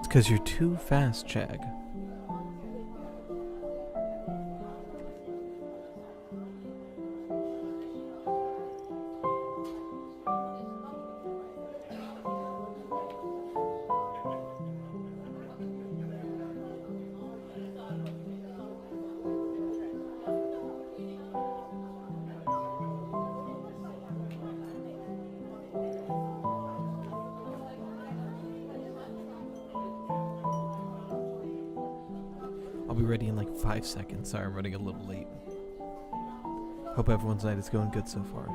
'Cause you're too fast, Chag. I'll be ready in like 5 seconds. Sorry, I'm running a little late. Hope everyone's night is going good so far.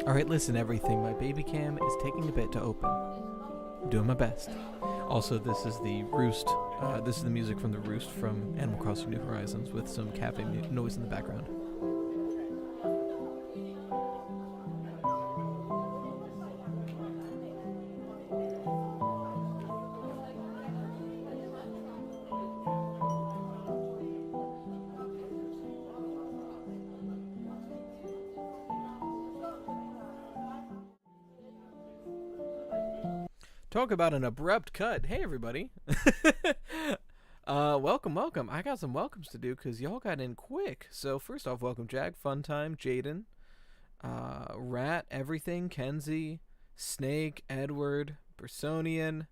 Alright, listen everything, my baby cam is taking a bit to open. I'm doing my best. Also, this is the roost, this is the music from the roost from Animal Crossing New Horizons with some cafe noise in the background. Talk about an abrupt cut. Hey, everybody. Welcome. I got some welcomes to do because y'all got in quick. So, first off, welcome, Jag, Funtime, Jaden, Rat, Everything, Kenzie, Snake, Edward, Bersonian.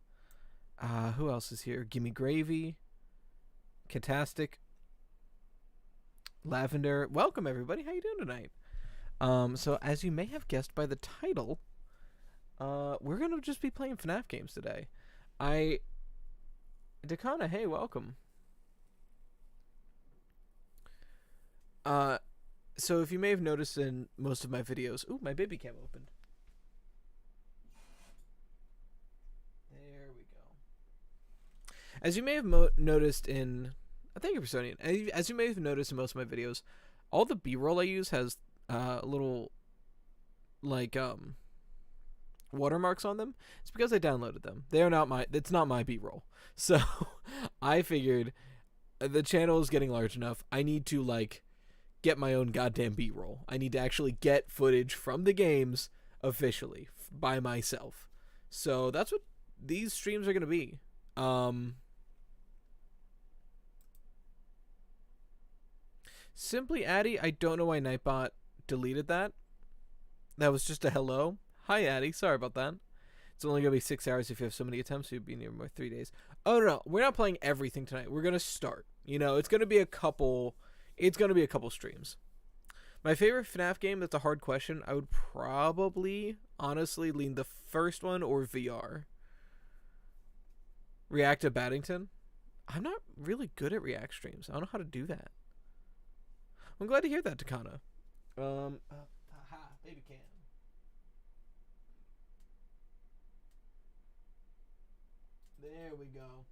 Who else is here? Gimme Gravy, Catastic, Lavender. Welcome, everybody. How you doing tonight? So, as you may have guessed by the title, we're going to just be playing FNAF games today. Dakana, hey, welcome. So if you may have noticed in most of my videos... Ooh, my baby cam opened. There we go. As you may have noticed in... Thank you, Personian. As you may have noticed in most of my videos, all the B-roll I use has little, like, watermarks on them. It's because I downloaded them. They are not my... It's not my B-roll. So, I figured the channel is getting large enough. I need to, like, get my own goddamn B-roll. I need to actually get footage from the games officially by myself. So, that's what these streams are going to be. Simply Addy, I don't know why Nightbot deleted that. That was just a hello. Hi, Addy. Sorry about that. It's only going to be 6 hours if you have so many attempts. You'd be near more 3 days. Oh, no. We're not playing everything tonight. We're going to start. You know, it's going to be a couple... It's going to be a couple streams. My favorite FNAF game, that's a hard question. I would probably, honestly, lean the first one or VR. React to Baddington. I'm not really good at React streams. I don't know how to do that. I'm glad to hear that, Takana. Baby cam. There we go.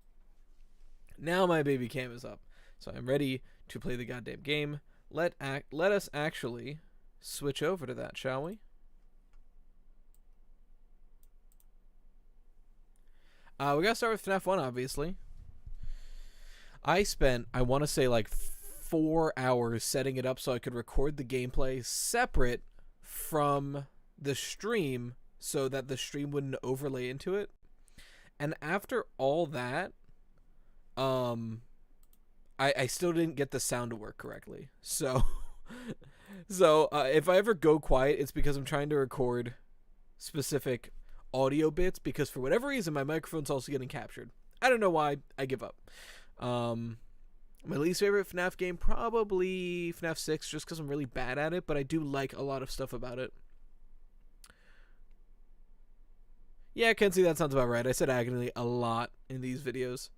Now my baby cam is up. So I'm ready to play the goddamn game. Let us actually switch over to that, shall we? We gotta start with FNAF 1, obviously. I spent, I want to say, like 4 hours setting it up so I could record the gameplay separate from the stream so that the stream wouldn't overlay into it. And after all that, I still didn't get the sound to work correctly. So, if I ever go quiet, it's because I'm trying to record specific audio bits, because for whatever reason, my microphone's also getting captured. I don't know why. I give up. My least favorite FNAF game, probably FNAF 6, just because I'm really bad at it, but I do like a lot of stuff about it. Yeah, Kenzie, that sounds about right. I said agony a lot in these videos.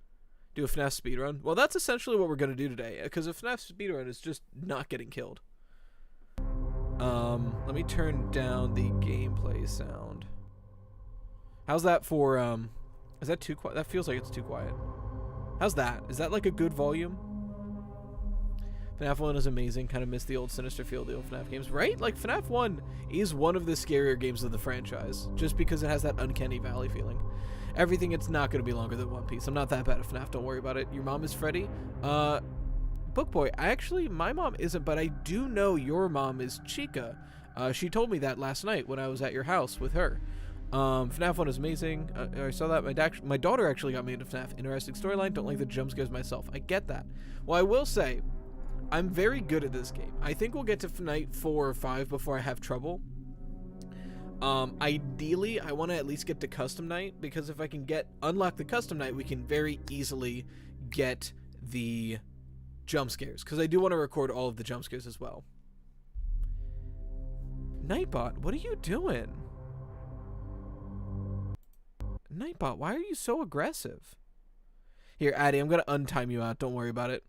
Do a FNAF speedrun? Well, that's essentially what we're going to do today, because a FNAF speedrun is just not getting killed. Let me turn down the gameplay sound. How's that for, is that too quiet? That feels like it's too quiet. How's that? Is that like a good volume? FNAF 1 is amazing. Kind of miss the old sinister feel of the old FNAF games, right? Like, FNAF 1 is one of the scarier games of the franchise, just because it has that uncanny valley feeling. Everything, it's not going to be longer than One Piece. I'm not that bad at FNAF, don't worry about it. Your mom is Freddy? Bookboy, my mom isn't, but I do know your mom is Chica. She told me that last night when I was at your house with her. FNAF 1 is amazing. I saw that. My daughter actually got me into FNAF. Interesting storyline. Don't like the jump scares myself. I get that. Well, I will say, I'm very good at this game. I think we'll get to night 4 or 5 before I have trouble. Ideally, I want to at least get to custom night, because if I can unlock the custom night, we can very easily get the jump scares, because I do want to record all of the jump scares as well. Nightbot, what are you doing? Nightbot, why are you so aggressive? Here, Addy, I'm going to untime you out. Don't worry about it.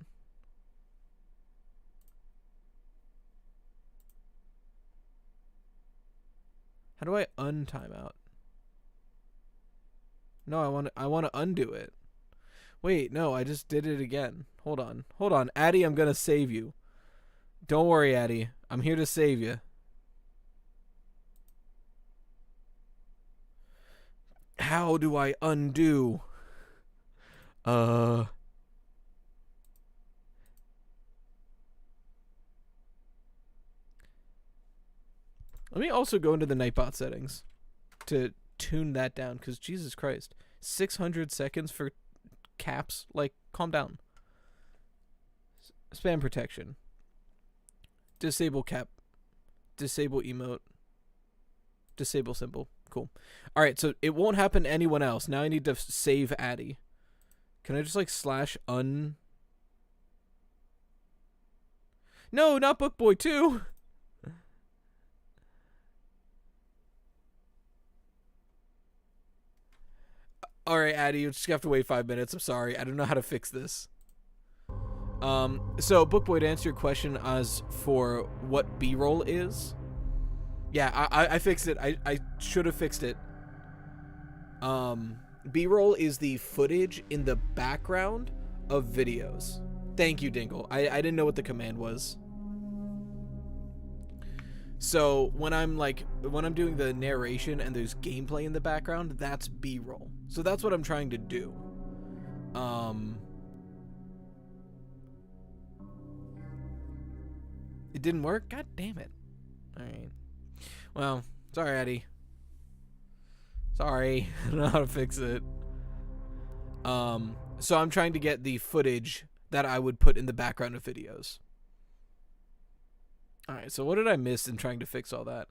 How do I untime out? No, I want to undo it. Wait, no, I just did it again. Hold on. Addy, I'm going to save you. Don't worry, Addy. I'm here to save you. How do I undo? Let me also go into the Nightbot settings to tune that down, because Jesus Christ. 600 seconds for caps? Like, calm down. Spam protection. Disable cap. Disable emote. Disable symbol. Cool. Alright, so it won't happen to anyone else. Now I need to save Addy. Can I just, like, /un... No, not Bookboy 2! Alright, Addy, you just have to wait 5 minutes. I'm sorry. I don't know how to fix this. So, Bookboy, to answer your question as for what BRoll is... Yeah, I fixed it. I should have fixed it. BRoll is the footage in the background of videos. Thank you, Dingle. I didn't know what the command was. So when I'm doing the narration and there's gameplay in the background, that's B-roll. So that's what I'm trying to do. It didn't work? God damn it. Alright. Well, sorry, Eddie. Sorry. I don't know how to fix it. So I'm trying to get the footage that I would put in the background of videos. Alright, so what did I miss in trying to fix all that?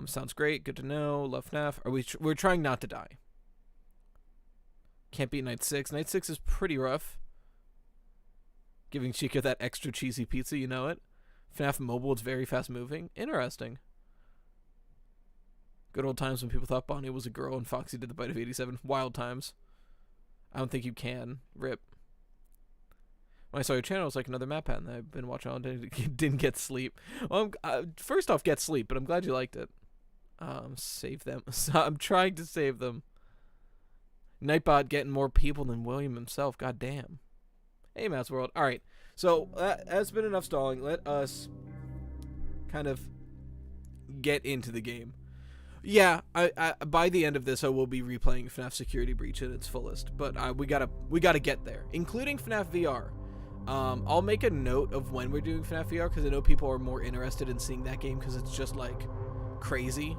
Sounds great. Good to know. Love FNAF. We're trying not to die. Can't beat Night 6. Night 6 is pretty rough. Giving Chica that extra cheesy pizza, you know it. FNAF Mobile, it's very fast moving. Interesting. Good old times when people thought Bonnie was a girl and Foxy did the bite of 87. Wild times. I don't think you can. Rip. When I saw your channel, it was like another map pattern that I've been watching all day. Didn't get sleep. Well, first off, get sleep, but I'm glad you liked it. Save them. I'm trying to save them. Nightbot getting more people than William himself. God damn. Hey, Mouse World. Alright, so that's been enough stalling. Let us kind of get into the game. Yeah, I by the end of this, I will be replaying FNAF Security Breach at its fullest, but we gotta get there, including FNAF VR. I'll make a note of when we're doing FNAF VR, because I know people are more interested in seeing that game because it's just like crazy.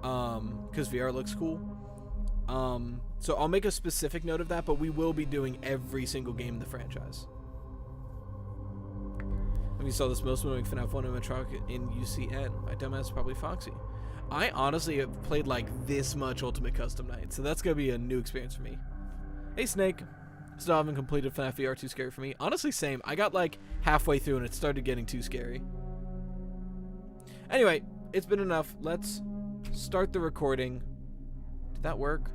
Because VR looks cool. So I'll make a specific note of that, but we will be doing every single game in the franchise. And we saw this most moving FNAF 1 animatronic in UCN. My dumbass is probably Foxy. I honestly have played like this much Ultimate Custom Night, so that's gonna be a new experience for me. Hey Snake. Still haven't completed FNAF VR, too scary for me. Honestly, same. I got like halfway through and it started getting too scary. Anyway, it's been enough. Let's start the recording. Did that work?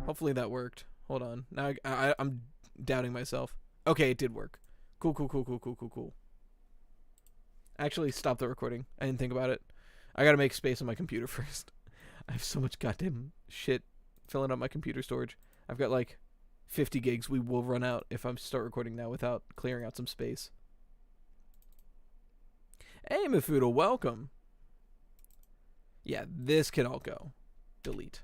Hopefully that worked. Hold on. Now I'm doubting myself. Okay, it did work. Cool. Actually, stop the recording. I didn't think about it. I gotta make space on my computer first. I have so much goddamn shit filling up my computer storage. I've got like 50 gigs. We will run out if I start recording now without clearing out some space. Hey, Mifudo, welcome. Yeah, this can all go. Delete.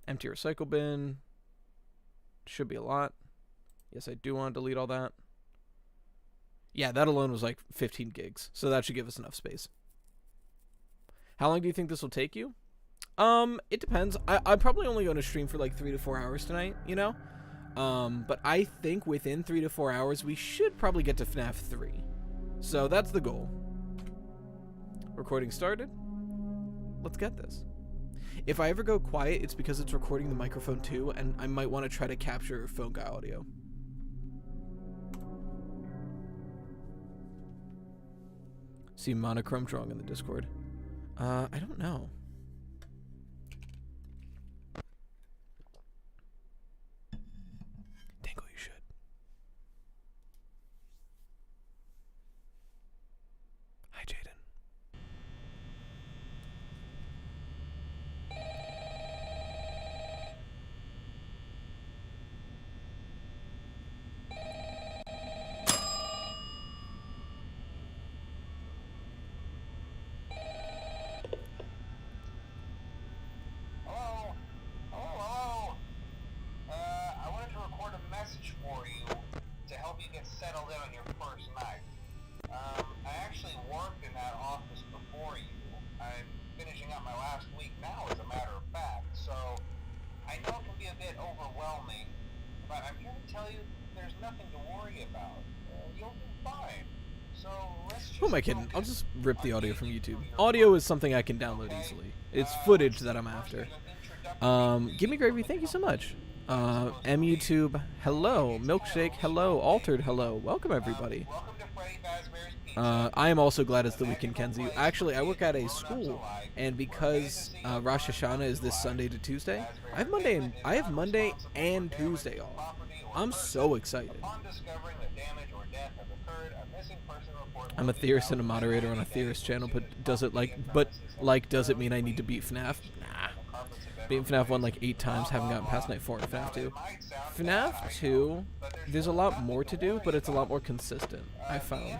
Empty recycle bin. Should be a lot. Yes, I do want to delete all that. Yeah, that alone was like 15 gigs, so that should give us enough space. How long do you think this will take you? It depends. I'm probably only going to stream for like 3 to 4 hours tonight, you know? But I think within 3 to 4 hours, we should probably get to FNAF 3. So that's the goal. Recording started. Let's get this. If I ever go quiet, it's because it's recording the microphone too, and I might want to try to capture phone guy audio. See monochrome drawing in the Discord. I don't know. Tango, you should. Hi, Jaden. Who am I kidding? I'll just rip the audio from YouTube. Audio is something I can download easily. It's footage that I'm after. Give me gravy, thank you so much. MYouTube, hello. Milkshake, hello. Altered, hello. Welcome, everybody. I am also glad it's the weekend, Kenzie. Actually, I work at a school, and because Rosh Hashanah is this Sunday to Tuesday, I have Monday and Tuesday off. I'm so excited. I'm a theorist and a moderator on a theorist channel, but does it mean I need to beat FNAF? Nah. Beating FNAF 1 like 8 times, haven't gotten past night 4 in FNAF 2. FNAF 2, there's a lot more to do, but it's a lot more consistent, I found.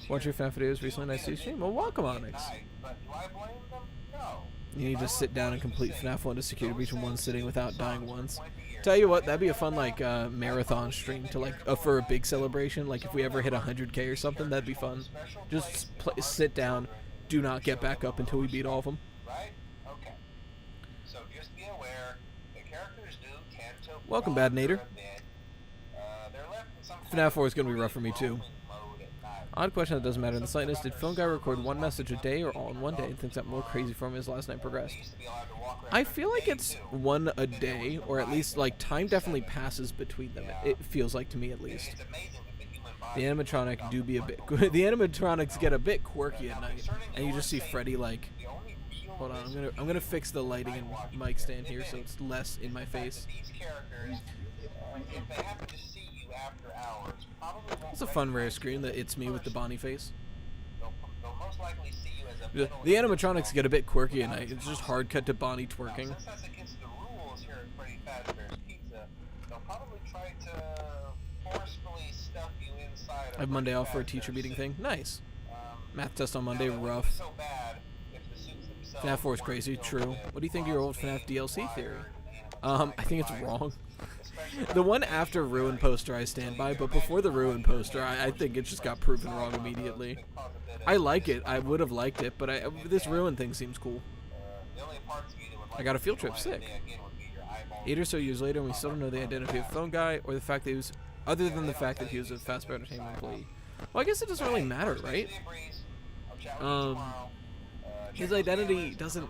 Watch your FNAF videos recently, nice to see you stream. Well, welcome, Onyx. You need to sit down and complete FNAF 1 to security breach in one sitting without dying once. Tell you what, that'd be a fun like marathon stream to like for a big celebration. Like if we ever hit 100K or something, that'd be fun. Just sit down, do not get back up until we beat all of them. Welcome, Bad Nader. FNAF 4 is gonna be rough for me too. Odd question that doesn't matter in the slightest. Did Phone Guy record one message a day or all in one day and things got more crazy for him as last night progressed? I feel like it's one a day, or at least like time definitely passes between them. It feels like to me at least. The animatronic do be a bit the animatronics get a bit quirky at night, and you just see Freddy like. Hold on, I'm gonna fix the lighting and mic stand here so it's less in my face. It's a fun rare screen that it's me with the Bonnie face. The animatronics get a bit quirky at night. It's just hard cut to Bonnie twerking. I have Monday off for a teacher meeting thing. Nice. Math test on Monday, rough. FNAF 4 is crazy, true. What do you think of your old FNAF DLC theory? I think it's wrong. The one after Ruin poster I stand by, but before the Ruin poster, I think it just got proven wrong immediately. I like it. I would have liked it, but this Ruin thing seems cool. I got a field trip, sick. 8 or so years later, and we still don't know the identity of the phone guy, or the fact that he was, other than the fact that he was a Fazbear Entertainment employee. Well, I guess it doesn't really matter, right? His identity doesn't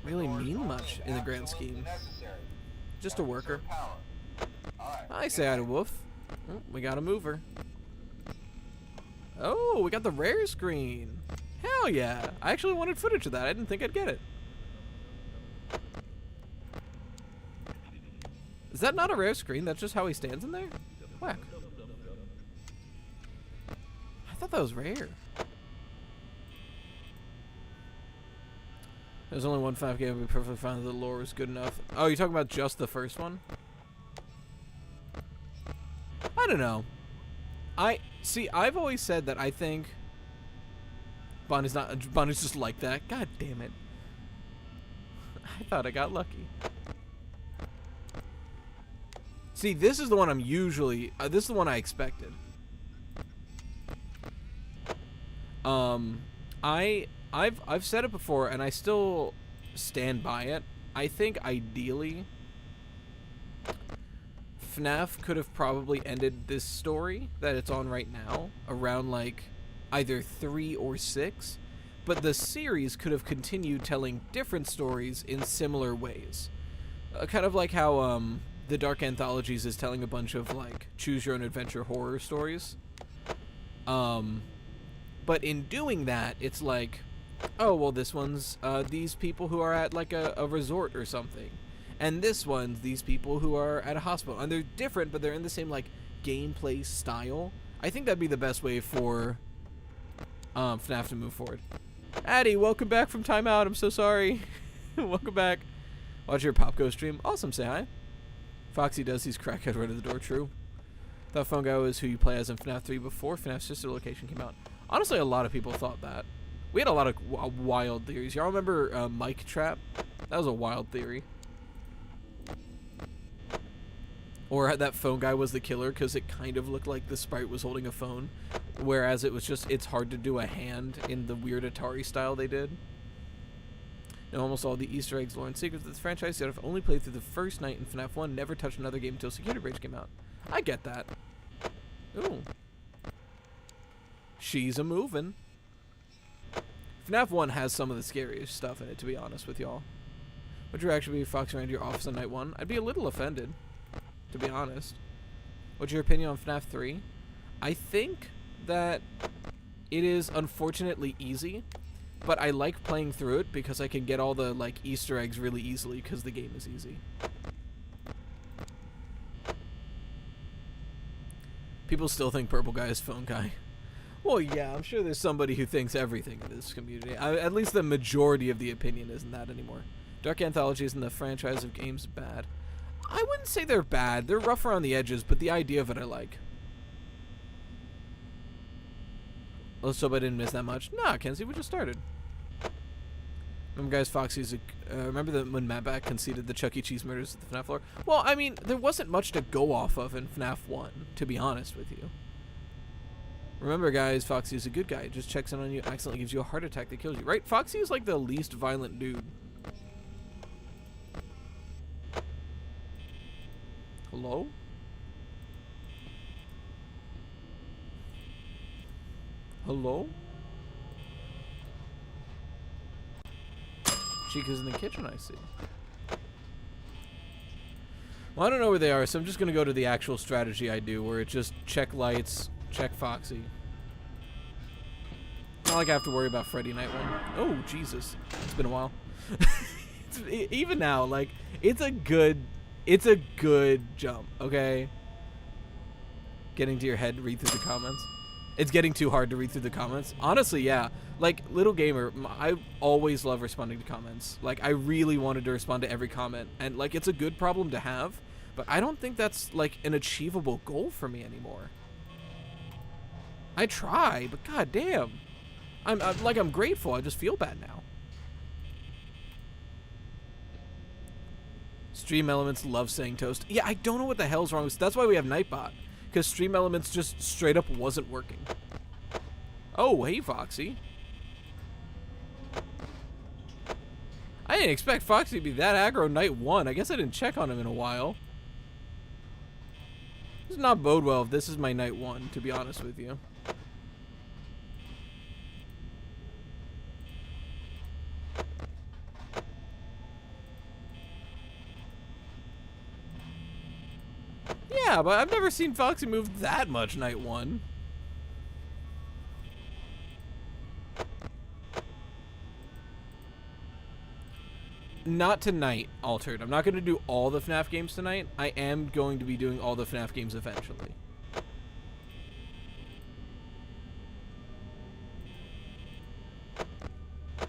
really mean much in the grand scheme. Just a worker. I say hi to Wolf. Oh, we got a mover. Oh, we got the rare screen. Hell yeah. I actually wanted footage of that. I didn't think I'd get it. Is that not a rare screen? That's just how he stands in there? Whack. I thought that was rare. There's only one FNAF game. I'd be perfectly fine if the lore was good enough. Oh, you're talking about just the first one? I don't know. I've always said that I think Bonnie's just like that. God damn it. I thought I got lucky. See, this is the one I'm usually this is the one I expected. I've said it before and I still stand by it. I think ideally FNAF could have probably ended this story that it's on right now around like either 3 or 6, but the series could have continued telling different stories in similar ways. Kind of like how the Dark Anthologies is telling a bunch of like choose your own adventure horror stories. But in doing that, it's like, oh, well, this one's these people who are at like a resort or something. And this one's these people who are at a hospital. And they're different, but they're in the same like gameplay style. I think that'd be the best way for FNAF to move forward. Addie, welcome back from timeout. I'm so sorry. Welcome back. Watch your Popco stream. Awesome, say hi. Foxy does, he's crackhead right at the door, true. Thought Phone Guy was who you play as in FNAF 3 before FNAF Sister Location came out. Honestly, a lot of people thought that. We had a lot of wild theories. Y'all remember Mike Trap? That was a wild theory. Or that Phone Guy was the killer because it kind of looked like the sprite was holding a phone. Whereas it was just, it's hard to do a hand in the weird Atari style they did. Now almost all the Easter eggs, lore, and secrets of the franchise, yet I've only played through the first night in FNAF 1, never touched another game until Security Breach came out. I get that. Ooh. She's a-movin'. FNAF 1 has some of the scariest stuff in it, to be honest with y'all. Would your reaction be if Fox ran to your office on night 1? I'd be a little offended, to be honest. What's your opinion on FNAF 3? I think that it is unfortunately easy, but I like playing through it because I can get all the like Easter eggs really easily because the game is easy. People still think Purple Guy is Phone Guy. Well, yeah, I'm sure there's somebody who thinks everything in this community. At least the majority of the opinion isn't that anymore. Dark Anthologies and the franchise of games bad. I wouldn't say they're bad. They're rough around the edges, but the idea of it I like. Let's hope I didn't miss that much. Nah, Kenzie, we just started. Remember, guys, Foxy's remember when Matt Back conceded the Chuck E. Cheese murders at the FNAF floor? Well, I mean, there wasn't much to go off of in FNAF 1, to be honest with you. Remember, guys, Foxy is a good guy. Just checks in on you, accidentally gives you a heart attack that kills you. Right? Foxy is like the least violent dude. Hello? Hello? Chica's in the kitchen, I see. Well, I don't know where they are, so I'm just going to go to the actual strategy I do, where it just check lights, check Foxy. Not like I have to worry about Freddy Night 1. Oh, Jesus. It's been a while. Even now, like, it's a good jump, okay? Getting to your head, read through the comments. It's getting too hard to read through the comments. Honestly, yeah. Like, Little Gamer, I always love responding to comments. Like, I really wanted to respond to every comment. And, like, it's a good problem to have. But I don't think that's, like, an achievable goal for me anymore. I try, but goddamn. I'm grateful. I just feel bad now. Stream Elements love saying toast. Yeah, I don't know what the hell's wrong with that's why we have Nightbot. Because Stream Elements just straight up wasn't working. Oh, hey, Foxy. I didn't expect Foxy to be that aggro night 1. I guess I didn't check on him in a while. This does not bode well if this is my night 1, to be honest with you. Yeah, but I've never seen Foxy move that much night 1. Not tonight, Altered. I'm not going to do all the FNAF games tonight. I am going to be doing all the FNAF games eventually.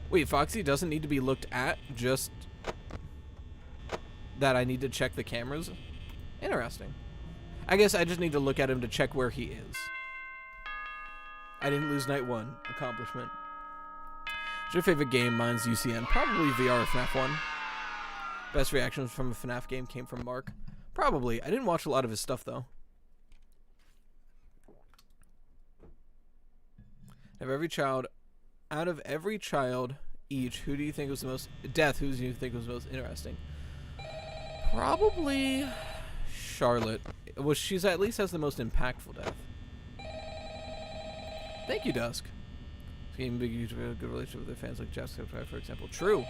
Wait, Foxy doesn't need to be looked at, just that I need to check the cameras? Interesting. I guess I just need to look at him to check where he is. I didn't lose night one. Accomplishment. What's your favorite game? Mine's UCN. Probably VR or FNAF 1. Best reactions from a FNAF game came from Mark. Probably. I didn't watch a lot of his stuff, though. Out of every child each, who do you think was the most... Death, who do you think was the most interesting? Probably Charlotte. Well, she's at least has the most impactful death. Thank you, Dusk. Game big YouTuber, a good relationship with their fans like Jacksepticeye, for example. True.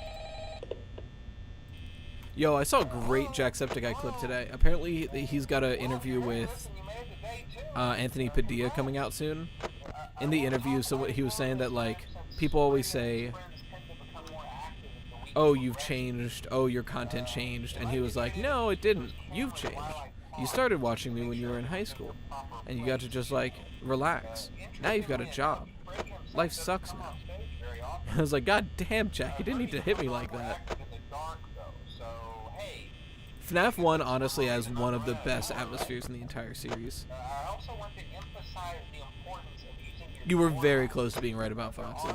Yo, I saw a great Jacksepticeye clip today. Apparently, he's got an interview with Anthony Padilla coming out soon. In the interview, so he was saying that, like, people always say, oh, you've changed, oh, your content changed, and he was like, no, it didn't. You've changed. You started watching me when you were in high school, and you got to just, like, relax. Now you've got a job. Life sucks now. I was like, God damn, Jack, you didn't need to hit me like that. FNAF 1 honestly has one of the best atmospheres in the entire series. You were very close to being right about Foxy.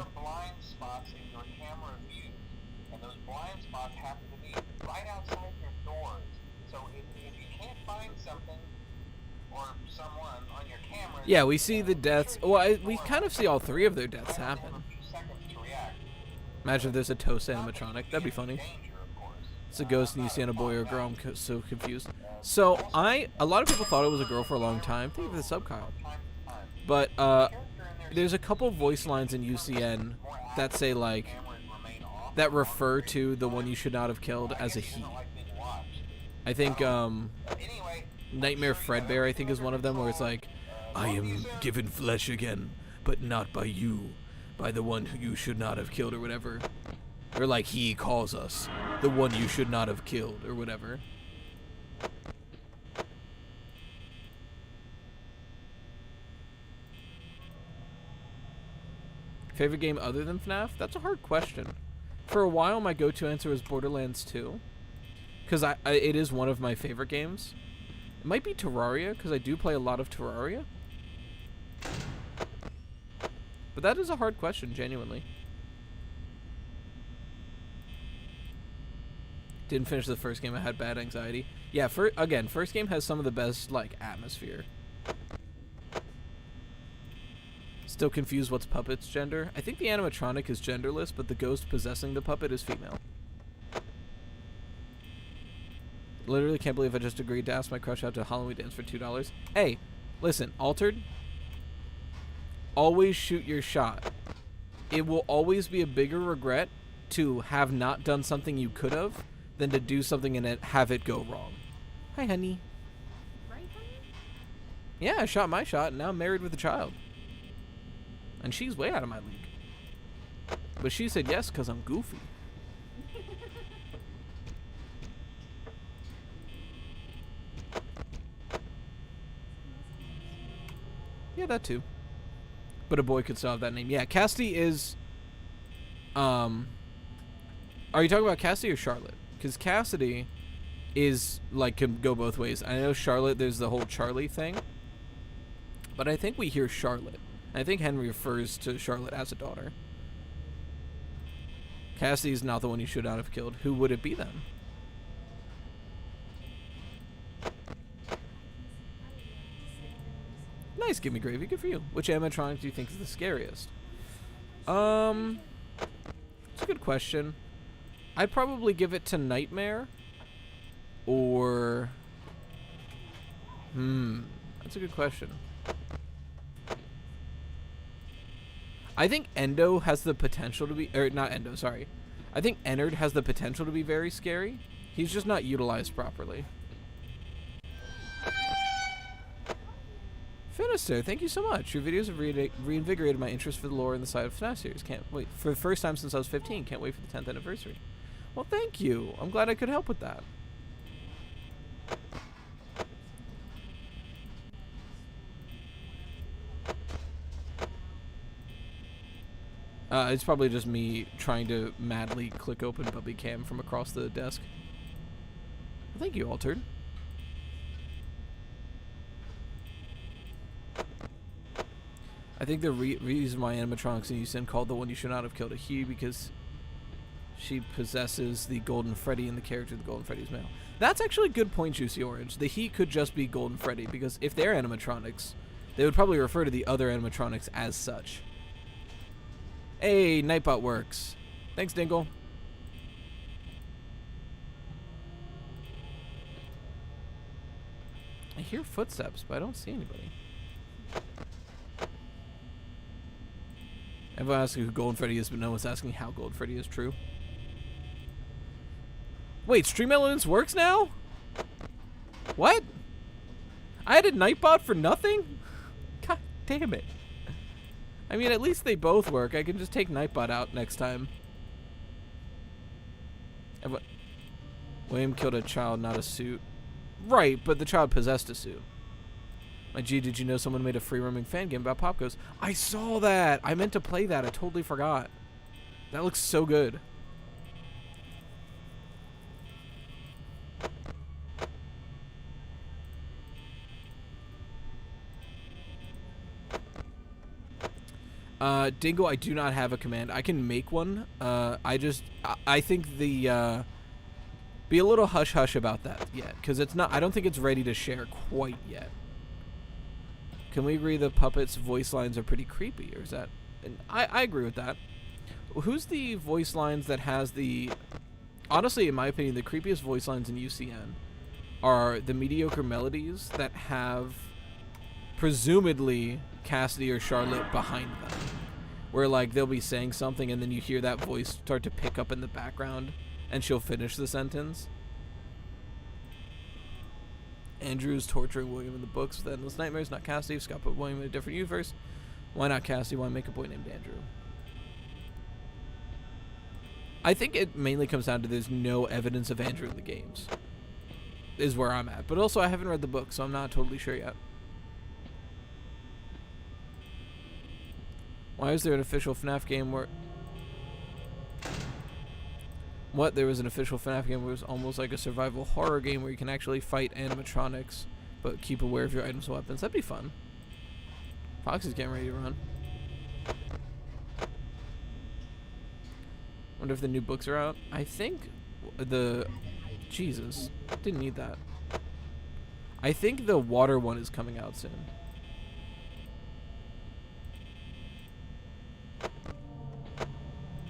Yeah, we see the deaths. Well, we kind of see all three of their deaths happen. Imagine if there's a Toast animatronic. That'd be funny. It's a ghost and you see a boy or a girl. I'm so confused. So, a lot of people thought it was a girl for a long time. Thank you for the sub, Kyle. But, there's a couple voice lines in UCN that say, like, that refer to the one you should not have killed as a he. I think, Nightmare Fredbear, I think, is one of them, where it's like, I am given flesh again, but not by you, by the one who you should not have killed, or whatever. Or like, he calls us, the one you should not have killed, or whatever. Favorite game other than FNAF? That's a hard question. For a while, my go-to answer was Borderlands 2. Because it is one of my favorite games. It might be Terraria, because I do play a lot of Terraria. But that is a hard question, genuinely. Didn't finish the first game, I had bad anxiety. Yeah, again, first game has some of the best, like, atmosphere. Still confused what's Puppet's gender? I think the animatronic is genderless, but the ghost possessing the puppet is female. Literally can't believe I just agreed to ask my crush out to Halloween dance for $2. Hey, listen, Altered. Always shoot your shot. It will always be a bigger regret to have not done something you could have than to do something and have it go wrong. Hi, honey. Right, honey? Yeah, I shot my shot, and now I'm married with a child. And she's way out of my league. But she said yes because I'm goofy. Yeah, that too. But a boy could still have that name. Yeah, Cassidy is... Are you talking about Cassidy or Charlotte? Because Cassidy is, like, can go both ways. I know Charlotte, there's the whole Charlie thing. But I think we hear Charlotte. I think Henry refers to Charlotte as a daughter. Cassidy is not the one you should not have killed. Who would it be then? Nice, Gimme Gravy. Good for you. Which animatronic do you think is the scariest? It's a good question. I'd probably give it to Nightmare. Or... That's a good question. I think Endo has the potential to be... Or, not Endo, sorry. I think Ennard has the potential to be very scary. He's just not utilized properly. Finister, thank you so much. Your videos have reinvigorated my interest for the lore and the side of FNAF series. Can't wait. For the first time since I was 15. Can't wait for the 10th anniversary. Well, thank you. I'm glad I could help with that. It's probably just me trying to madly click open Puppy Cam from across the desk. Well, thank you, Altered. I think the reason why animatronics in Usen called the one you should not have killed a he because she possesses the Golden Freddy in the character of the Golden Freddy's male. That's actually a good point, Juicy Orange. The he could just be Golden Freddy because if they're animatronics, they would probably refer to the other animatronics as such. Hey, Nightbot works. Thanks, Dingle. I hear footsteps, but I don't see anybody. Everyone asking who Golden Freddy is, but no one's asking how Golden Freddy is true. Wait, Stream Elements works now? What? I added Nightbot for nothing? God damn it. I mean, at least they both work. I can just take Nightbot out next time. William killed a child, not a suit. Right, but the child possessed a suit. My G, did you know someone made a free roaming fan game about Pop Goes? I saw that. I meant to play that. I totally forgot. That looks so good. Dingo, I do not have a command. I can make one. I think the, be a little hush-hush about that yet. Because it's not, I don't think it's ready to share quite yet. Can we agree the puppets' voice lines are pretty creepy? Or is that, and I agree with that. Who's the voice lines that has the, honestly, in my opinion, the creepiest voice lines in UCN are the mediocre melodies that have presumably Cassidy or Charlotte behind them, where like they'll be saying something and then you hear that voice start to pick up in the background and she'll finish the sentence. Andrew's torturing William in the books with endless nightmares, not Cassidy. Scott put William in a different universe. Why not Cassidy? Why make a boy named Andrew? I think it mainly comes down to there's no evidence of Andrew in the games, is where I'm at. But also I haven't read the book, so I'm not totally sure yet. Why is there an official FNAF game where... What? There was an official FNAF game where it was almost like a survival horror game where you can actually fight animatronics, but keep aware of your items and weapons. That'd be fun. Foxy's getting ready to run. Wonder if the new books are out. I think the... Jesus. Didn't need that. I think the water one is coming out soon.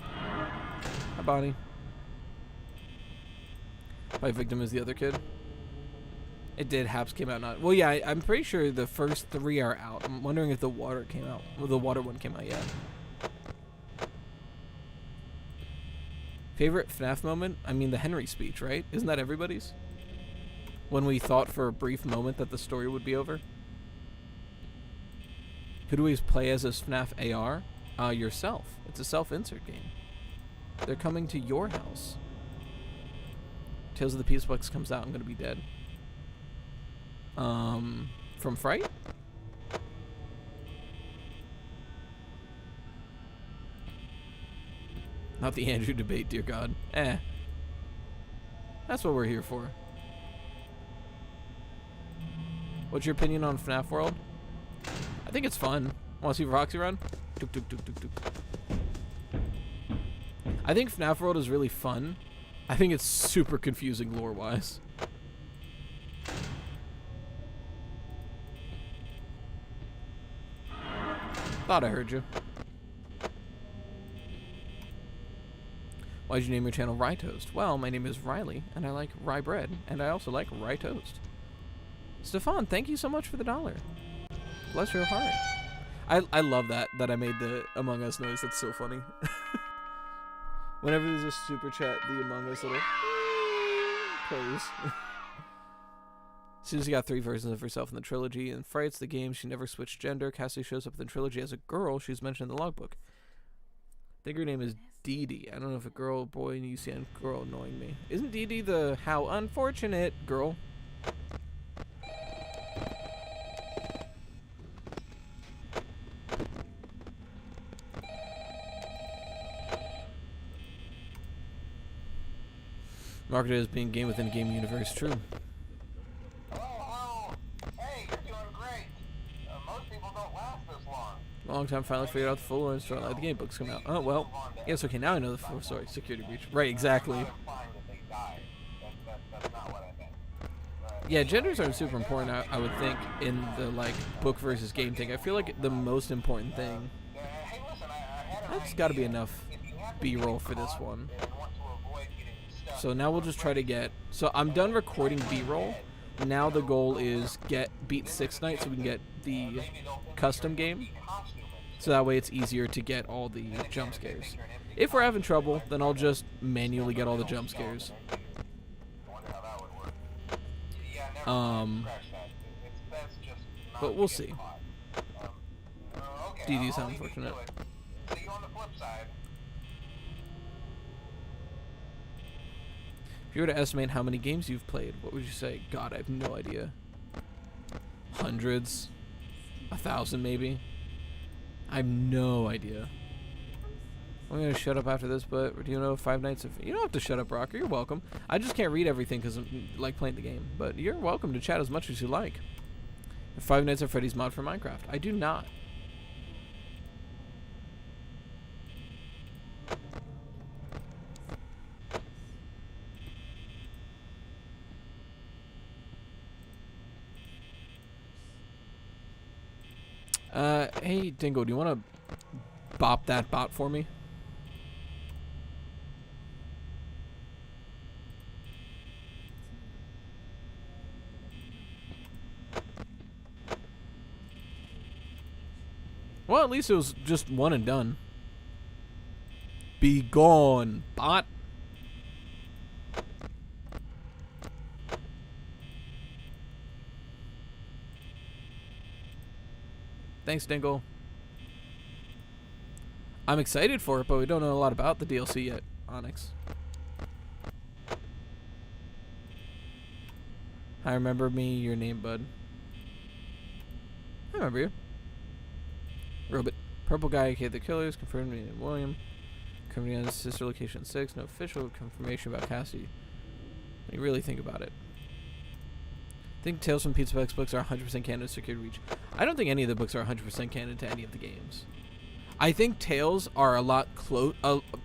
Hi, Bonnie. My victim is the other kid. It did. Haps came out not. Well, yeah, I'm pretty sure the first 3 are out. I'm wondering if the water came out. Well, the water one came out yet. Favorite FNAF moment? I mean, the Henry speech, right? Isn't that everybody's? When we thought for a brief moment that the story would be over. Who do we play as FNAF AR? Yourself. It's a self-insert game. They're coming to your house. Tales of the Peacebox comes out, I'm gonna be dead. From Fright? Not the Andrew debate, dear God. That's what we're here for. What's your opinion on FNAF World? I think it's fun. Wanna see Roxy run? Tuk, tuk, tuk, tuk, tuk. I think FNAF World is really fun. I think it's super confusing lore-wise. Thought I heard you. Why'd you name your channel Rye Toast? Well, my name is Riley, and I like rye bread, and I also like rye toast. Stefan, thank you so much for the $1. Bless your heart. I love that I made the Among Us noise. That's so funny. Whenever there's a super chat, the Among Us little plays. Susie got 3 versions of herself in the trilogy. In Frights, the game, she never switched gender. Cassie shows up in the trilogy as a girl. She's mentioned in the logbook. I think her name is Dee Dee. I don't know if a girl or boy, and you see a girl annoying me. Isn't Dee Dee the how unfortunate girl? Marketed as being game within a game universe. True. Hey, you're doing great. Most people don't last this long. Long time, finally figured out the full lore story. Like the game books come out. Oh well. Yes, okay. Now I know the full story. Security breach. Right. Exactly. Yeah, genders are super important. I would think in the like book versus game thing. I feel like the most important thing. That's got to be enough B-roll for this one. So now we'll just try to get... So I'm done recording B-roll. Now the goal is beat 6 Night so we can get the custom game. So that way it's easier to get all the jump scares. If we're having trouble, then I'll just manually get all the jump scares. But we'll see. DD's unfortunate. If you were to estimate how many games you've played, what would you say? God, I have no idea. Hundreds? 1,000 maybe? I have no idea. I'm gonna shut up after this, but do you know 5 Nights of... You don't have to shut up, Rocker. You're welcome. I just can't read everything because I like playing the game. But you're welcome to chat as much as you like. 5 Nights at Freddy's mod for Minecraft. I do not. Hey, Dingo, do you want to bop that bot for me? Well, at least it was just one and done. Be gone, bot. Thanks, Dingle. I'm excited for it, but we don't know a lot about the DLC yet, Onyx. Hi, remember me, your name, bud. I remember you. Robot. Purple guy, aka the killers, confirmed me and William. Confirmed on his sister location 6, no official confirmation about Cassie. When you really think about it. I think Tales from Pizza Box books are 100% canon to Security Reach. I don't think any of the books are 100% canon to any of the games. I think Tales are a lot close.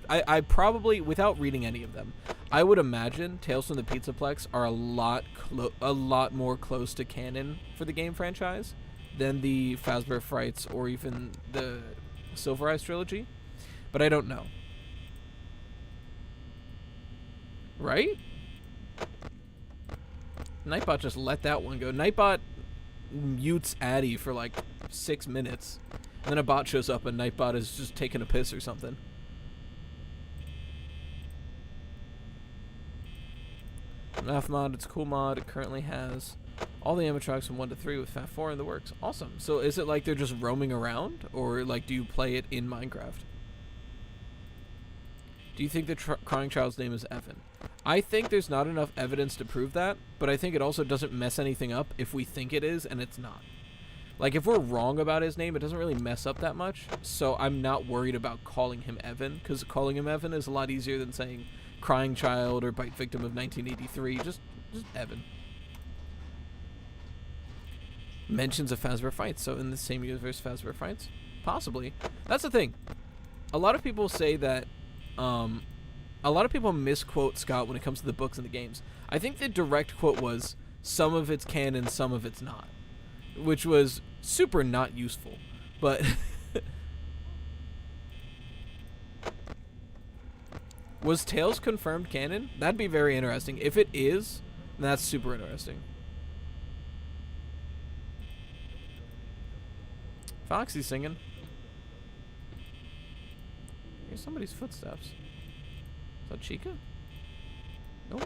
I probably, without reading any of them, I would imagine Tales from the Pizzaplex are a lot more close to canon for the game franchise than the Fazbear Frights or even the Silver Eyes trilogy. But I don't know. Right? Nightbot just let that one go. Nightbot mutes Addy for like 6 minutes. And then a bot shows up and Nightbot is just taking a piss or something. FNAF mod, it's a cool mod. It currently has all the animatronics from 1 to 3 with FNAF 4 in the works. Awesome. So is it like they're just roaming around? Or like do you play it in Minecraft? Do you think the crying child's name is Evan? I think there's not enough evidence to prove that, but I think it also doesn't mess anything up if we think it is and it's not. Like, if we're wrong about his name, it doesn't really mess up that much, so I'm not worried about calling him Evan, because calling him Evan is a lot easier than saying crying child or bite victim of 1983. Just Evan. Mentions of Fazbear Fights, so in the same universe Fazbear Fights? Possibly. That's the thing. A lot of people say that, a lot of people misquote Scott when it comes to the books and the games. I think the direct quote was, some of it's canon, some of it's not. Which was super not useful. But was Tales confirmed canon? That'd be very interesting. If it is, that's super interesting. Foxy's singing. Here's somebody's footsteps. Is that Chica? Nope.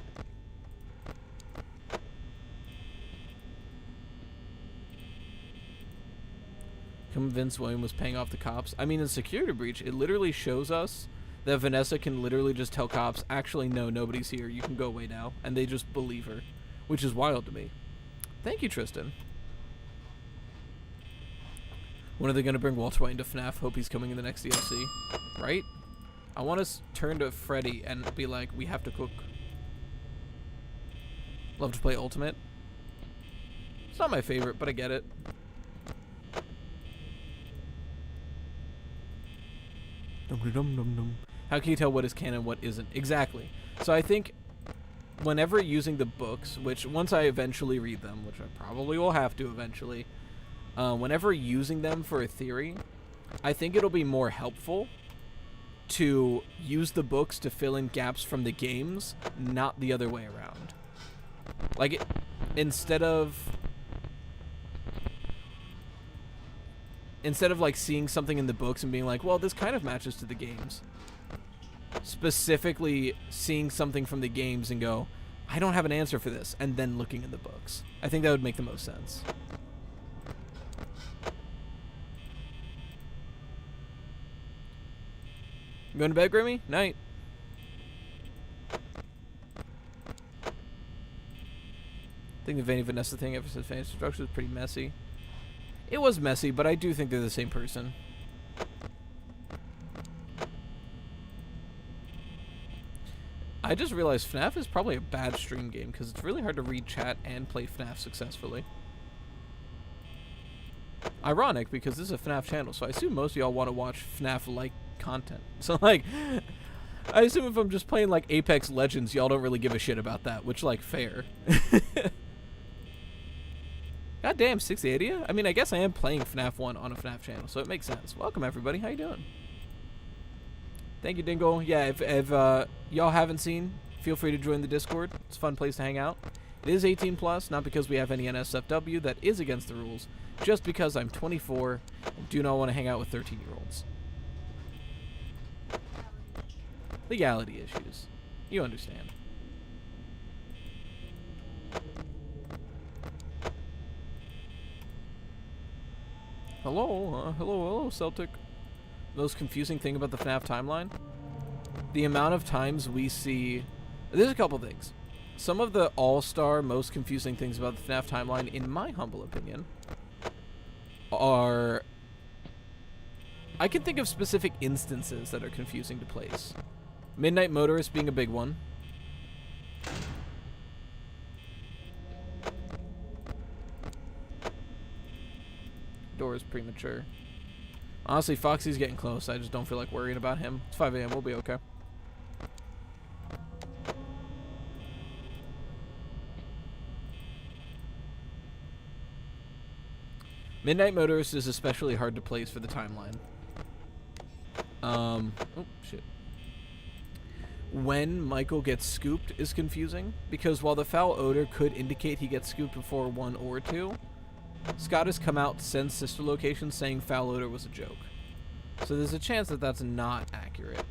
Convinced William was paying off the cops. I mean, in Security Breach, it literally shows us that Vanessa can literally just tell cops, actually, no, nobody's here. You can go away now. And they just believe her, which is wild to me. Thank you, Tristan. When are they going to bring Walter White into FNAF? Hope he's coming in the next DLC. Right? I want to turn to Freddy and be like, we have to cook. Love to play Ultimate. It's not my favorite, but I get it. How can you tell what is canon, what isn't? Exactly. So I think whenever using the books, which once I eventually read them, which I probably will have to eventually, whenever using them for a theory, I think it'll be more helpful to use the books to fill in gaps from the games, not the other way around. Like, instead of like seeing something in the books and being like, well, this kind of matches to the games, specifically seeing something from the games and go, I don't have an answer for this, and then looking in the books. I think that would make the most sense. You going to bed, Grimmy? Night. I think the Vanny Vanessa thing ever since Fantasy Destruction was pretty messy. It was messy, but I do think they're the same person. I just realized FNAF is probably a bad stream game because it's really hard to read chat and play FNAF successfully. Ironic, because this is a FNAF channel, so I assume most of y'all want to watch FNAF-like content. So, like, I assume if I'm just playing, like, Apex Legends, y'all don't really give a shit about that, which, like, fair. Goddamn, 680? I mean, I guess I am playing FNAF 1 on a FNAF channel, so it makes sense. Welcome, everybody. How you doing? Thank you, Dingle. Yeah, if y'all haven't seen, feel free to join the Discord. It's a fun place to hang out. It is 18+, not because we have any NSFW that is against the rules, just because I'm 24 and do not want to hang out with 13-year-olds. Legality issues. You understand. Hello, Celtic. Most confusing thing about the FNAF timeline? The amount of times we see... There's a couple things. Some of the all-star most confusing things about the FNAF timeline, in my humble opinion, are... I can think of specific instances that are confusing to place. Midnight Motorist being a big one. Door is premature. Honestly, Foxy's getting close. I just don't feel like worrying about him. It's 5 a.m. We'll be okay. Midnight Motorist is especially hard to place for the timeline. Oh, shit. When Michael gets scooped is confusing, because while the foul odor could indicate he gets scooped before 1 or 2, Scott has come out since Sister Location saying foul odor was a joke. So there's a chance that that's not accurate.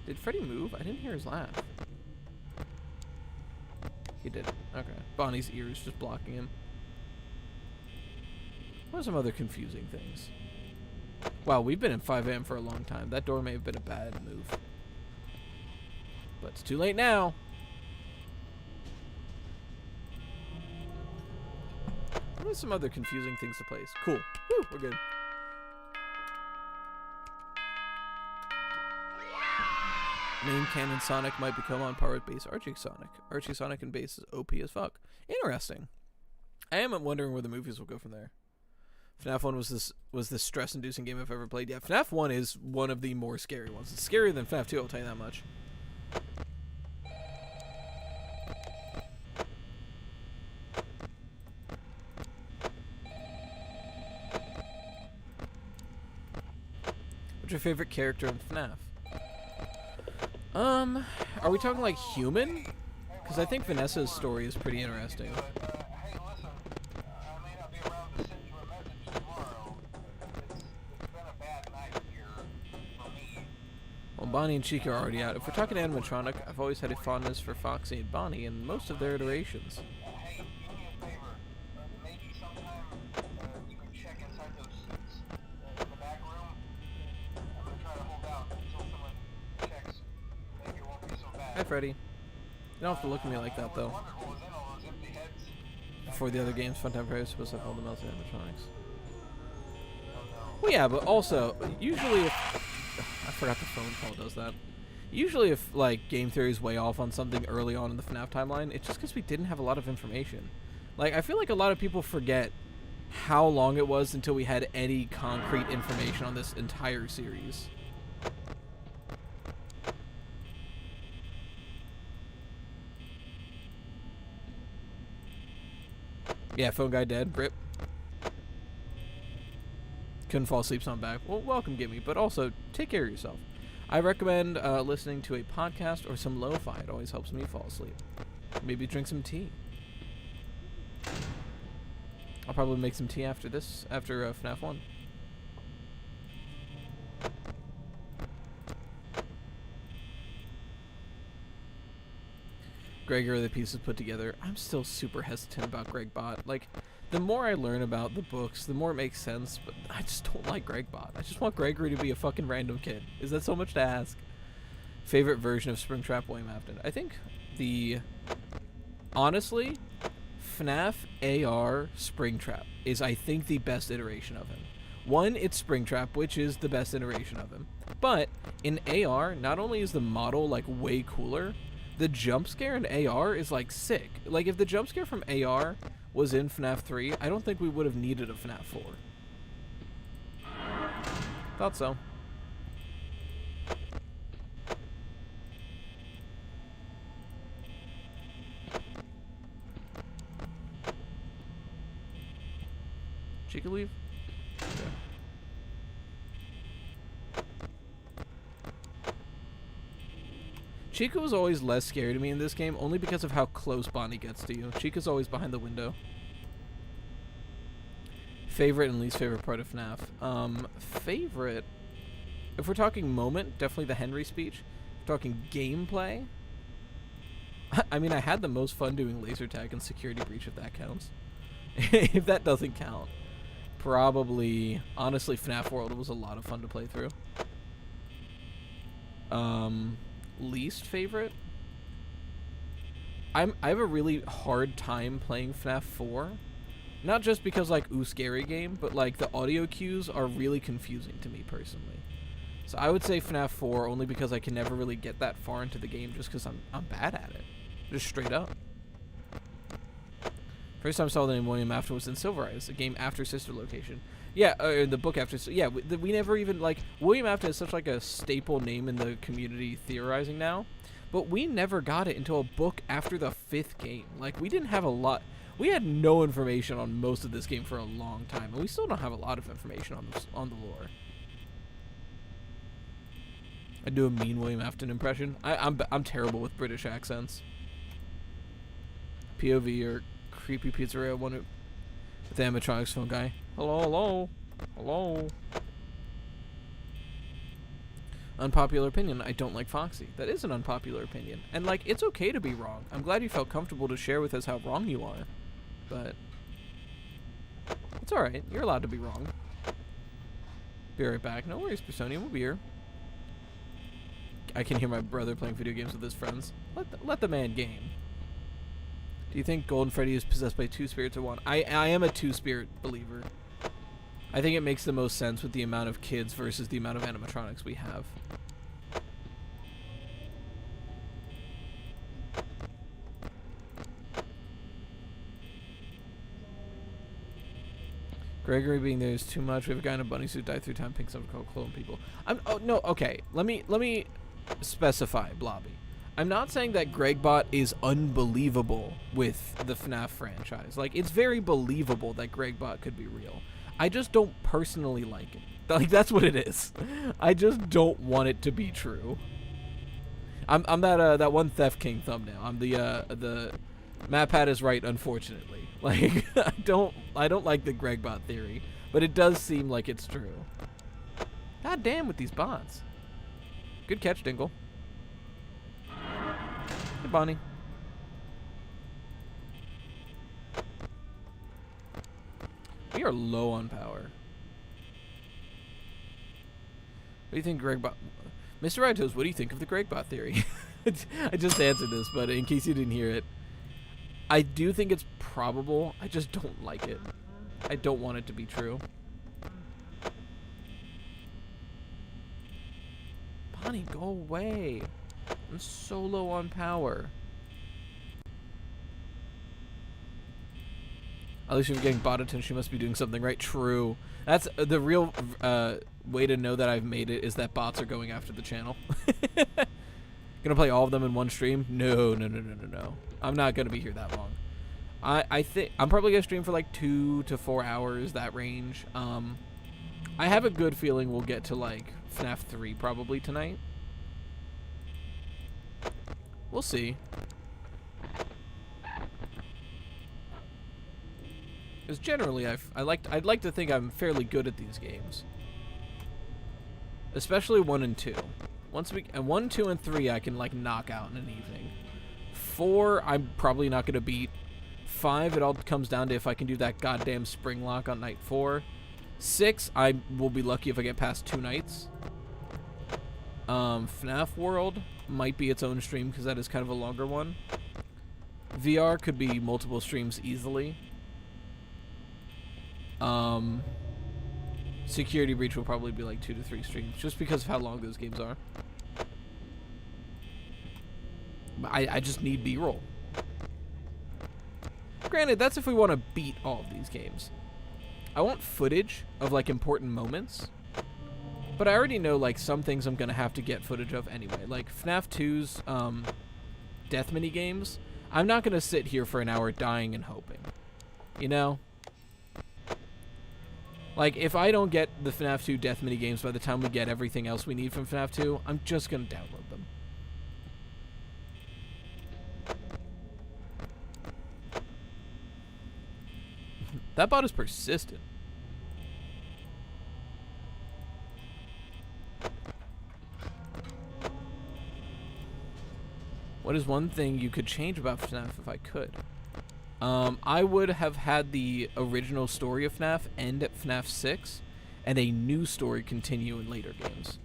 Did Freddy move? I didn't hear his laugh. He did. Okay. Bonnie's ear is just blocking him. What are some other confusing things? Wow, we've been in 5 a.m. for a long time. That door may have been a bad move. But it's too late now. What are some other confusing things to place? Cool. Woo, we're good. Main canon Sonic might become on par with base Archie Sonic. Archie Sonic and base is OP as fuck. Interesting. I am wondering where the movies will go from there. FNAF 1 was this stress-inducing game I've ever played. Yeah, FNAF 1 is one of the more scary ones. It's scarier than FNAF 2, I'll tell you that much. What's your favorite character in FNAF? Are we talking like human? Because I think Vanessa's story is pretty interesting. Hey, listen, I may not be around to send you a message tomorrow. It's been a bad night here for me. Well, Bonnie and Chica are already out. If we're talking animatronic, I've always had a fondness for Foxy and Bonnie in most of their iterations. Hey, do me a favor. Maybe sometime you can check inside those suits. Freddy. You don't have to look at me like that, though. Wondered what was in all those empty heads. Before the other games, Funtime Freddy was supposed to have all the melted animatronics. Oh no. Well, yeah, but also, usually if... I forgot the phone call does that. Usually if, like, game theory is way off on something early on in the FNAF timeline, it's just because we didn't have a lot of information. Like, I feel like a lot of people forget how long it was until we had any concrete information on this entire series. Yeah, phone guy dead. Rip. Couldn't fall asleep, so I'm back. Well, welcome, Gimme, but also take care of yourself. I recommend listening to a podcast or some lo-fi. It always helps me fall asleep. Maybe drink some tea. I'll probably make some tea after this, after FNAF 1. Greg are the pieces put together. I'm still super hesitant about Gregbot. Like, the more I learn about the books, the more it makes sense, but I just don't like Gregbot. I just want Gregory to be a fucking random kid. Is that so much to ask? Favorite version of Springtrap William Afton? I think honestly, FNAF AR Springtrap is, I think, the best iteration of him. One, it's Springtrap, which is the best iteration of him. But in AR, not only is the model, like, way cooler, the jump scare in AR is, like, sick. Like, if the jump scare from AR was in FNAF 3, I don't think we would have needed a FNAF 4. Thought so. Chica leave? Okay. Chica was always less scary to me in this game, only because of how close Bonnie gets to you. Chica's always behind the window. Favorite and least favorite part of FNAF? Favorite? If we're talking moment, definitely the Henry speech. If we're talking gameplay, I mean, I had the most fun doing laser tag and security breach, if that counts. If that doesn't count, probably, honestly, FNAF World was a lot of fun to play through. Least favorite? I have a really hard time playing FNAF 4. Not just because, like, ooh, scary game, but, like, the audio cues are really confusing to me personally. So I would say FNAF 4 only because I can never really get that far into the game just because I'm bad at it. Just straight up. First time I saw the name William Afton was in Silver Eyes, a game after Sister Location. Yeah, the book after. Yeah, we never even, like, William Afton is such, like, a staple name in the community theorizing now, but we never got it until a book after the 5th game. Like, we didn't have a lot. We had no information on most of this game for a long time, and we still don't have a lot of information on the lore. I do a mean William Afton impression. I'm terrible with British accents. POV or creepy pizzeria one with the animatronics phone guy. Hello, hello, hello. Unpopular opinion, I don't like Foxy. That is an unpopular opinion. And, like, it's okay to be wrong. I'm glad you felt comfortable to share with us how wrong you are. But it's alright. You're allowed to be wrong. Be right back. No worries, Personium. We'll be here. I can hear my brother playing video games with his friends. Let the man game. Do you think Golden Freddy is possessed by 2 spirits or 1? I am a 2-spirit believer. I think it makes the most sense with the amount of kids versus the amount of animatronics we have. Gregory being there is too much. We have a guy in a bunny suit died 3 times, pink something called clone people. Oh no, okay. Let me specify, Blobby. I'm not saying that Gregbot is unbelievable with the FNAF franchise. Like, it's very believable that Gregbot could be real. I just don't personally like it. Like, that's what it is. I just don't want it to be true. I'm that one Theft King thumbnail. I'm the MatPat is right, unfortunately. Like, I don't like the Gregbot theory, but it does seem like it's true. God damn with these bots. Good catch, Dingle. Hey, Bonnie. We are low on power. What do you think, Gregbot? Mr. Ritos, what do you think of the Gregbot theory? I just answered this, but in case you didn't hear it, I do think it's probable. I just don't like it. I don't want it to be true. Bonnie, go away. I'm so low on power. At least if you're getting bot attention, she must be doing something right. True. That's the real way to know that I've made it, is that bots are going after the channel. Gonna play all of them in one stream? No. I'm not gonna be here that long. I think I'm probably gonna stream for like 2 to 4 hours, that range. I have a good feeling we'll get to like FNAF 3 probably tonight. We'll see. Because generally, I'd like to think I'm fairly good at these games, especially 1 and 2. 1, 2, and 3, I can like knock out in an evening. 4, I'm probably not gonna beat. 5, it all comes down to if I can do that goddamn spring lock on night 4. 6, I will be lucky if I get past 2 nights. FNAF World might be its own stream because that is kind of a longer one. VR could be multiple streams easily. Security Breach will probably be like 2 to 3 streams, just because of how long those games are. But I just need BRoll. Granted, that's if we want to beat all of these games. I want footage of like important moments, but I already know like some things I'm gonna have to get footage of anyway. Like FNAF 2's death mini games. I'm not gonna sit here for an hour dying and hoping, you know. Like, if I don't get the FNAF 2 death mini games by the time we get everything else we need from FNAF 2, I'm just gonna download them. That bot is persistent. What is one thing you could change about FNAF if I could? I would have had the original story of FNAF end at FNAF 6, and a new story continue in later games.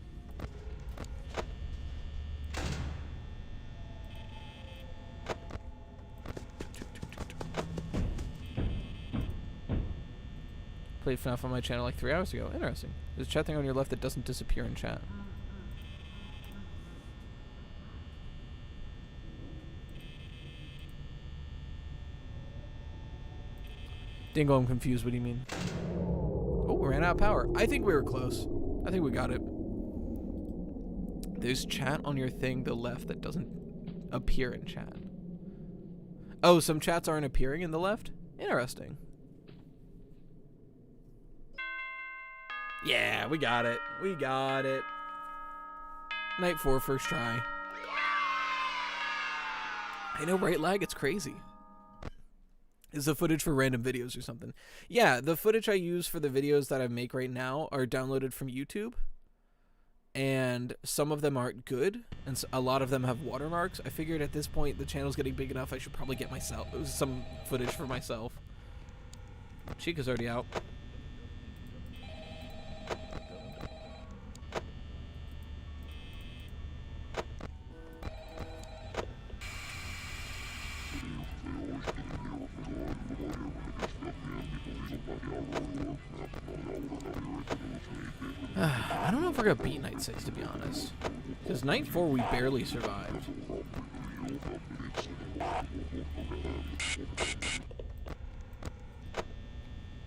Played FNAF on my channel like 3 hours ago. Interesting. There's a chat thing on your left that doesn't disappear in chat. Dingo, I'm confused. What do you mean? Oh, we ran out of power. I think we were close. I think we got it. There's chat on your thing, the left, that doesn't appear in chat. Oh, some chats aren't appearing in the left? Interesting. Yeah, we got it. We got it. Night 4, first try. I know, right, lag? It's crazy. Is the footage for random videos or something? Yeah, the footage I use for the videos that I make right now are downloaded from YouTube. And some of them aren't good, and a lot of them have watermarks. I figured at this point the channel's getting big enough I should probably get myself some footage for myself. Chica's already out. I don't know if we're gonna beat Night 6, to be honest. Because Night 4 we barely survived.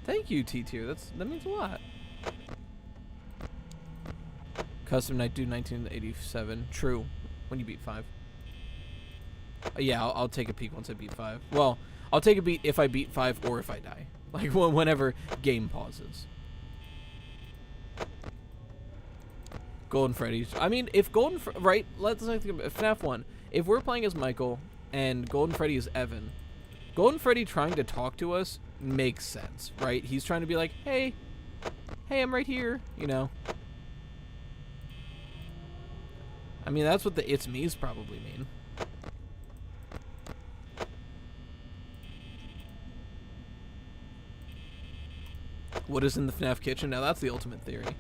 Thank you, T-Tier. That means a lot. Custom Night Dude 1987. True. When you beat 5. Yeah, I'll take a peek once I beat 5. Well, I'll take a beat if I beat 5 or if I die. Like, whenever game pauses. Golden Freddy's. I mean, if right, let's think about FNAF 1. If we're playing as Michael and Golden Freddy is Evan, Golden Freddy trying to talk to us makes sense, right? He's trying to be like, hey, I'm right here, you know? I mean, that's what the it's me's probably mean. What is in the FNAF kitchen? Now that's the ultimate theory.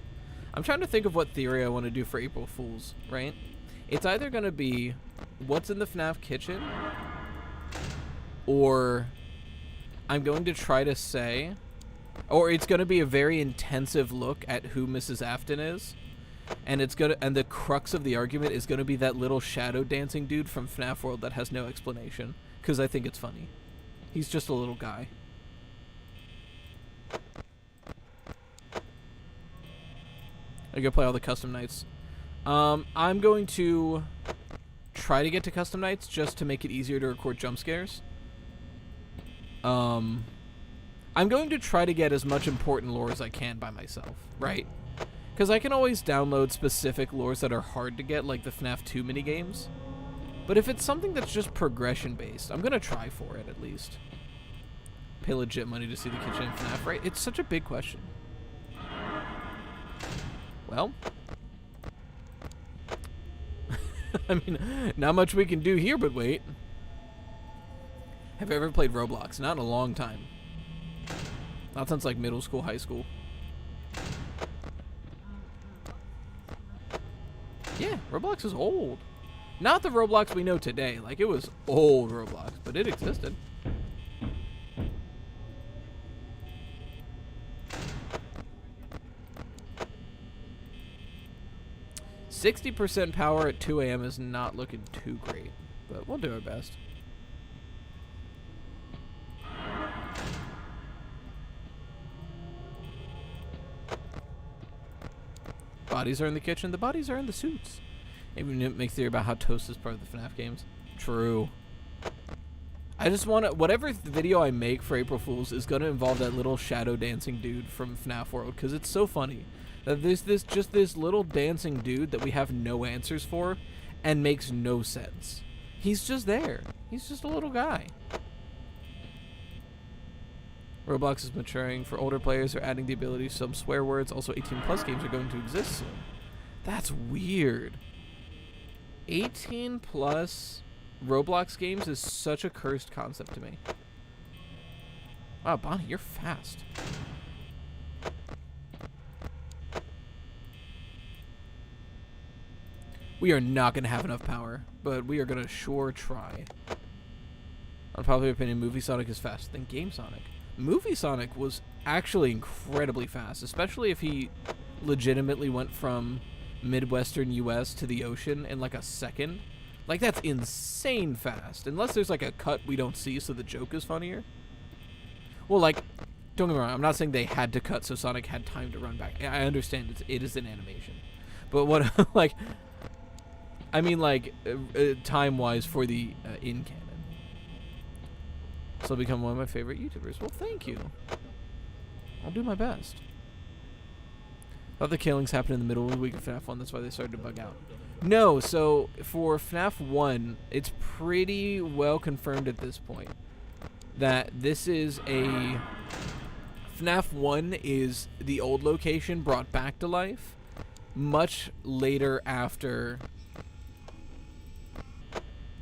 I'm trying to think of what theory I want to do for April Fools, right? It's either going to be what's in the FNAF kitchen, or I'm going to try to say, or it's going to be a very intensive look at who Mrs. Afton is, and the crux of the argument is going to be that little shadow dancing dude from FNAF World that has no explanation, because I think it's funny. He's just a little guy. I go play all the custom nights. I'm going to try to get to custom nights just to make it easier to record jump scares. I'm going to try to get as much important lore as I can by myself, right? Because I can always download specific lores that are hard to get, like the FNAF 2 minigames. But if it's something that's just progression-based, I'm going to try for it, at least. Pay legit money to see the kitchen in FNAF, right? It's such a big question. Well... I mean, not much we can do here, but wait. Have you ever played Roblox? Not in a long time. Not since, like, middle school, high school. Yeah, Roblox is old. Not the Roblox we know today. Like, it was old Roblox, but it existed. %60 power at 2 a.m. is not looking too great, but we'll do our best. Bodies are in the kitchen. The bodies are in the suits. Maybe we make theory about how Toast is part of the FNAF games. True. I just want to... Whatever video I make for April Fools is going to involve that little shadow dancing dude from FNAF World, because it's so funny. There's this little dancing dude that we have no answers for and makes no sense. He's just there. He's just a little guy. Roblox is maturing. For older players, they're adding the ability to some swear words. Also, 18+ games are going to exist soon. That's weird. 18+ Roblox games is such a cursed concept to me. Wow, Bonnie, you're fast. We are not going to have enough power, but we are going to sure try. Unpopular opinion, Movie Sonic is faster than Game Sonic. Movie Sonic was actually incredibly fast, especially if he legitimately went from Midwestern US to the ocean in like a second. Like, that's insane fast. Unless there's like a cut we don't see so the joke is funnier. Well, like, don't get me wrong, I'm not saying they had to cut so Sonic had time to run back. I understand it is an animation. But what, like... I mean, like, time-wise for the in-canon. So I'll become one of my favorite YouTubers. Well, thank you. I'll do my best. Thought the killings happened in the middle of the week of FNAF 1. That's why they started to bug out. No, so for FNAF 1, it's pretty well confirmed at this point that this is a... FNAF 1 is the old location brought back to life much later after...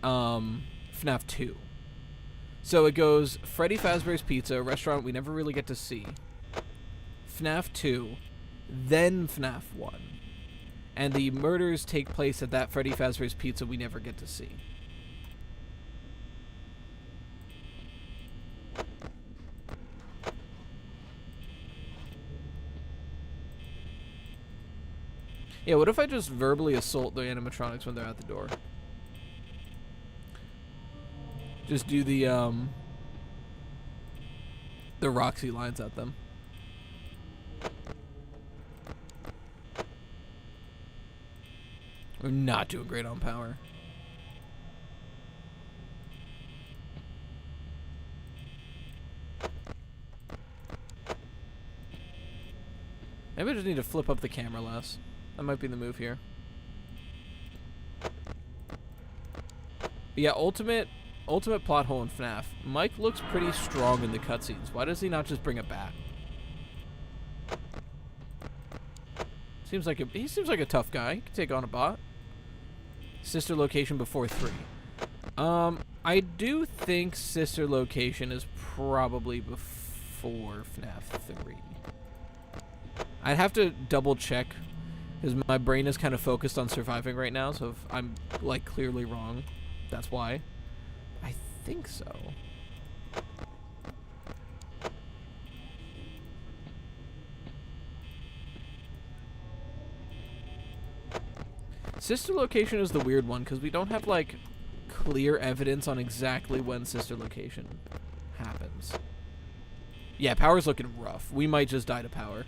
FNAF 2. So it goes Freddy Fazbear's Pizza, a restaurant we never really get to see. FNAF 2, then FNAF 1. And the murders take place at that Freddy Fazbear's Pizza we never get to see. Yeah, what if I just verbally assault the animatronics when they're at the door? Just do the Roxy lines at them. We're not doing great on power. Maybe I just need to flip up the camera less. That might be the move here. But yeah, ultimate plot hole in FNAF. Mike looks pretty strong in the cutscenes. Why does he not just bring a bat? He seems like a tough guy. He can take on a bot. Sister location before 3. I do think sister location is probably before FNAF 3. I'd have to double check because my brain is kind of focused on surviving right now, so if I'm like clearly wrong, That's why. I think so. Sister location is the weird one because we don't have like clear evidence on exactly when sister location happens. Yeah, power's looking rough. We might just die to power.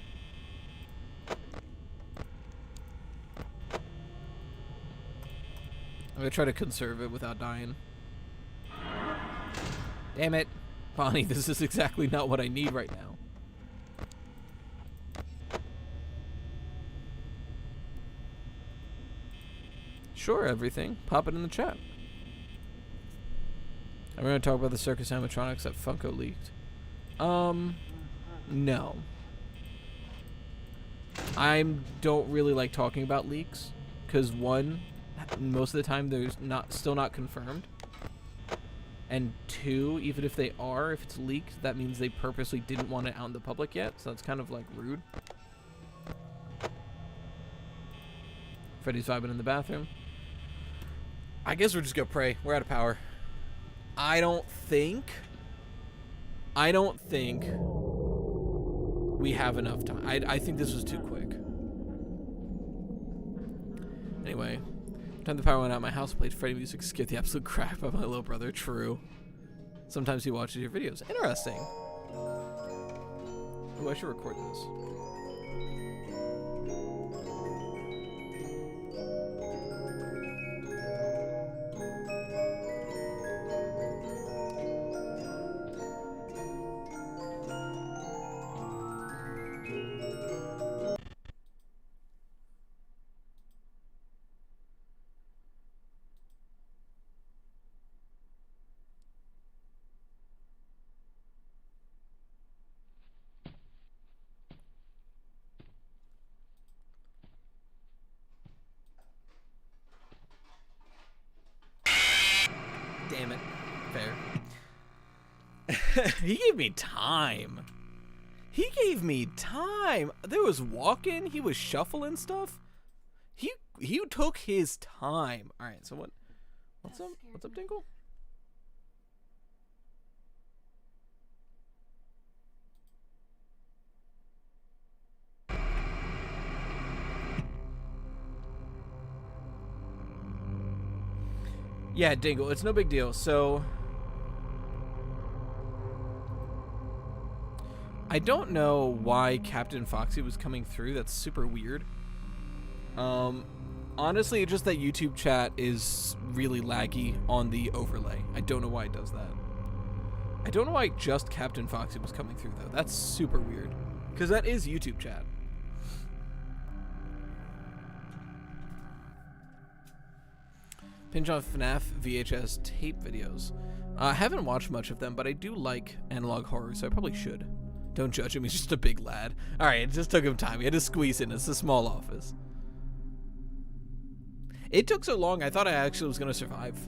I'm gonna try to conserve it without dying. Damn it. Bonnie, this is exactly not what I need right now. Sure, everything. Pop it in the chat. I'm going to talk about the circus animatronics that Funko leaked. No. I don't really like talking about leaks because one, most of the time there's still not confirmed, and two, even if they are, if it's leaked, that means they purposely didn't want it out in the public yet, so that's kind of like rude. Freddy's vibing in the bathroom. I guess we're just gonna pray. We're out of power. I don't think we have enough time. I think this was too quick. Anyway, time the power went out, my house played Freddy music, scared the absolute crap out of my little brother. True. Sometimes he watches your videos. Interesting. Oh, I should record this. Damn it. Fair. He gave me time. He gave me time. There was walking. He was shuffling stuff. He took his time. All right. So what's up? What's up, Dinkle? Yeah, Dingle, it's no big deal. So, I don't know why Captain Foxy was coming through. That's super weird. Honestly, it's just that YouTube chat is really laggy on the overlay. I don't know why it does that. I don't know why just Captain Foxy was coming through, though. That's super weird. Because that is YouTube chat. Pinch on FNAF VHS tape videos. I haven't watched much of them, but I do like analog horror, so I probably should. Don't judge him, he's just a big lad. Alright, it just took him time. He had to squeeze in. It's a small office. It took so long, I thought I actually was going to survive.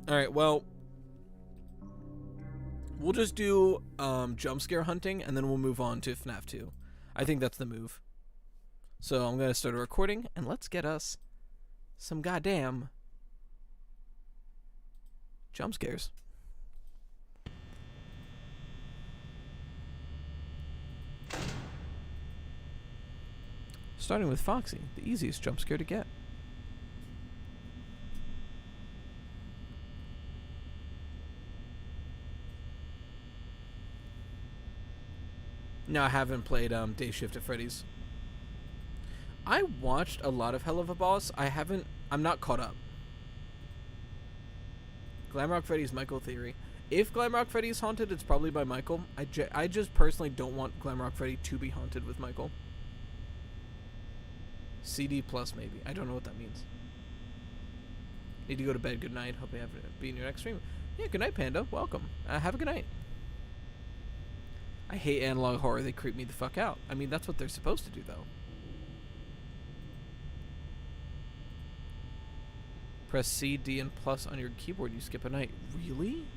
Alright, well, we'll just do jump scare hunting, and then we'll move on to FNAF 2. I think that's the move. So I'm going to start a recording, and let's get us some goddamn jump scares. Starting with Foxy, the easiest jump scare to get. No, I haven't played Day Shift at Freddy's. I watched a lot of Hell of a Boss. I'm not caught up. Glamrock Freddy's Michael theory. If Glamrock Freddy's haunted, it's probably by Michael. I just personally don't want Glamrock Freddy to be haunted with Michael. CD plus maybe. I don't know what that means. Need to go to bed. Good night. Hope you have it be in your next stream. Yeah, good night, Panda. Welcome. Have a good night. I hate analog horror. They creep me the fuck out. I mean, that's what they're supposed to do, though. Press C, D, and plus on your keyboard. You skip a night. Really?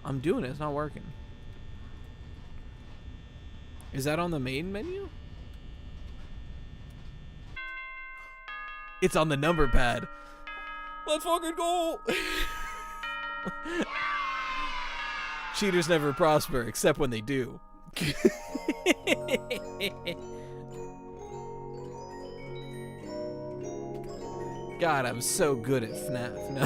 I'm doing it. It's not working. Is that on the main menu? It's on the number pad. Let's fucking go! Cheaters never prosper, except when they do. God, I'm so good at FNAF. No.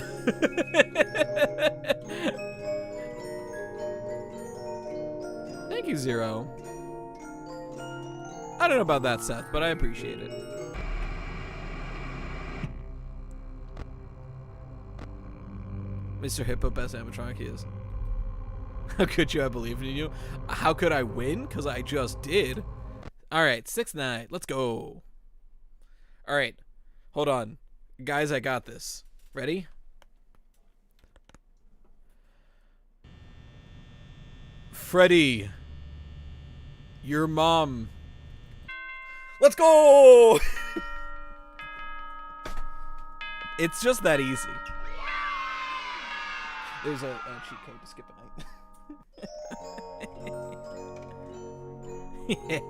Thank you, Zero. I don't know about that, Seth, but I appreciate it. Mr. Hippo, best animatronic he is. How could you? I believe in you. How could I win? Because I just did. Alright, 6-9. Let's go. Alright. Hold on. Guys, I got this. Ready? Freddy. Your mom. Let's go! It's just that easy. There's a cheat code to skip a night.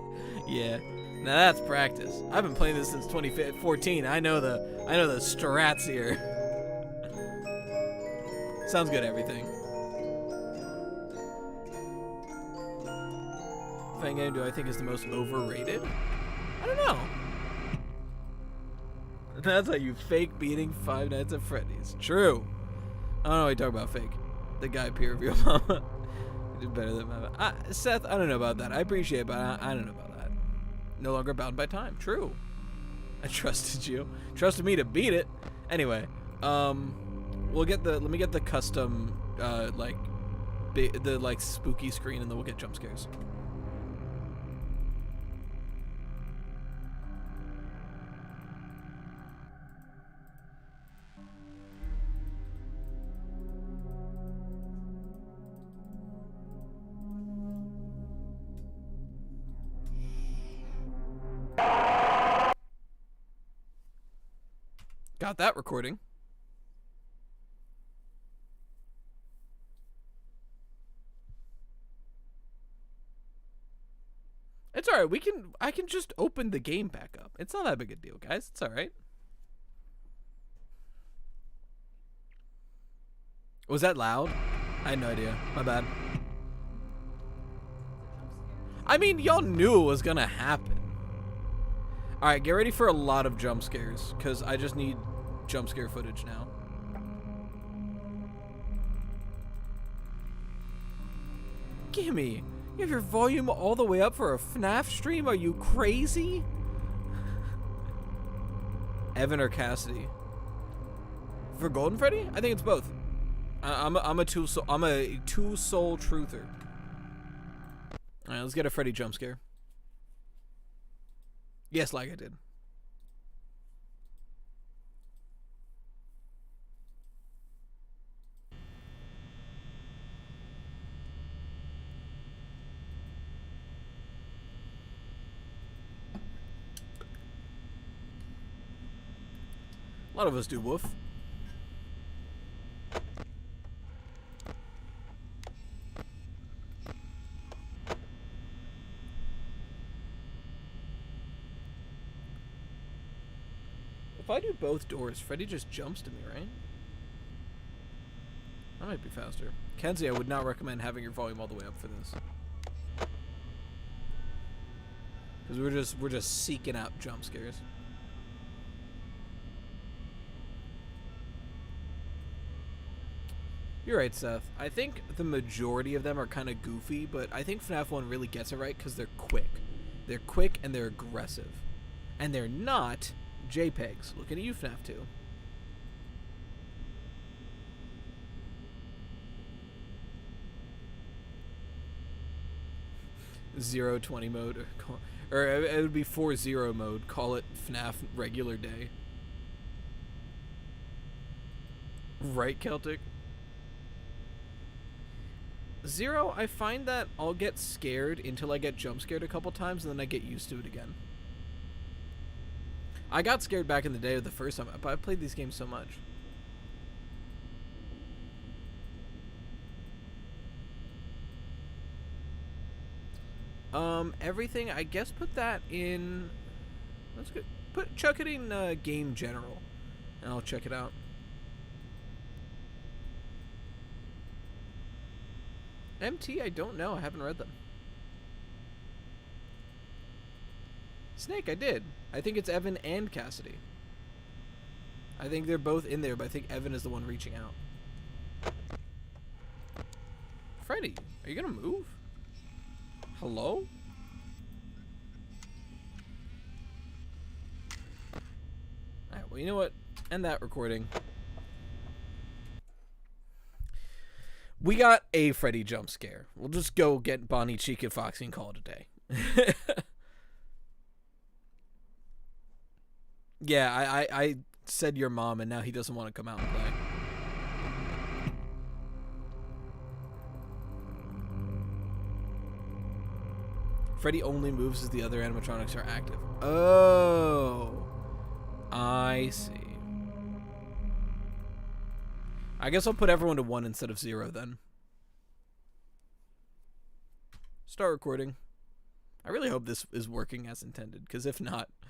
Yeah. Now that's practice. I've been playing this since 2014. I know the strats here. Sounds good, everything. Fighting game do I think is the most overrated? I don't know. That's how you fake beating Five Nights at Freddy's. True. I don't know what you talk about fake. The guy peer review mama. You did better than my Seth, I don't know about that. I appreciate it, but I don't know about that. No longer bound by time. True. I trusted you. Trusted me to beat it. Anyway, let me get the custom the spooky screen, and then we'll get jump scares. Got that recording. It's alright, I can just open the game back up. It's not that big a deal, guys. It's alright. Was that loud? I had no idea. My bad. I mean, y'all knew it was gonna happen. Alright, get ready for a lot of jump scares, because I just need jump scare footage now. Gimme! You have your volume all the way up for a FNAF stream? Are you crazy? Evan or Cassidy? For Golden Freddy? I think it's both. I'm a two-soul truther. Alright, let's get a Freddy jump scare. Yes, like I did. A lot of us do woof. If I do both doors, Freddy just jumps to me, right? That might be faster. Kenzie, I would not recommend having your volume all the way up for this. Because we're just seeking out jump scares. You're right, Seth. I think the majority of them are kind of goofy, but I think FNAF 1 really gets it right because they're quick. They're quick and they're aggressive. And they're not JPEGs. Looking at you, FNAF 2. Zero 20 mode, or it would be 4-0 mode. Call it FNAF regular day. Right, Celtic? Zero, I find that I'll get scared until I get jump scared a couple times, and then I get used to it again. I got scared back in the day the first time, but I played these games so much. Everything, I guess put that in... That's good. chuck it in game general, and I'll check it out. MT, I don't know. I haven't read them. Snake, I did. I think it's Evan and Cassidy. I think they're both in there, but I think Evan is the one reaching out. Freddy, are you gonna move? Hello? Alright, well, you know what? End that recording. We got a Freddy jump scare. We'll just go get Bonnie, Chica, Foxy, and call it a day. Yeah, I said your mom, and now he doesn't want to come out and play. Freddy only moves as the other animatronics are active. Oh, I see. I guess I'll put everyone to 1 instead of 0 then. Start recording. I really hope this is working as intended, because if not, I'm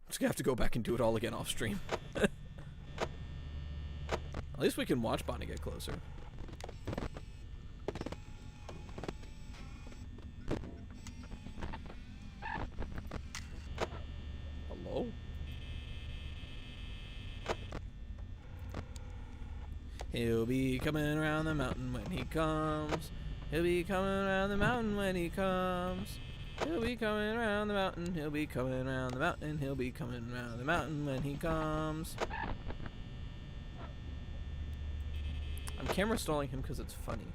just gonna have to go back and do it all again off stream. At least we can watch Bonnie get closer. Hello? He'll be coming around the mountain when he comes. He'll be coming around the mountain when he comes. He'll be coming around the mountain. He'll be coming around the mountain. He'll be coming around the mountain when he comes. I'm camera stalling him because it's funny.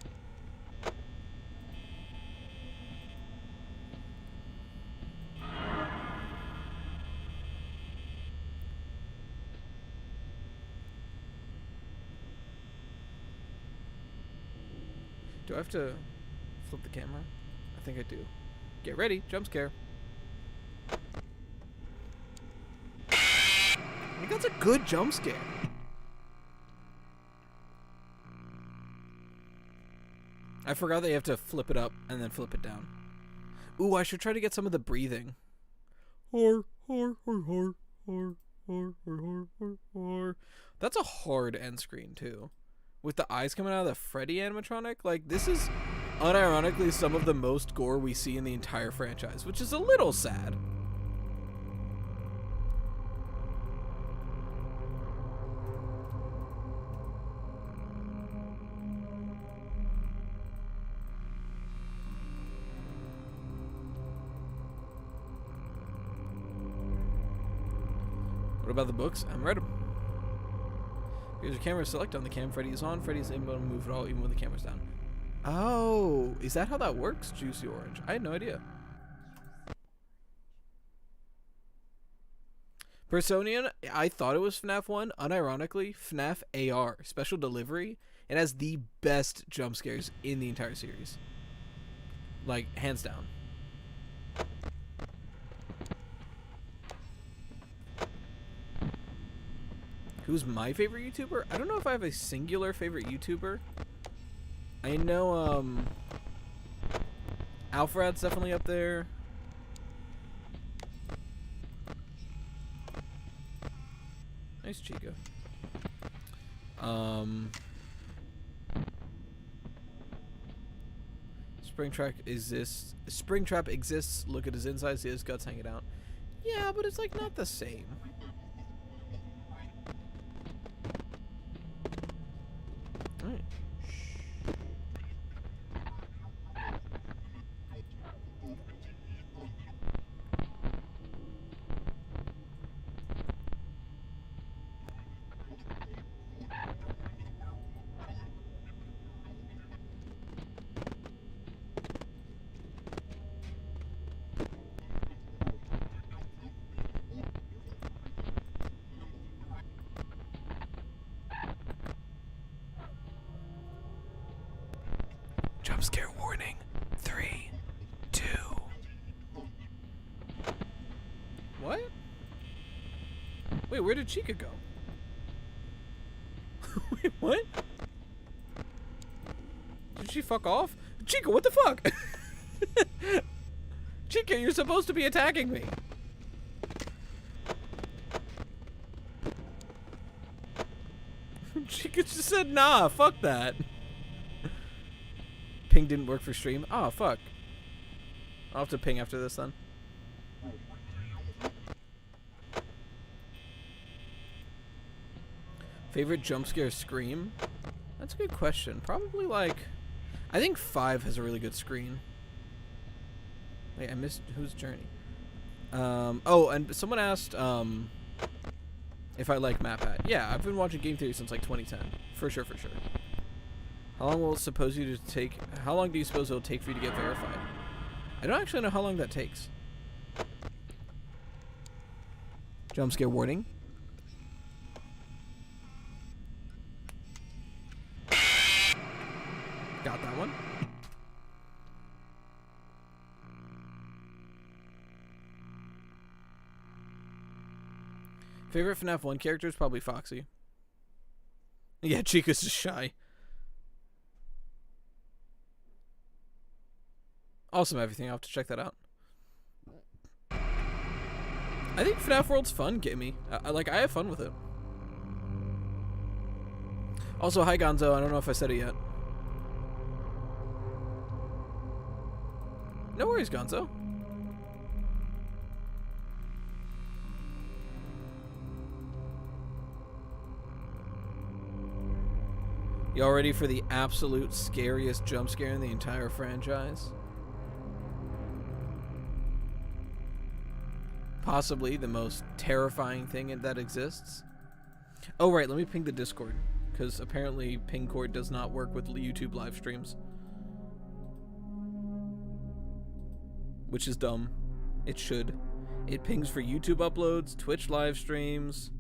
Do I have to flip the camera? I think I do. Get ready, jump scare. I think that's a good jump scare. I forgot that you have to flip it up and then flip it down. Ooh, I should try to get some of the breathing. That's a hard end screen too. With the eyes coming out of the Freddy animatronic. Like, this is unironically some of the most gore we see in the entire franchise, which is a little sad. What about the books? I haven't read them. Here's your camera. Select on the cam. Freddy is on. Freddy's able to move at all even when the camera's down. Oh, is that how that works? Juicy Orange. I had no idea. Personian, I thought it was FNAF 1. Unironically, FNAF AR. Special Delivery. It has the best jump scares in the entire series. Like, hands down. Who's my favorite YouTuber? I don't know if I have a singular favorite YouTuber. I know, Alfred's definitely up there. Nice Chica. Springtrap exists. Look at his insides. See his guts hanging out. Yeah, but it's like not the same. Alright. Jump scare warning. 3, 2. What? Wait, where did Chica go? Wait, what? Did she fuck off? Chica, what the fuck? Chica, you're supposed to be attacking me. She just said, nah, fuck that. Ping didn't work for stream. Oh, fuck. I'll have to ping after this then. Favorite jump scare scream? That's a good question. Probably like... I think 5 has a really good screen. Wait, I missed... Whose journey? Oh, and someone asked if I like MapHat. Yeah, I've been watching Game Theory since like 2010. For sure, for sure. How long will it suppose you to take... How long do you suppose it'll take for you to get verified? I don't actually know how long that takes. Jump scare warning. Got that one. Favorite FNAF 1 character is probably Foxy. Yeah, Chica's just shy. Awesome everything. I'll have to check that out. I think FNAF World's fun, Gimme. I have fun with it. Also, hi Gonzo. I don't know if I said it yet. No worries, Gonzo. Y'all ready for the absolute scariest jump scare in the entire franchise? Possibly the most terrifying thing that exists. Oh, right. Let me ping the Discord. Because apparently Pingcord does not work with YouTube live streams. Which is dumb. It should. It pings for YouTube uploads, Twitch live streams,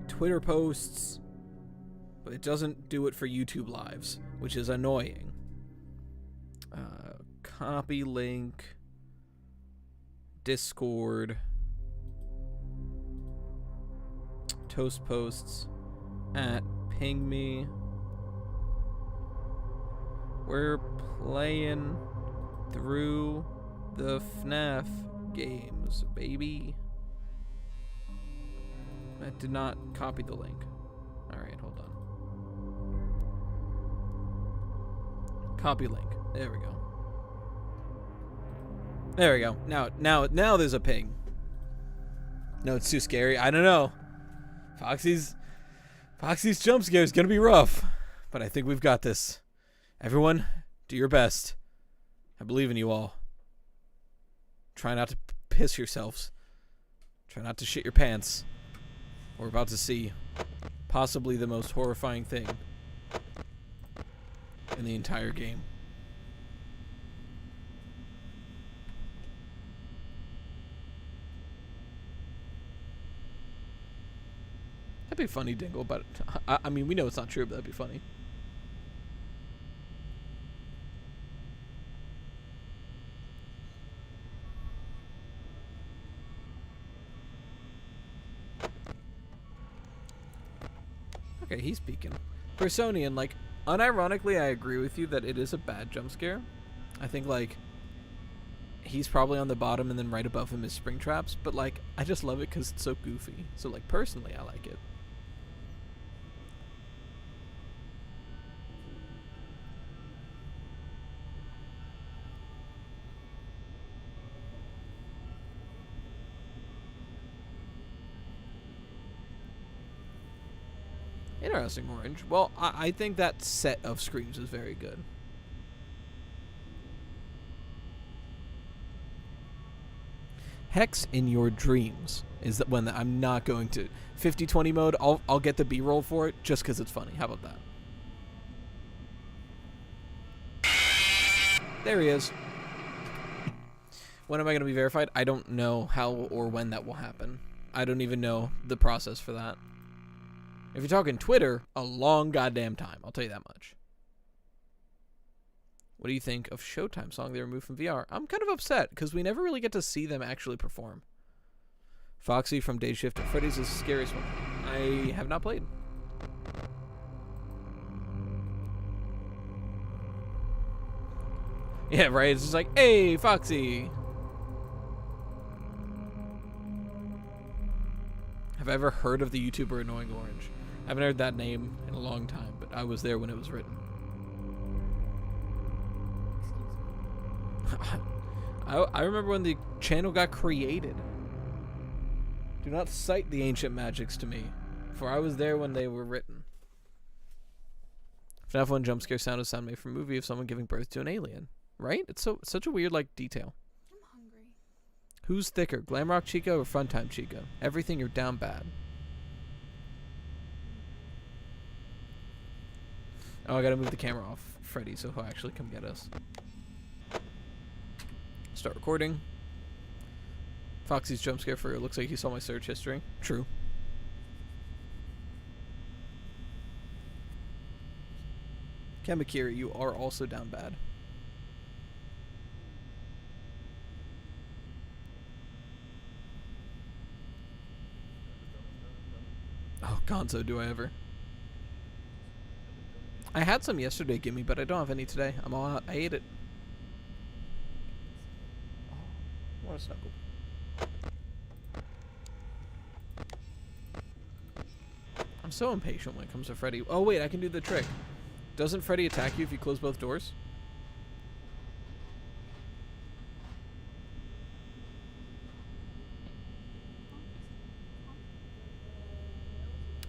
Twitter posts, but it doesn't do it for YouTube lives, which is annoying. Copy link, Discord, toast posts at ping me. We're playing through the FNAF games, baby. I did not copy the link. Alright, hold on. Copy link. There we go. There we go. Now there's a ping. No, it's too scary. I don't know. Foxy's jump scare is gonna be rough, but I think we've got this. Everyone, do your best. I believe in you all. Try not to piss yourselves. Try not to shit your pants. We're about to see possibly the most horrifying thing in the entire game. That'd be funny, Dingle, but I mean, we know it's not true, but that'd be funny. Okay, he's peeking. Personian, like, unironically, I agree with you that it is a bad jump scare. I think, like, he's probably on the bottom and then right above him is Springtraps, but, like, I just love it because it's so goofy. So, like, personally, I like it. Interesting, Orange. Well, I think that set of screams is very good. Hex in your dreams is that when I'm not going to 50-20 mode. I'll get the BRoll for it just because it's funny. How about that? There he is. When am I going to be verified? I don't know how or when that will happen. I don't even know the process for that. If you're talking Twitter, a long goddamn time. I'll tell you that much. What do you think of Showtime song they removed from VR? I'm kind of upset because we never really get to see them actually perform. Foxy from Day Shift at Freddy's is the scariest one. I have not played. Yeah, right? It's just like, hey, Foxy. Have I ever heard of the YouTuber Annoying Orange? I haven't heard that name in a long time, but I was there when it was written. I remember when the channel got created. Do not cite the ancient magics to me, for I was there when they were written. FNAF 1 jump scare sound is sound made from a movie of someone giving birth to an alien. Right? It's such a weird, like, detail. I'm hungry. Who's thicker, Glamrock Chico or Funtime Chico? Everything, you're down bad. Oh, I gotta move the camera off Freddy so he'll actually come get us. Start recording. Foxy's jump scare for you. Looks like he saw my search history. True. Kamakiri, you are also down bad. Oh, Gonzo, do I ever. I had some yesterday, gimme, but I don't have any today. I'm all out. I ate it. Oh, what a snuggle. I'm so impatient when it comes to Freddy. Oh, wait, I can do the trick. Doesn't Freddy attack you if you close both doors?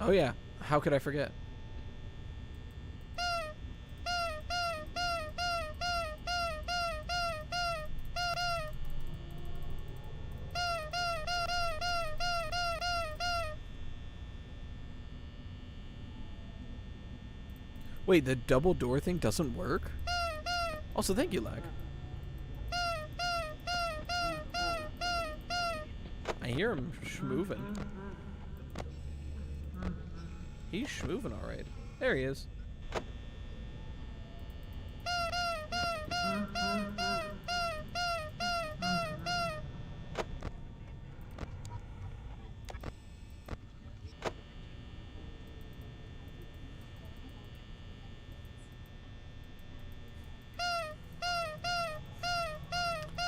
Oh, yeah. How could I forget? Wait, the double door thing doesn't work? Also, thank you, Lag. I hear him schmoovin'. He's schmoovin' alright. There he is.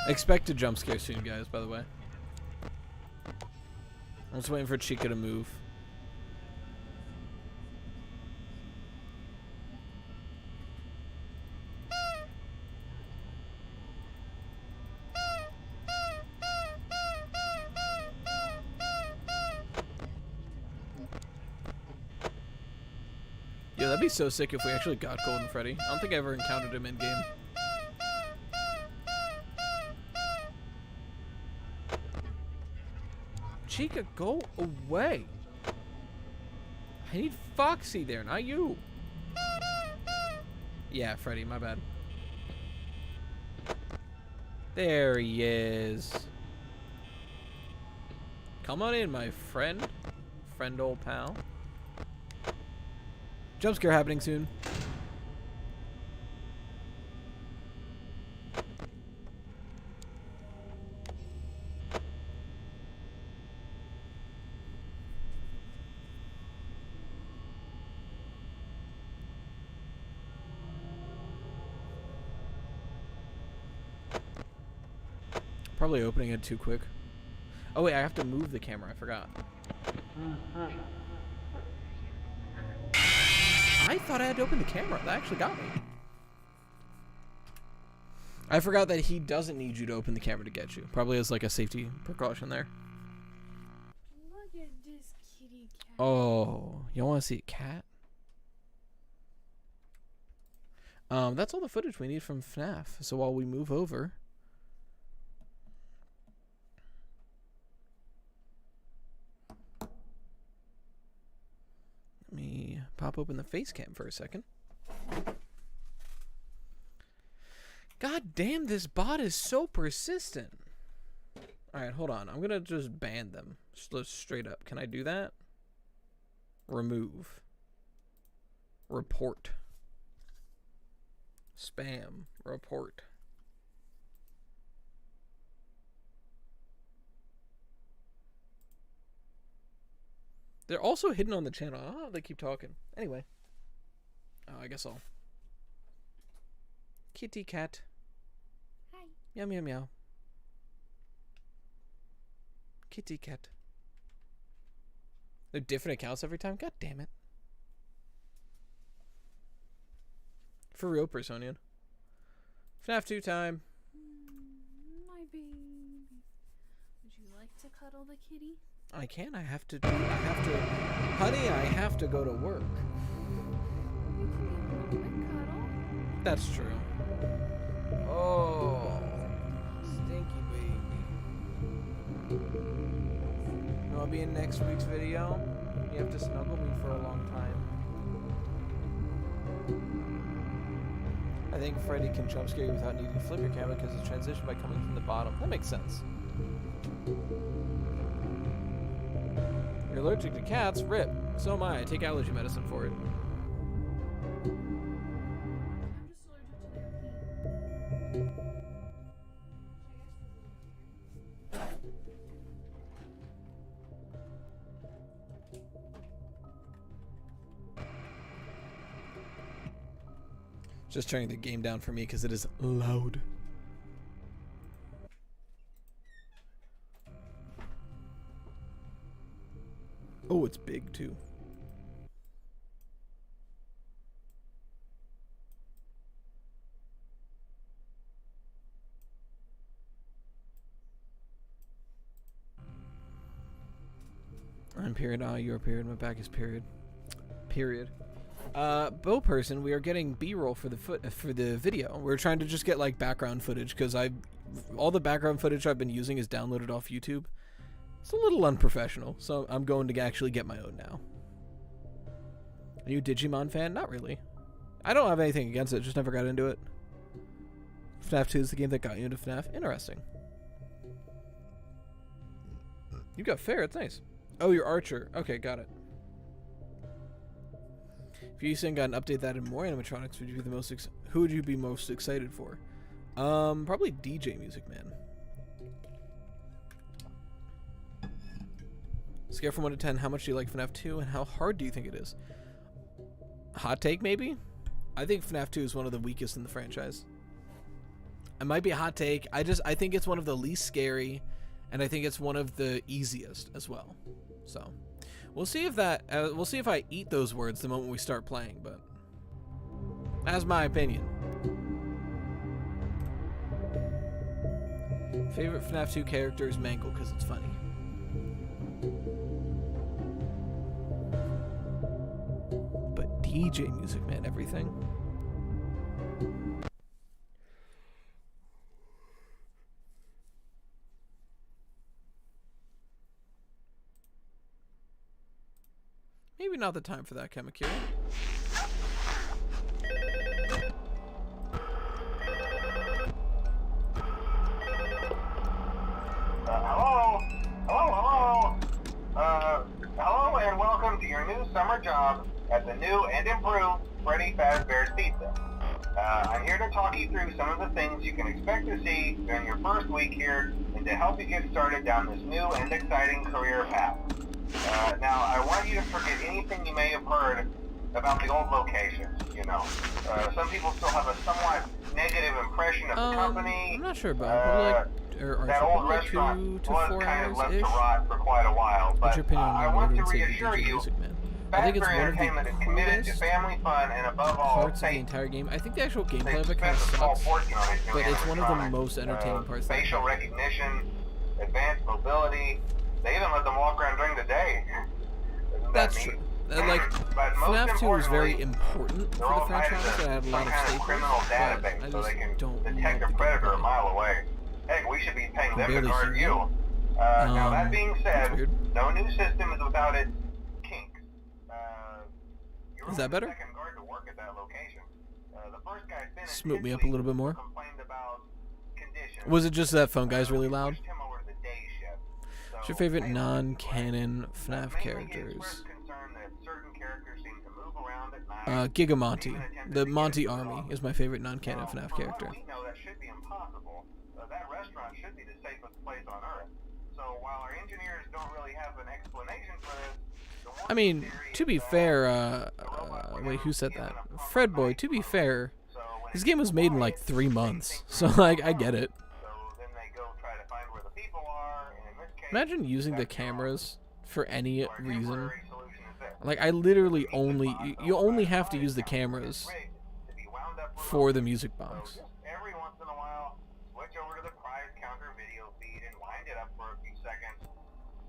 Expect a jump scare soon, guys, by the way. I'm just waiting for Chica to move. Yeah, that'd be so sick if we actually got Golden Freddy. I don't think I ever encountered him in-game. Chica, go away. I need Foxy there, not you. Yeah, Freddy, my bad. There he is. Come on in, my friend. Friend old pal. Jump scare happening soon. Probably opening it too quick. Oh wait, I have to move the camera. I forgot. I thought I had to open the camera. That actually got me. I forgot that he doesn't need you to open the camera to get you. Probably as like a safety precaution there. Look at this kitty cat. Oh, you want to see a cat? That's all the footage we need from FNAF. So while we move over. Let me pop open the face cam for a second. God damn, this bot is so persistent. Alright, hold on. I'm going to just ban them. Just straight up. Can I do that? Remove. Report. Spam. Report. They're also hidden on the channel. I don't know how they keep talking. Anyway. Oh, I guess I'll. Kitty cat. Hi. Meow meow meow. Kitty cat. They're different accounts every time? God damn it. For real, Personian. FNAF 2 time. My baby. Would you like to cuddle the kitty? I can. I have to. Honey, I have to go to work. You can give him a quick cuddle. That's true. Oh, stinky baby. You want to be in next week's video? You have to snuggle me for a long time. I think Freddy can jump scare you without needing to flip your camera because it's transition by coming from the bottom. That makes sense. You're allergic to cats? Rip. So am I. I take allergy medicine for it. I'm just allergic to their pee. Just turning the game down for me because it is loud. Oh, it's big too. I'm period. Ah, you're period. My back is period. Period. Bo person, we are getting B-roll for the video. We're trying to just get like background footage because all the background footage I've been using is downloaded off YouTube. It's a little unprofessional, so I'm going to actually get my own now. Are you a Digimon fan? Not really. I don't have anything against it, just never got into it. FNAF 2 is the game that got you into FNAF. Interesting. You got fair, it's nice. Oh, you're Archer. Okay, got it. If you got an update that and more animatronics, would you be the most who would you be most excited for? Probably DJ Music Man. Scale from 1 to 10, how much do you like FNAF 2 and how hard do you think it is? Hot take maybe? I think FNAF 2 is one of the weakest in the franchise. It might be a hot take. I think it's one of the least scary, and I think it's one of the easiest as well. So we'll see if we'll see if I eat those words the moment we start playing, but that's my opinion. Favorite FNAF 2 character is Mangle because it's funny. But DJ Music Man, everything. Maybe not the time for that, Kamakiri. Hello and welcome to your new summer job at the new and improved Freddy Fazbear's Pizza. I'm here to talk you through some of the things you can expect to see during your first week here and to help you get started down this new and exciting career path. Now, I want you to forget anything you may have heard about the old locations, you know. Some people still have a somewhat negative impression of the company. I'm not sure about that old restaurant 2 to was 4 kind of left hours-ish. to rot for quite a while, What's but your opinion on I want to Say reassure DJ you, Music Man? I think it's Fazbear one of Entertainment the is committed to coolest family fun and above all, parts of the safety. entire game. I think the actual They've gameplay of it kind spent of a small sucks, fortune on these new but it's one of the animatronics. most entertaining parts. Facial recognition, advanced mobility. They even let them walk around during the day. Isn't that That's neat? true. Like, But most FNAF 2 is very importantly, important they're for the all tied franchise, into and I had a lot some of kind of staples, criminal but database I so they just can don't detect love a the predator a gameplay. mile away. Heck, we should be paying them to barely guard see you. you. Now that being That's said, weird. no new system is without its kinks. Is that better? Second guard to work at that location. The first guy finished Smoot me up a his little bit week, more. complained about conditions. Was it just that phone guy's really We loud? pushed him over to the day shift. What's your So, favorite mainly, non-canon right? FNAF Mainly he characters? expressed concern that certain characters seem to move around at night. Gigamonty. Even attempted The to get Monty into the Army office. is my favorite non-canon Now, FNAF from character. what we know, that should be impossible. That restaurant should be the safest place on Earth. So while our engineers don't really have an explanation for this, the one I mean, theory to is be that fair, the robot would wait, have who said given that? a proper Fred Boy, night to be mode. fair, So when this it game was gets made in quiet, like 3 they months, think so they're like, I alone. get it. So then they go try to find where the people are, and in this case, Imagine using the that's wrong. cameras for any So our reason. temporary Like, I literally only... You only have to use the cameras for the music box. So just every once in a while, switch over to the prize counter video feed and wind it up for a few seconds.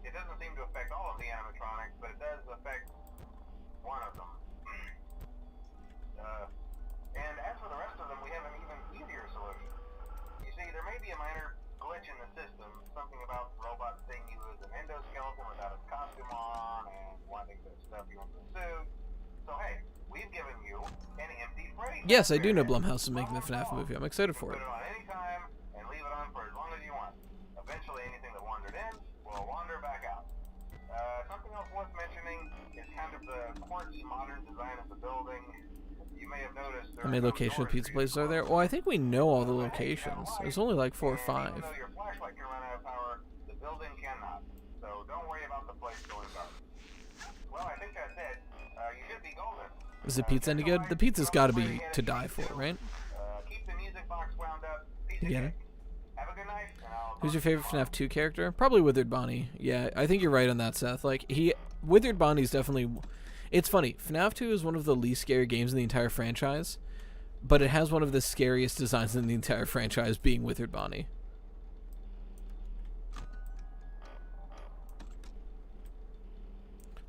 It doesn't seem to affect all of the animatronics, but it does affect one of them. And as for the rest of them, we have an even easier solution. You see, there may be a minor glitch in the system, something about the robot seeing you as an endoskeleton without its costume on and wanting to stuff you into a suit. So hey, we've given you an empty Freddy. Yes, I do know Blumhouse is making the FNAF movie. I'm excited for it. Put it on any time and leave it on for as long as you want. Eventually, anything that wandered in will wander back out. Something else worth mentioning is kind of the quirky modern design of the building. You may have noticed How many location pizza places are there? Well, I think we know all the locations. There's only like 4 or 5. Even though your flashlight can run out of power, the building cannot. So don't worry about the place going dark. Well, I think that's it. You should be golden. Is the pizza any good? The pizza's got to be to die for, right? Keep the music box wound up. You get it? Have a good night. Who's your favorite FNAF 2 character? Probably Withered Bonnie. Yeah, I think you're right on that, Seth. Like, Withered Bonnie's definitely... It's funny. FNAF 2 is one of the least scary games in the entire franchise, but it has one of the scariest designs in the entire franchise, being Withered Bonnie.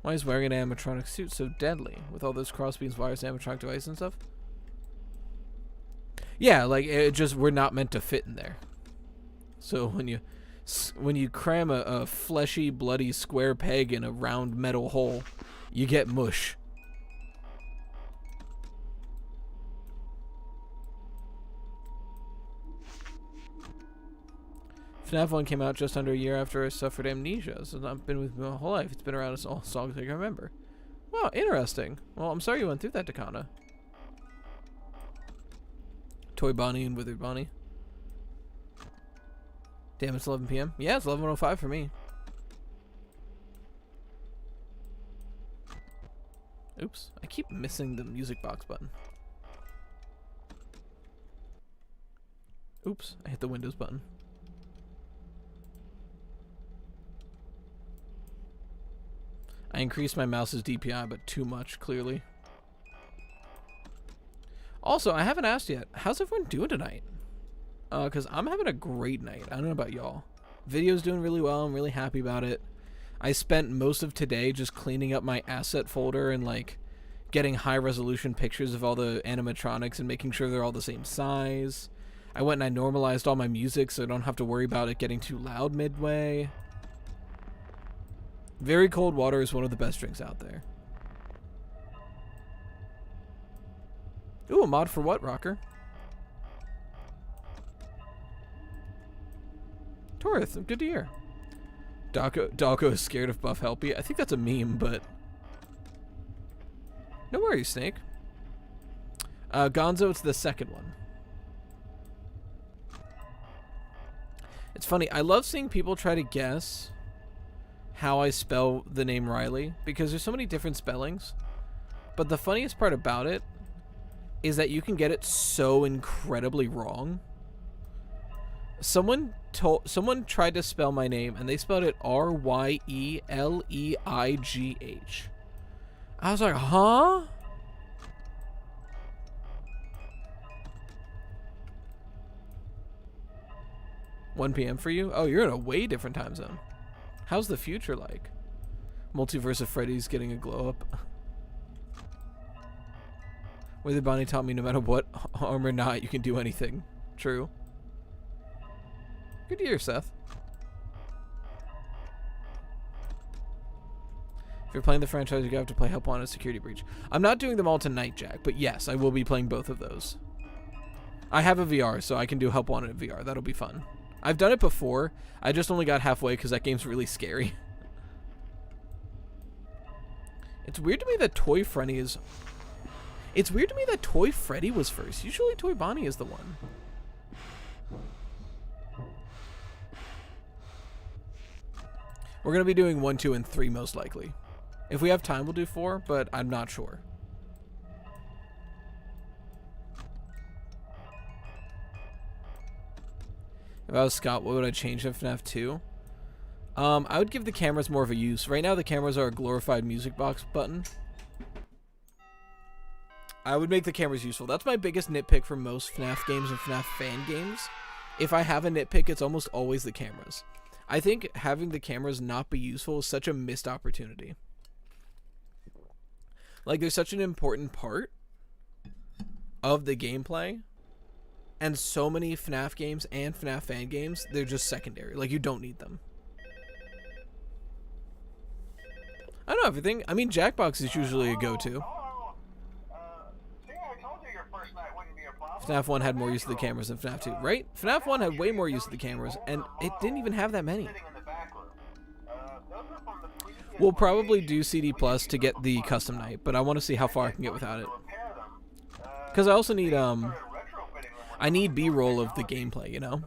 Why is wearing an animatronic suit so deadly? With all those crossbeams, wires, animatronic devices and stuff? Yeah, like, it just... We're not meant to fit in there. So when you cram a fleshy, bloody square peg in a round metal hole, you get mush. FNAF 1 came out just under a year after I suffered amnesia, so I've been with me my whole life. It's been around as long as I can remember. Wow, interesting. Well, I'm sorry you went through that, Dakana. Toy Bonnie and Withered Bonnie. Damn, it's 11 p.m. Yeah, it's 11:05 for me. Oops, I keep missing the music box button. Oops, I hit the Windows button. I increased my mouse's DPI, but too much, clearly. Also, I haven't asked yet, how's everyone doing tonight? Because I'm having a great night. I don't know about y'all. Video's doing really well. I'm really happy about it. I spent most of today just cleaning up my asset folder and, like, getting high-resolution pictures of all the animatronics and making sure they're all the same size. I went and I normalized all my music so I don't have to worry about it getting too loud midway. Very cold water is one of the best drinks out there. Ooh, a mod for what, Rocker? Torith, good to hear. Doggo is scared of Buff Helpy. I think that's a meme, but... No worries, Snake. Gonzo, it's the second one. It's funny, I love seeing people try to guess how I spell the name Riley, because there's so many different spellings. But the funniest part about it is that you can get it so incredibly wrong. Someone tried to spell my name and they spelled it Ryeleigh. I was like, huh? "1 p.m. for you? Oh, you're in a way different time zone. How's the future like? Multiverse of Freddy's getting a glow up. Withered Bonnie taught me no matter what arm or not, you can do anything. True. Good to hear, Seth. If you're playing the franchise, you have to play Help Wanted Security Breach. I'm not doing them all tonight, Jack, but yes, I will be playing both of those. I have a VR, so I can do Help Wanted in VR. That'll be fun. I've done it before. I just only got halfway because that game's really scary. It's weird to me that Toy Freddy is... It's weird to me that Toy Freddy was first. Usually Toy Bonnie is the one. We're going to be doing 1, 2, and 3 most likely. If we have time, we'll do 4, but I'm not sure. If I was Scott, what would I change in FNAF 2? I would give the cameras more of a use. Right now, the cameras are a glorified music box button. I would make the cameras useful. That's my biggest nitpick for most FNAF games and FNAF fan games. If I have a nitpick, it's almost always the cameras. I think having the cameras not be useful is such a missed opportunity. Like, they're such an important part of the gameplay. And so many FNAF games and FNAF fan games, they're just secondary. Like, you don't need them. I know everything. I mean, Jackbox is usually a go-to. FNAF 1 had more use of the cameras than FNAF 2, right? FNAF 1 had way more use of the cameras, and it didn't even have that many. We'll probably do CD Plus to get the custom night, but I want to see how far I can get without it. Because I also need, I need B-roll of the gameplay, you know?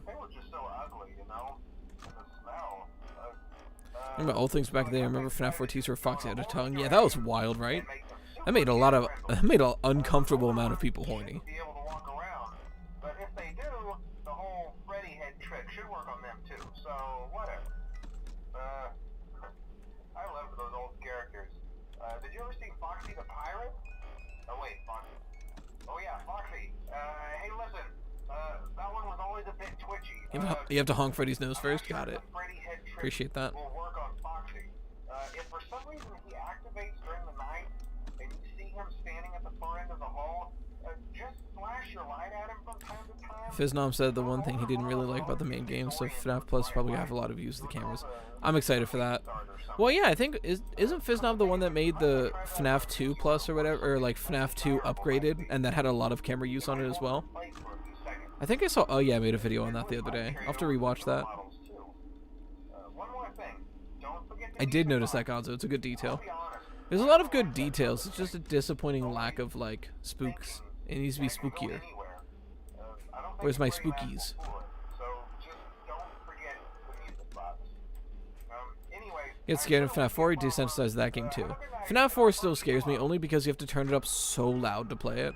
Remember old things back there? Remember FNAF 4 teaser where Foxy had a tongue? Yeah, that was wild, right? That made an uncomfortable amount of people horny. Did you ever see Foxy the Pirate? Oh wait, Foxy. Oh yeah, Foxy. Hey listen, that one was always a bit twitchy. You have to honk Freddy's nose first? Got it. Appreciate that. Will work on Foxy. If for some reason he activates during the night, and you see him standing at the far end of the hall, just flash your light at him from time to time. Fiznom said the one thing he didn't really like about the main game, so FNAF Plus probably have a lot of use of the cameras. I'm excited for that. Well, yeah, I think isn't Fiznom the one that made the FNAF 2 Plus or whatever, or like FNAF 2 upgraded, and that had a lot of camera use on it as well? I think I saw. Oh yeah, I made a video on that the other day. I'll have to rewatch that. I did notice that, Gonzo. It's a good detail. There's a lot of good details. It's just a disappointing lack of like spooks. It needs to be spookier. Where's my spookies? Get scared in FNAF 4, desensitized that game too. FNAF 4 still scares me only because you have to turn it up so loud to play it.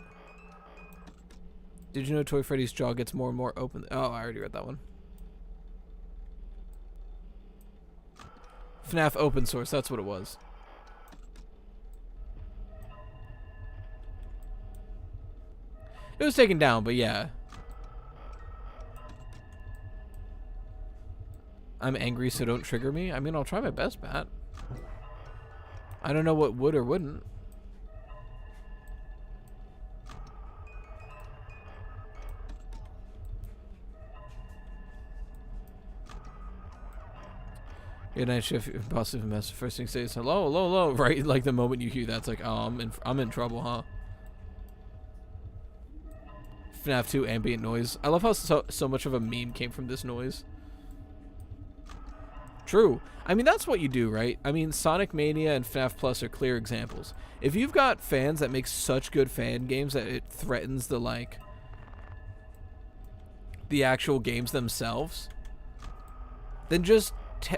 Did you know Toy Freddy's jaw gets more and more open? Oh, I already read that one. FNAF open source, that's what it was. It was taken down, but yeah. I'm angry, so don't trigger me. I mean, I'll try my best, Matt. I don't know what would or wouldn't. Good night shift, possibly mess. First thing says hello, hello, hello. Right, like the moment you hear that, it's like, oh, I'm in trouble, huh? FNAF 2 ambient noise. I love how so much of a meme came from this noise. True. I mean, that's what you do, right? I mean, Sonic Mania and FNAF Plus are clear examples. If you've got fans that make such good fan games that it threatens the, like, the actual games themselves, then just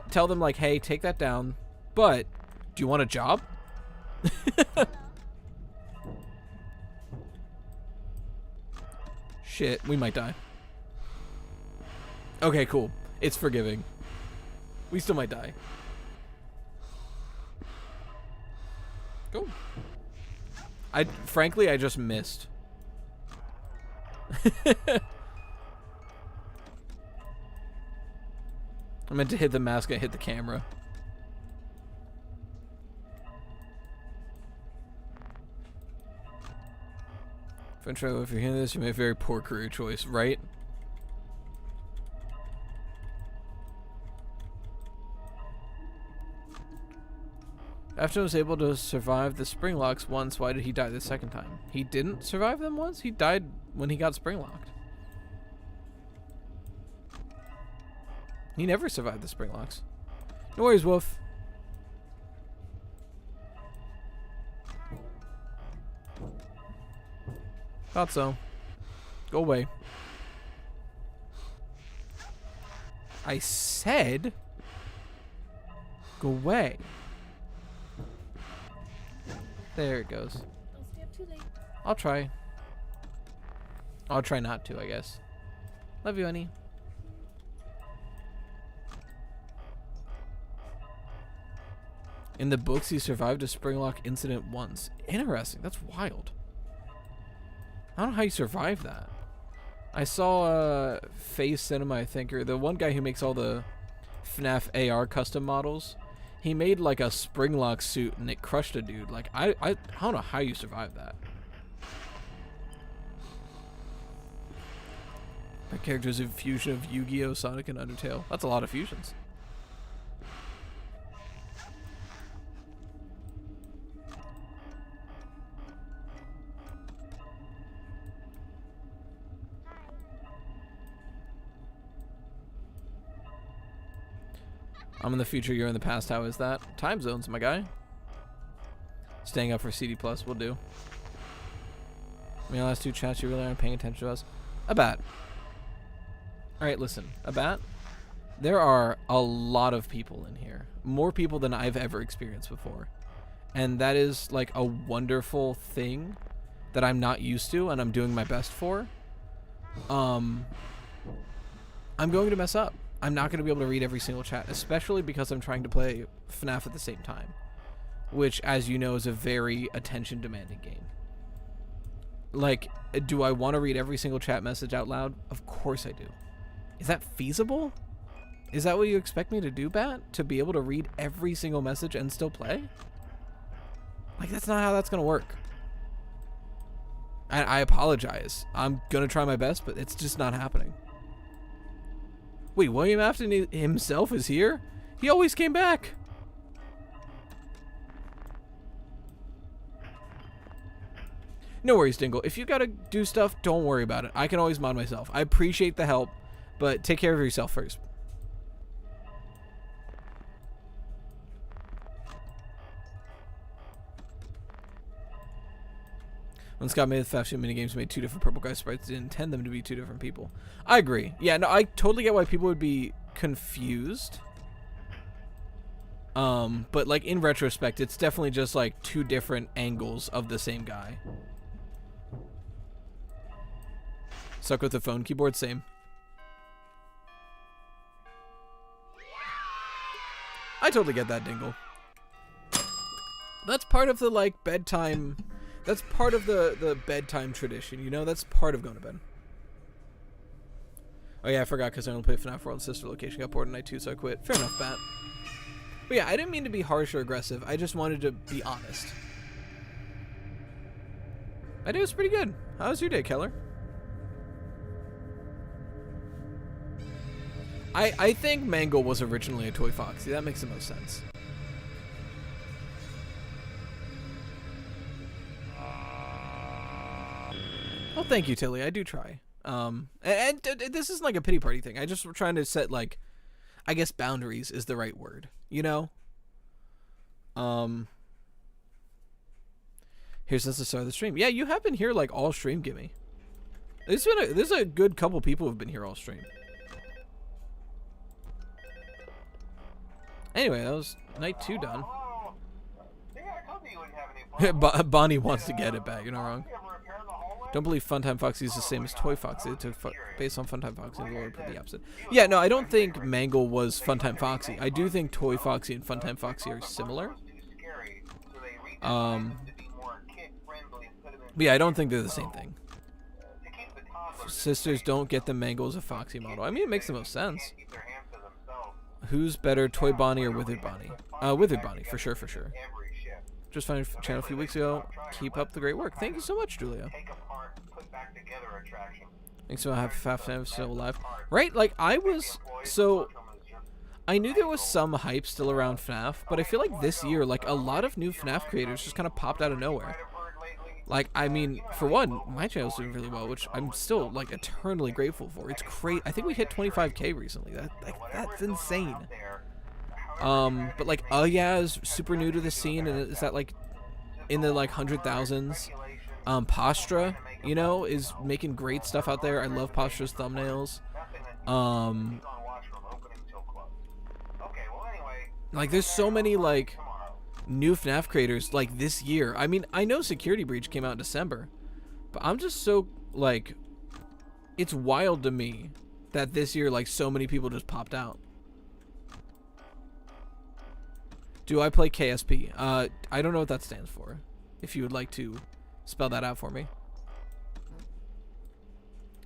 tell them, like, hey, take that down, but do you want a job? Shit, we might die. Okay, cool. It's forgiving. We still might die. Go. Frankly, I just missed. I meant to hit the mask, I hit the camera. Frencho, if you're hearing this, you made a very poor career choice, right? After was able to survive the spring locks once, why did he die the second time? He didn't survive them once? He died when he got spring locked. He never survived the spring locks. No worries, Wolf. Thought so. Go away. I said go away. There it goes. Don't stay up too late. I'll try. I'll try not to, I guess. Love you, honey. In the books, he survived a Springlock incident once. Interesting. That's wild. I don't know how you survive that. I saw Phase Cinema, I think, or the one guy who makes all the FNAF AR custom models. He made like a Springlock suit and it crushed a dude. Like, I don't know how you survive that. My character's a fusion of Yu-Gi-Oh!, Sonic, and Undertale. That's a lot of fusions. I'm in the future, you're in the past. How is that? Time zones, my guy. Staying up for CD Plus will do. I mean, last two chats, you really aren't paying attention to us. A bat. Alright, listen. A bat. There are a lot of people in here. More people than I've ever experienced before. And that is like a wonderful thing that I'm not used to and I'm doing my best for. I'm going to mess up. I'm not going to be able to read every single chat, especially because I'm trying to play FNAF at the same time, which, as you know, is a very attention-demanding game. Like, do I want to read every single chat message out loud? Of course I do. Is that feasible? Is that what you expect me to do, Bat? To be able to read every single message and still play? Like, that's not how that's going to work. I apologize. I'm going to try my best, but it's just not happening. Wait, William Afton himself is here? He always came back. No worries, Dingle. If you gotta do stuff, don't worry about it. I can always mod myself. I appreciate the help, but take care of yourself first. When Scott made the FNAF minigames, made two different purple guy sprites, didn't intend them to be two different people. I agree. Yeah, no, I totally get why people would be confused. But like in retrospect, it's definitely just like two different angles of the same guy. Suck with the phone keyboard, same. I totally get that, Dingle. That's part of the like bedtime. That's part of the bedtime tradition, you know? That's part of going to bed. Oh yeah, I forgot because I only played FNAF World Sister Location. Got bored tonight too, so I quit. Fair enough, Bat. But yeah, I didn't mean to be harsh or aggressive. I just wanted to be honest. My day was pretty good. How was your day, Keller? I think Mango was originally a Toy Foxy. That makes the most sense. Well, thank you, Tilly. I do try. And this isn't like a pity party thing. I just were trying to set, like, I guess boundaries is the right word. You know? Here's since the start of the stream. Yeah, you have been here, like, all stream, Gimme. There's a good couple people who've been here all stream. Anyway, that was night 2 done. Bonnie wants to get it back. You're not wrong. Don't believe Funtime Foxy is the same as Toy Foxy. It's based on Funtime Foxy and the Lord the opposite. Yeah, no, I don't think Mangle was Funtime Foxy. I do think Toy Foxy and Funtime Foxy are similar. But yeah, I don't think they're the same thing. Sisters don't get the Mangle as a Foxy model. I mean, it makes the most sense. Who's better, Toy Bonnie or Withered Bonnie? Withered Bonnie, for sure, for sure. Just found your channel a few weeks ago. Keep up the great work. Thank you so much, Julia. Thanks so much. FNAF still alive. Right? Like, I knew there was some hype still around FNAF, but I feel like this year, like, a lot of new FNAF creators just kind of popped out of nowhere. Like, I mean, for one, my channel's doing really well, which I'm still, like, eternally grateful for. It's great. I think we hit 25K recently. That's insane. But like, yeah is super new to the scene, and is that like in the like 100,000s. Postra, you know, is making great stuff out there. I love Postra's thumbnails. Like, there's so many like new FNAF creators like this year. I mean, I know Security Breach came out in December, but I'm just so like, it's wild to me that this year like so many people just popped out. Do I play KSP? I don't know what that stands for. If you would like to spell that out for me.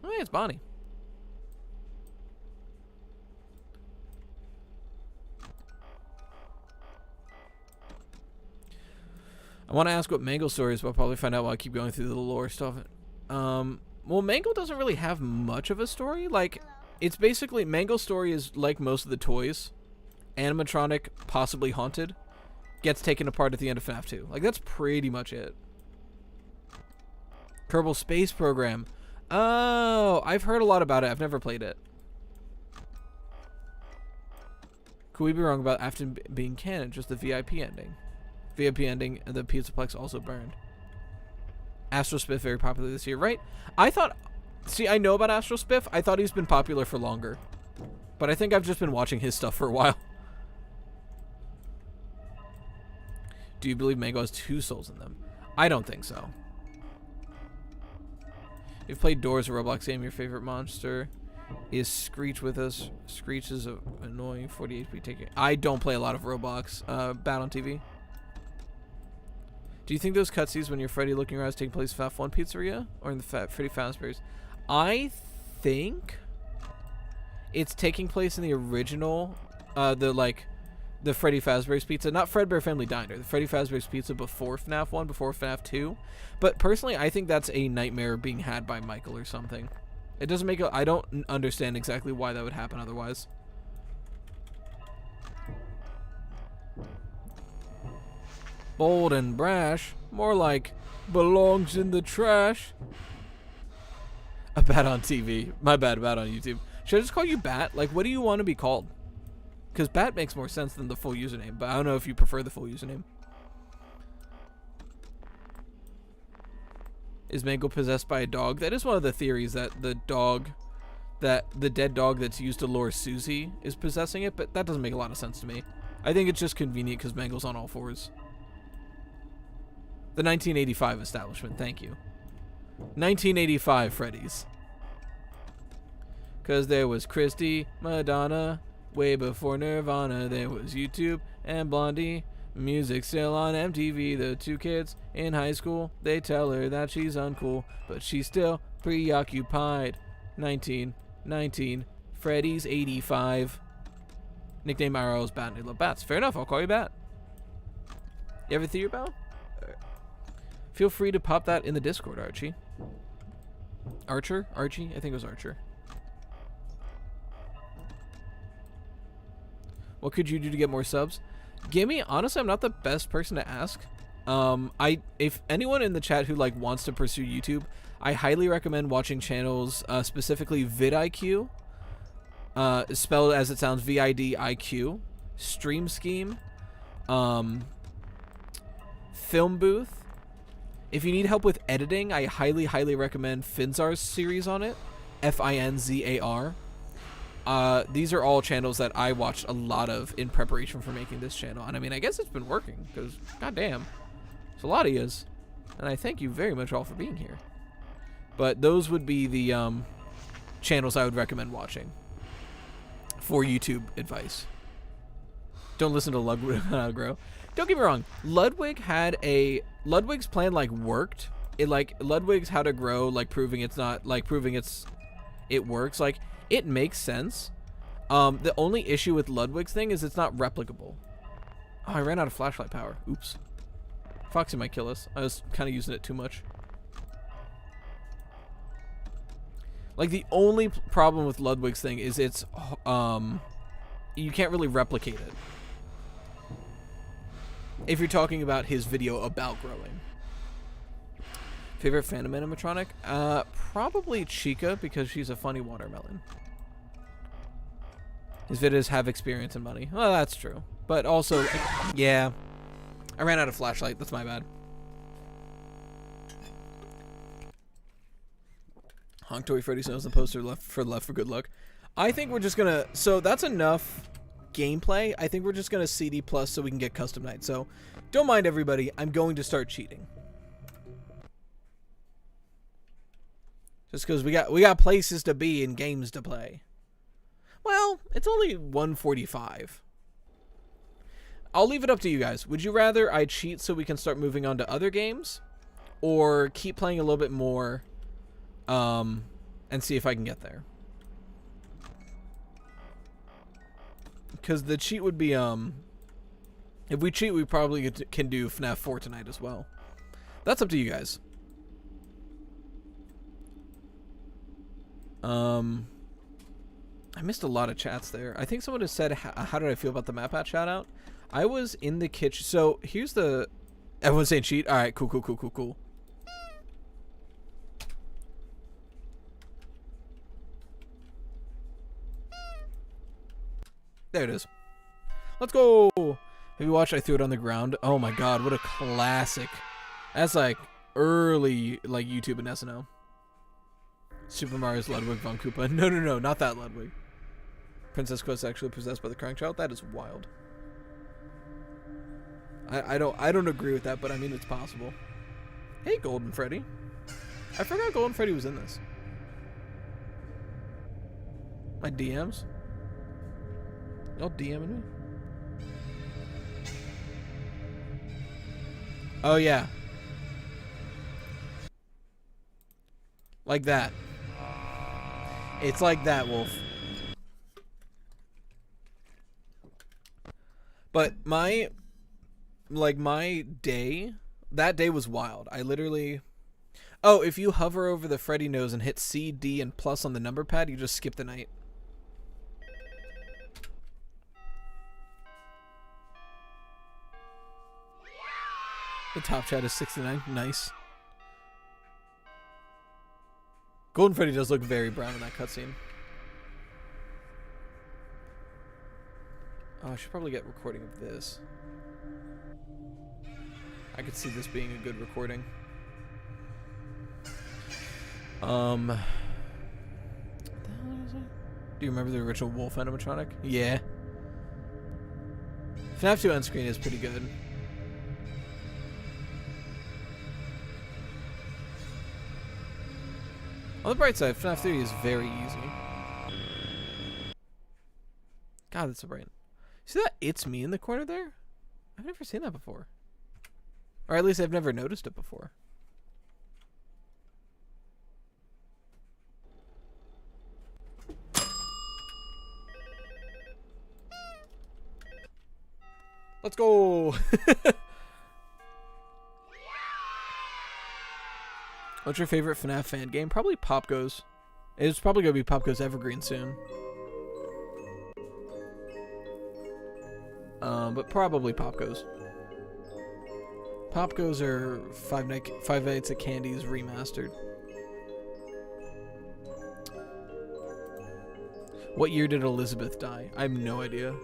Oh, yeah, it's Bonnie. I want to ask what Mangle story is, but I'll probably find out while I keep going through the lore stuff. Well, Mangle doesn't really have much of a story. Like, it's basically, Mangle's story is like most of the toys. Animatronic, possibly haunted, gets taken apart at the end of FNAF 2. Like, that's pretty much it. Kerbal Space Program. Oh, I've heard a lot about it. I've never played it. Could we be wrong about after being canon? Just the VIP ending. VIP ending, and the Pizzaplex also burned. Astro Spiff very popular this year, right? I thought... See, I know about Astro Spiff. I thought he's been popular for longer. But I think I've just been watching his stuff for a while. Do you believe Mango has 2 souls in them? I don't think so. You've played Doors, a Roblox game. Your favorite monster is Screech with us. Screech is a annoying 40 HP ticket. I don't play a lot of Roblox. Bad on TV. Do you think those cutscenes when you're Freddy looking around is taking place in FNAF 1 Pizzeria or in the Freddy Fazbear's? I think it's taking place in the original, the Freddy Fazbear's Pizza, not Fredbear Family Diner, the Freddy Fazbear's Pizza before FNAF 1, before FNAF 2. But personally, I think that's a nightmare being had by Michael or something. It doesn't make I don't understand exactly why that would happen otherwise. Bold and brash, more like belongs in the trash. A bat on TV. My bad, bat on YouTube. Should I just call you Bat? Like, what do you want to be called? Because Bat makes more sense than the full username, but I don't know if you prefer the full username. Is Mango possessed by a dog? That is one of the theories, that the dead dog that's used to lure Susie is possessing it, but that doesn't make a lot of sense to me. I think it's just convenient because Mango's on all fours. The 1985 establishment, thank you. 1985 Freddy's. Because there was Christy, Madonna, way before Nirvana. There was YouTube and Blondie. Music still on MTV. The 2 kids in high school, they tell her that she's uncool, but she's still preoccupied. 1919, Freddy's 85. Nickname Arrow is Bat, and I love bats. Fair enough, I'll call you Bat. You have a theory about? Feel free to pop that in the Discord, Archie. Archer? Archie? I think it was Archer. What could you do to get more subs? Gimme, honestly, I'm not the best person to ask. If anyone in the chat who wants to pursue YouTube, I highly recommend watching channels, specifically vidIQ, spelled as it sounds, VIDIQ, Stream Scheme, Film Booth. If you need help with editing, I highly recommend Finzar's series on it, FINZAR. These are all channels that I watched a lot of in preparation for making this channel. And I mean, I guess it's been working, because goddamn, it's a lot of yous. And I thank you very much all for being here. But those would be the channels I would recommend watching for YouTube advice. Don't listen to Ludwig How to Grow. Don't get me wrong, Ludwig's plan worked. Ludwig's How to Grow, proving it works. It makes sense. The only issue with Ludwig's thing is it's not replicable. Oh, I ran out of flashlight power. Oops. Foxy might kill us. I was kind of using it too much. The only problem with Ludwig's thing is it's, you can't really replicate it. If you're talking about his video about growing. Favorite Phantom animatronic? Probably Chica, because she's a funny watermelon. His videos have experience and money. Well, that's true. But also, yeah. I ran out of flashlight. That's my bad. Honk Toy Freddy Snows the poster left for good luck. I think we're just gonna... So that's enough gameplay. I think we're just gonna CD plus so we can get custom night. So don't mind everybody. I'm going to start cheating. Just because we got places to be and games to play. Well, it's only 1:45. I'll leave it up to you guys. Would you rather I cheat so we can start moving on to other games, or keep playing a little bit more, and see if I can get there? Because the cheat would be, if we cheat, we probably can do FNAF 4 tonight as well. That's up to you guys. I missed a lot of chats there. I think someone has said, how did I feel about the map hat shout out? I was in the kitchen. So here's the, everyone's saying cheat. All right, cool. There it is. Let's go. Have you watched I Threw It on the Ground? Oh my god, what a classic. That's like early like YouTube and SNL. Super Mario's Ludwig von Koopa. No, not that Ludwig. Princess Quest actually possessed by the crying child? That is wild. I don't agree with that, but I mean it's possible. Hey, Golden Freddy. I forgot Golden Freddy was in this. My DMs? Y'all DMing me? Oh yeah. Like that. It's like that, Wolf. But my day, that day was wild. I literally... Oh, if you hover over the Freddy nose and hit C, D, and plus on the number pad, you just skip the night. The top chat is 69. Nice. Golden Freddy does look very brown in that cutscene. Oh, I should probably get recording of this. I could see this being a good recording. Do you remember the original Wolf animatronic? Yeah. FNAF 2 on screen is pretty good. On the bright side, FNAF 3 is very easy. God, that's so bright. See that It's Me in the corner there? I've never seen that before. Or at least I've never noticed it before. Let's go! What's your favorite FNAF fan game? Probably Pop Goes. It's probably going to be Pop Goes Evergreen soon. But probably Pop Goes. Pop Goes are Five Nights at Candy's remastered. What year did Elizabeth die? I have no idea.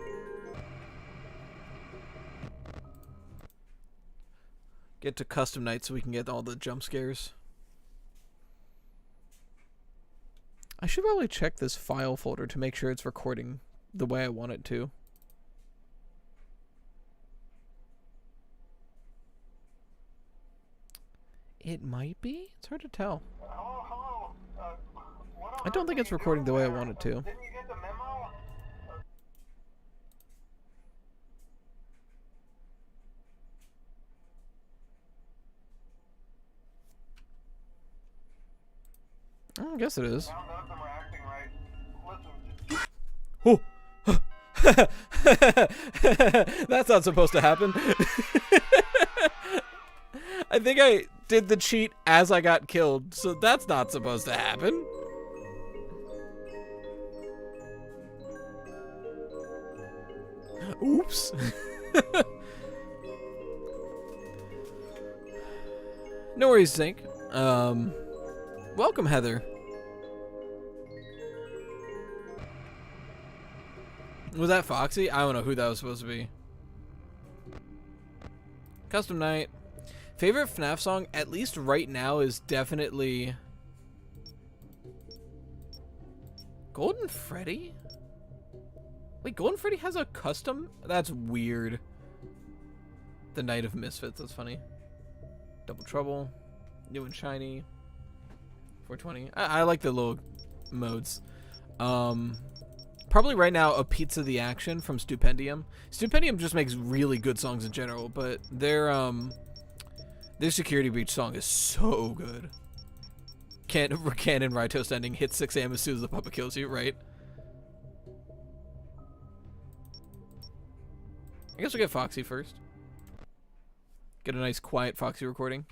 Get to custom night so we can get all the jump scares. I should probably check this file folder to make sure it's recording the way I want it to. It might be? It's hard to tell. Hello. I don't think it's recording the way I want it to. Didn't you get the memo? I guess it is. None of them are acting right. Listen. Oh! That's not supposed to happen. I think I did the cheat as I got killed, so that's not supposed to happen. Oops. No worries, Zink. Welcome, Heather. Was that Foxy? I don't know who that was supposed to be. Custom night. Favorite FNAF song, at least right now, is definitely Golden Freddy? Wait, Golden Freddy has a custom? That's weird. The Night of Misfits, that's funny. Double Trouble. New and Shiny. 420. I like the little modes. Probably right now, A Pizza the Action from Stupendium. Stupendium just makes really good songs in general, but their Security Breach song is so good. Cannon Rye Toast ending, hit 6 a.m. as soon as the puppet kills you, right? I guess we'll get Foxy first. Get a nice quiet Foxy recording.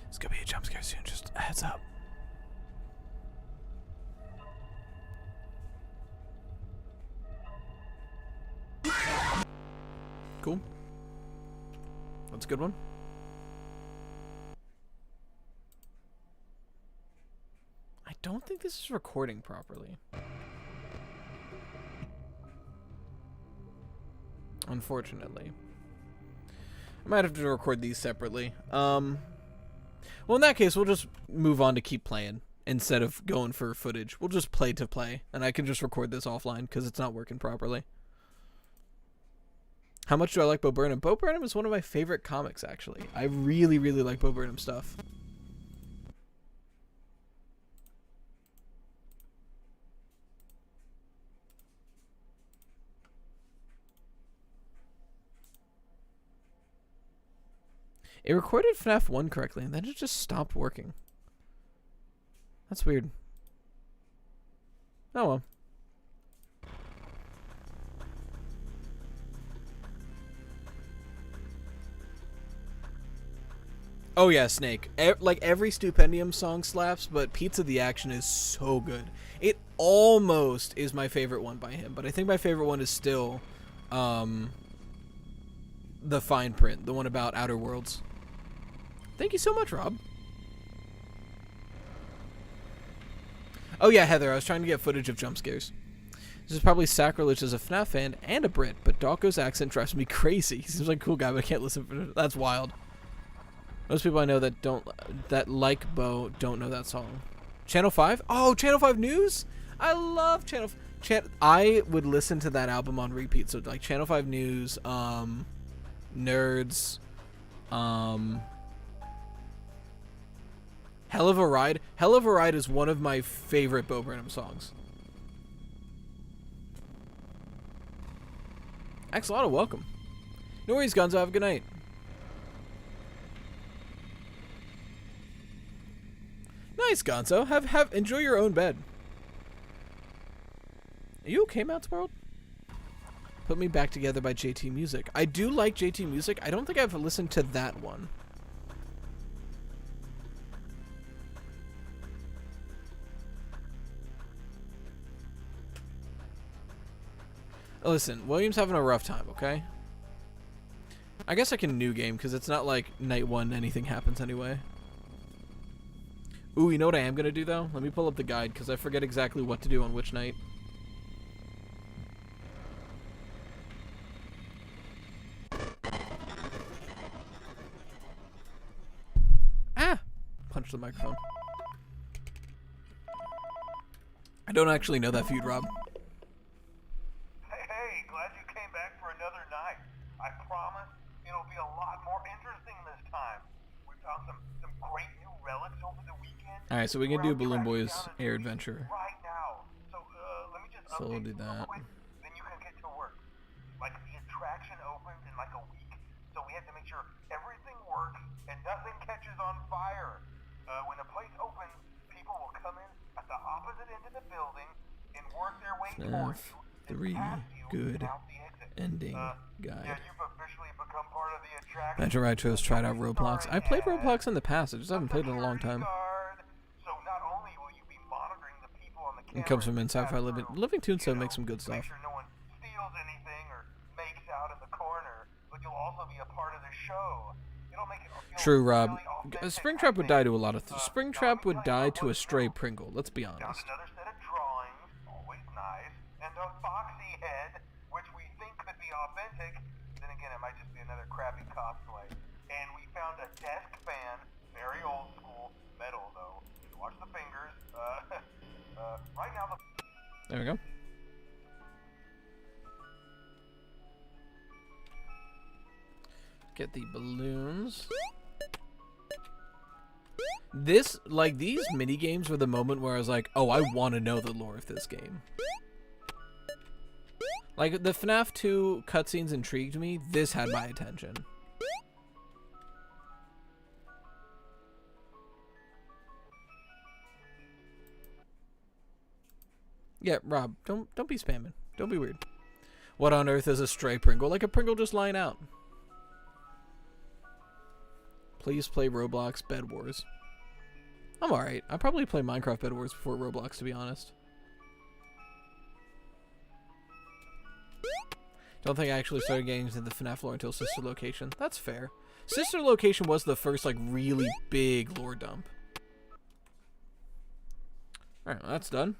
It's gonna be a jump scare soon, just a heads up. Cool. That's a good one. I don't think this is recording properly. Unfortunately. I might have to record these separately. Well, in that case, we'll just move on to keep playing instead of going for footage. We'll just play to play, and I can just record this offline because it's not working properly. How much do I like Bo Burnham? Bo Burnham is one of my favorite comics, actually. I really, really like Bo Burnham stuff. It recorded FNAF 1 correctly, and then it just stopped working. That's weird. Oh well. Oh yeah, Snake. Like every Stupendium song slaps, but Pizza the Action is so good. It almost is my favorite one by him, but I think my favorite one is still the Fine Print, the one about Outer Worlds. Thank you so much, Rob. Oh yeah, Heather, I was trying to get footage of jump scares. This is probably sacrilege as a FNAF fan and a Brit, but Dawko's accent drives me crazy. He seems like a cool guy, but I can't listen for it. That's wild. Most people I know that like Bo don't know that song. Channel 5? Oh, Channel 5 News? I love Channel 5. I would listen to that album on repeat. So like Channel 5 News, Nerds, Hell of a Ride. Hell of a Ride is one of my favorite Bo Burnham songs. Axolotl, welcome. No worries, Gonzo. Have a good night. Nice, Gonzo. Have enjoy your own bed. Are you okay, Mounts World? Put Me Back Together by JT Music. I do like JT Music. I don't think I've listened to that one. Listen, William's having a rough time, okay? I guess I can new game, because it's not like night one anything happens anyway. Ooh, you know what I am going to do, though? Let me pull up the guide, because I forget exactly what to do on which night. Ah! Punch the microphone. I don't actually know that feud, Rob. I promise it'll be a lot more interesting this time. We found some great new relics over the weekend. Alright, so we can do Balloon Boy's Air Adventure. Right now. So let me just So we'll do that. quick, then you can get to work. Like the attraction opens in like a week, so we have to make sure everything works and nothing catches on fire. When the place opens, people will come in at the opposite end of the building and work their way towards you. 3 good ending guide. Yeah, you've officially become part of the attraction. Imagine Retros tried out Roblox. I played Roblox in the past. I just haven't played it in a long time. So not only will you be monitoring the people on the It comes from Sci-Fi Living. Living Tombstone makes some good stuff. Make sure no one steals anything or makes out in the corner, but you'll also be a part of the show. It'll make it feel True, Rob. really authentic, Springtrap would die to a lot of Springtrap would die to a stray Pringle. Let's be Got honest. another set of drawings, always nice, and a foxy head, which we think could be authentic. Then again, it might just be another crappy cosplay. And we found a desk fan, very old school, metal though. Watch the fingers. Right now the There we go. Get the balloons. This, like, these mini games were the moment where I was like, oh, I want to know the lore of this game. Like, the FNAF 2 cutscenes intrigued me. This had my attention. Yeah, Rob, don't be spamming. Don't be weird. What on earth is a stray Pringle? Like a Pringle just lying out. Please play Roblox Bed Wars. I'm alright. I probably play Minecraft Bed Wars before Roblox, to be honest. Don't think I actually started getting into the FNAF lore until Sister Location. That's fair. Sister Location was the first, like, really big lore dump. Alright, well, that's done.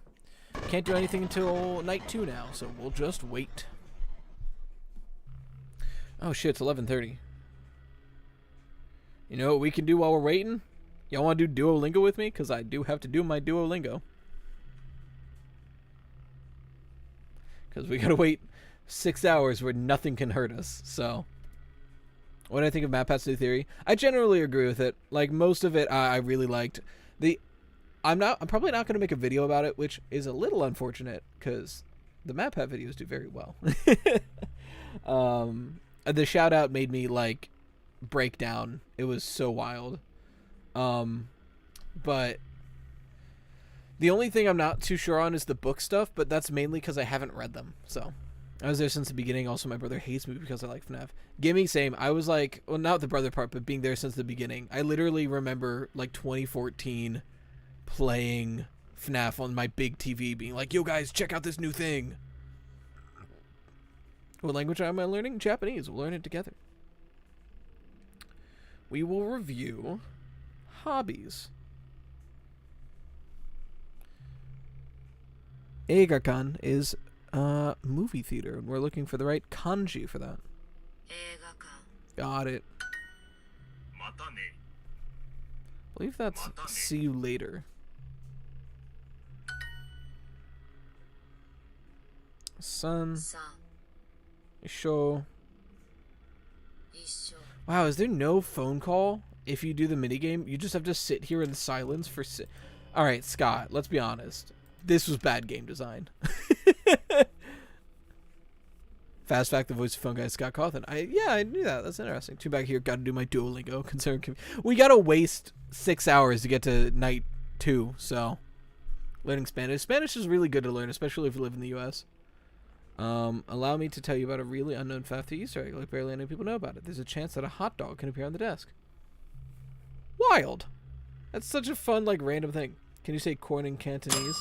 Can't do anything until night 2 now, so we'll just wait. Oh shit, it's 11:30. You know what we can do while we're waiting? Y'all want to do Duolingo with me? Because I do have to do my Duolingo. Because we gotta wait 6 hours where nothing can hurt us, so... What do I think of MatPat's new theory? I generally agree with it. Like, most of it I really liked. I'm probably not going to make a video about it, which is a little unfortunate, because the MatPat videos do very well. The shout-out made me, like, break down. It was so wild. But the only thing I'm not too sure on is the book stuff, but that's mainly because I haven't read them. So I was there since the beginning. Also, my brother hates me because I like FNAF. Gimme, same. I was like, well, not the brother part, but being there since the beginning. I literally remember, like, 2014 playing FNAF on my big TV, being like, yo, guys, check out this new thing. What language am I learning? Japanese. We'll learn it together. We will review hobbies. Eigakan is movie theater, and we're looking for the right kanji for that. Got it. I believe that's see you later. Sun. Show. Wow, is there no phone call if you do the minigame? You just have to sit here in silence for Alright, Scott, let's be honest. This was bad game design. Fast fact, the voice of phone guy is Scott Cawthon. Yeah, I knew that. That's interesting. Too back here, gotta do my Duolingo. We gotta waste 6 hours to get to night 2, so... Learning Spanish. Spanish is really good to learn, especially if you live in the U.S. Allow me to tell you about a really unknown FNAF Easter egg, like barely any people know about it. There's a chance that a hot dog can appear on the desk. Wild! That's such a fun, like, random thing. Can you say corn in Cantonese?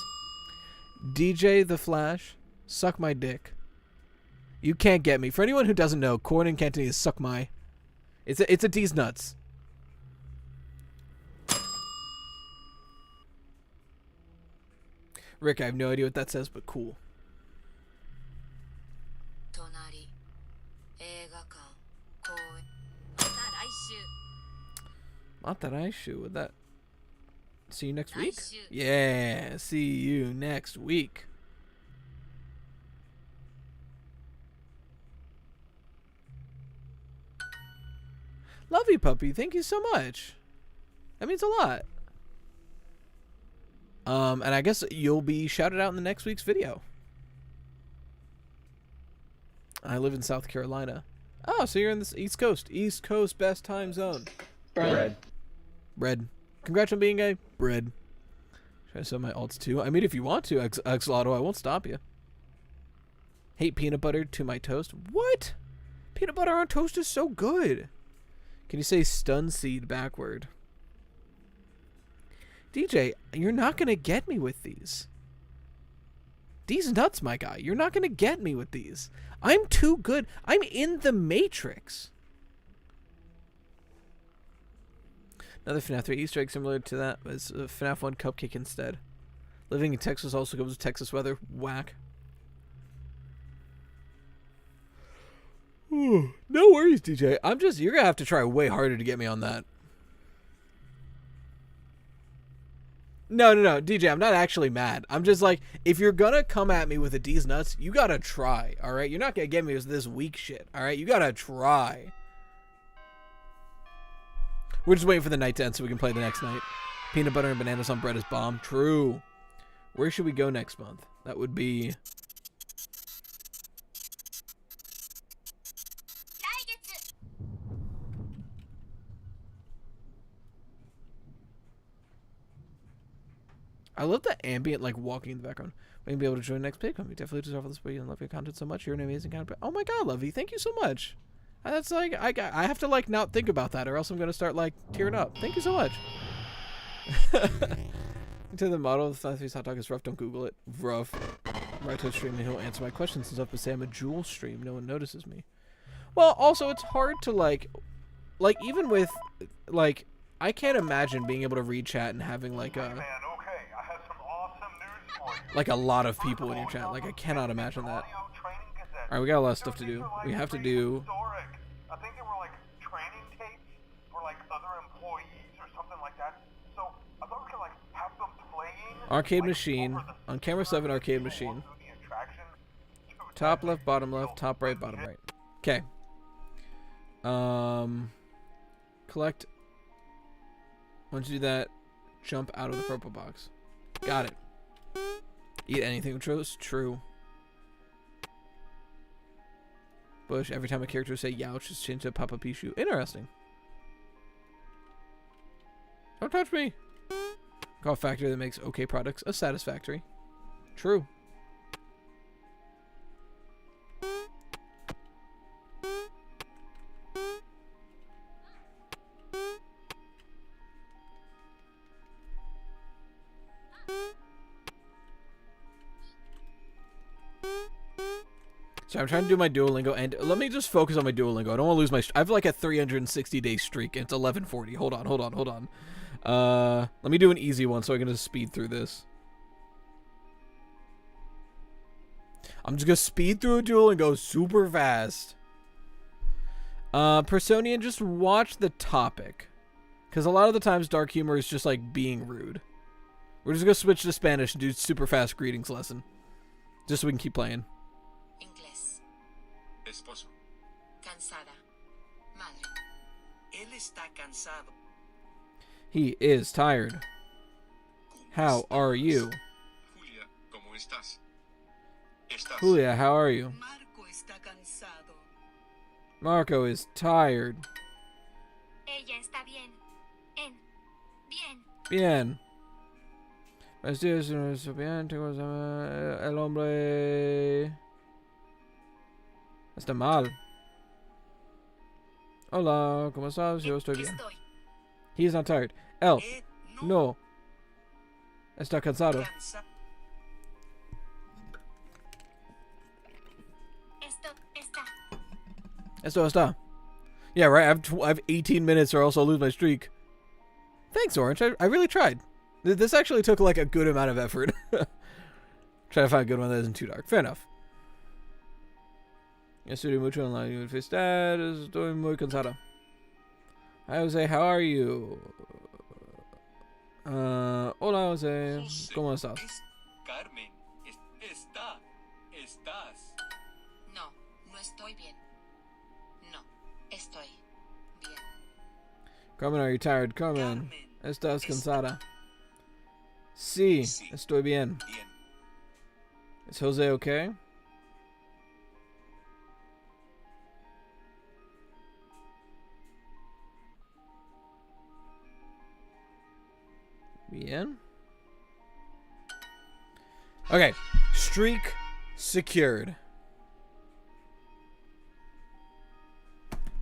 DJ the Flash, suck my dick. You can't get me. For anyone who doesn't know, corn in Cantonese is suck my. It's a D's nuts. Rick, I have no idea what that says, but cool. Mataraishu, would that... See you next week? Yeah, see you next week. Love you, puppy. Thank you so much. That means a lot. And I guess you'll be shouted out in the next week's video. I live in South Carolina. Oh, so you're in the East Coast. East Coast, best time zone. Bread. Bread. Congrats on being a bread. Should I sell my alts too? I mean, if you want to, Axolotl, I won't stop you. Hate peanut butter to my toast. What? Peanut butter on toast is so good. Can you say stun seed backward? DJ, you're not going to get me with these. These nuts, my guy. You're not going to get me with these. I'm too good. I'm in the Matrix. Another FNAF 3 Easter egg similar to that was a FNAF 1 cupcake instead. Living in Texas also comes with Texas weather. Whack. No worries, DJ. You're gonna have to try way harder to get me on that. No, DJ, I'm not actually mad. I'm just like, if you're gonna come at me with a D's nuts, you gotta try, alright? You're not gonna get me with this weak shit, alright? You gotta try. We're just waiting for the night to end so we can play the next night. Peanut butter and bananas on bread is bomb. True. Where should we go next month? That would be... I love the ambient, like, walking in the background. We're going to be able to join next page. We definitely deserve this way and love your content so much. You're an amazing content. Oh my god, Lovey. Thank you so much. That's like, I have to, like, not think about that or else I'm going to start, like, tearing up. Thank you so much. To the model of the FNAF hot dog is rough. Don't Google it. Rough. Right to stream and he'll answer my questions and stuff, but say I'm a jewel stream. No one notices me. Well, also, it's hard to, like, even with, like, I can't imagine being able to read chat and having, like, a... like a lot of people in your chat. Like, I cannot imagine that. Alright, we got a lot of stuff to do. We have to do... I think they were like training tapes for like other employees or something like that. So I thought we could like have them playing. Arcade machine. On camera 7, arcade machine. Top left, bottom left, top right, bottom right. Okay. Collect. Once you do that, jump out of the purple box. Got it. Eat anything with toast? True. Bush. Every time a character say Youch, just change to Papa Pichu. Interesting. Don't touch me. Call a factory that makes okay products a satisfactory. True. So I'm trying to do my Duolingo, and let me just focus on my Duolingo. I don't want to lose my... I have like a 360-day streak, and it's 11:40. Hold on. Let me do an easy one so I can just speed through this. I'm just going to speed through a Duolingo super fast. Personian, just watch the topic. Because a lot of the times dark humor is just like being rude. We're just going to switch to Spanish and do super fast greetings lesson. Just so we can keep playing. Esposo. Cansada. Madre. Él está cansado. He is tired. How are you? Julia, ¿cómo estás? Julia, how are you? Marco está cansado. Marco is tired. Ella está bien. Bien. Bien. El hombre... Está mal. Hola, ¿cómo estás? Yo estoy bien. He is not tired. Él, no. Está cansado. Esto está. Yeah, right. I have 18 minutes or else I'll lose my streak. Thanks, Orange. I really tried. This actually took like a good amount of effort. Try to find a good one that isn't too dark. Fair enough. Estudio mucho en la universidad. Estoy muy cansada. Hi, Jose. How are you? Hola, Jose. ¿Cómo estás? Carmen, estás. No, no estoy bien. No, estoy bien. Carmen, are you tired? Carmen, estás cansada. Sí, estoy bien. Is Jose okay? Bien. Okay, streak secured.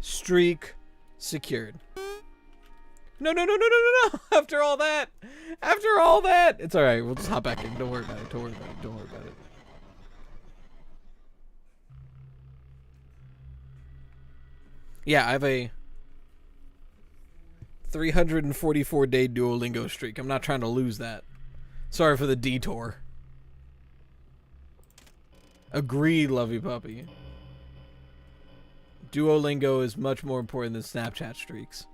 Streak secured. No. After all that. It's all right. We'll just hop back in. Don't worry about it. Yeah, I have a 344-day Duolingo streak. I'm not trying to lose that. Sorry for the detour. Agreed, lovey puppy. Duolingo is much more important than Snapchat streaks.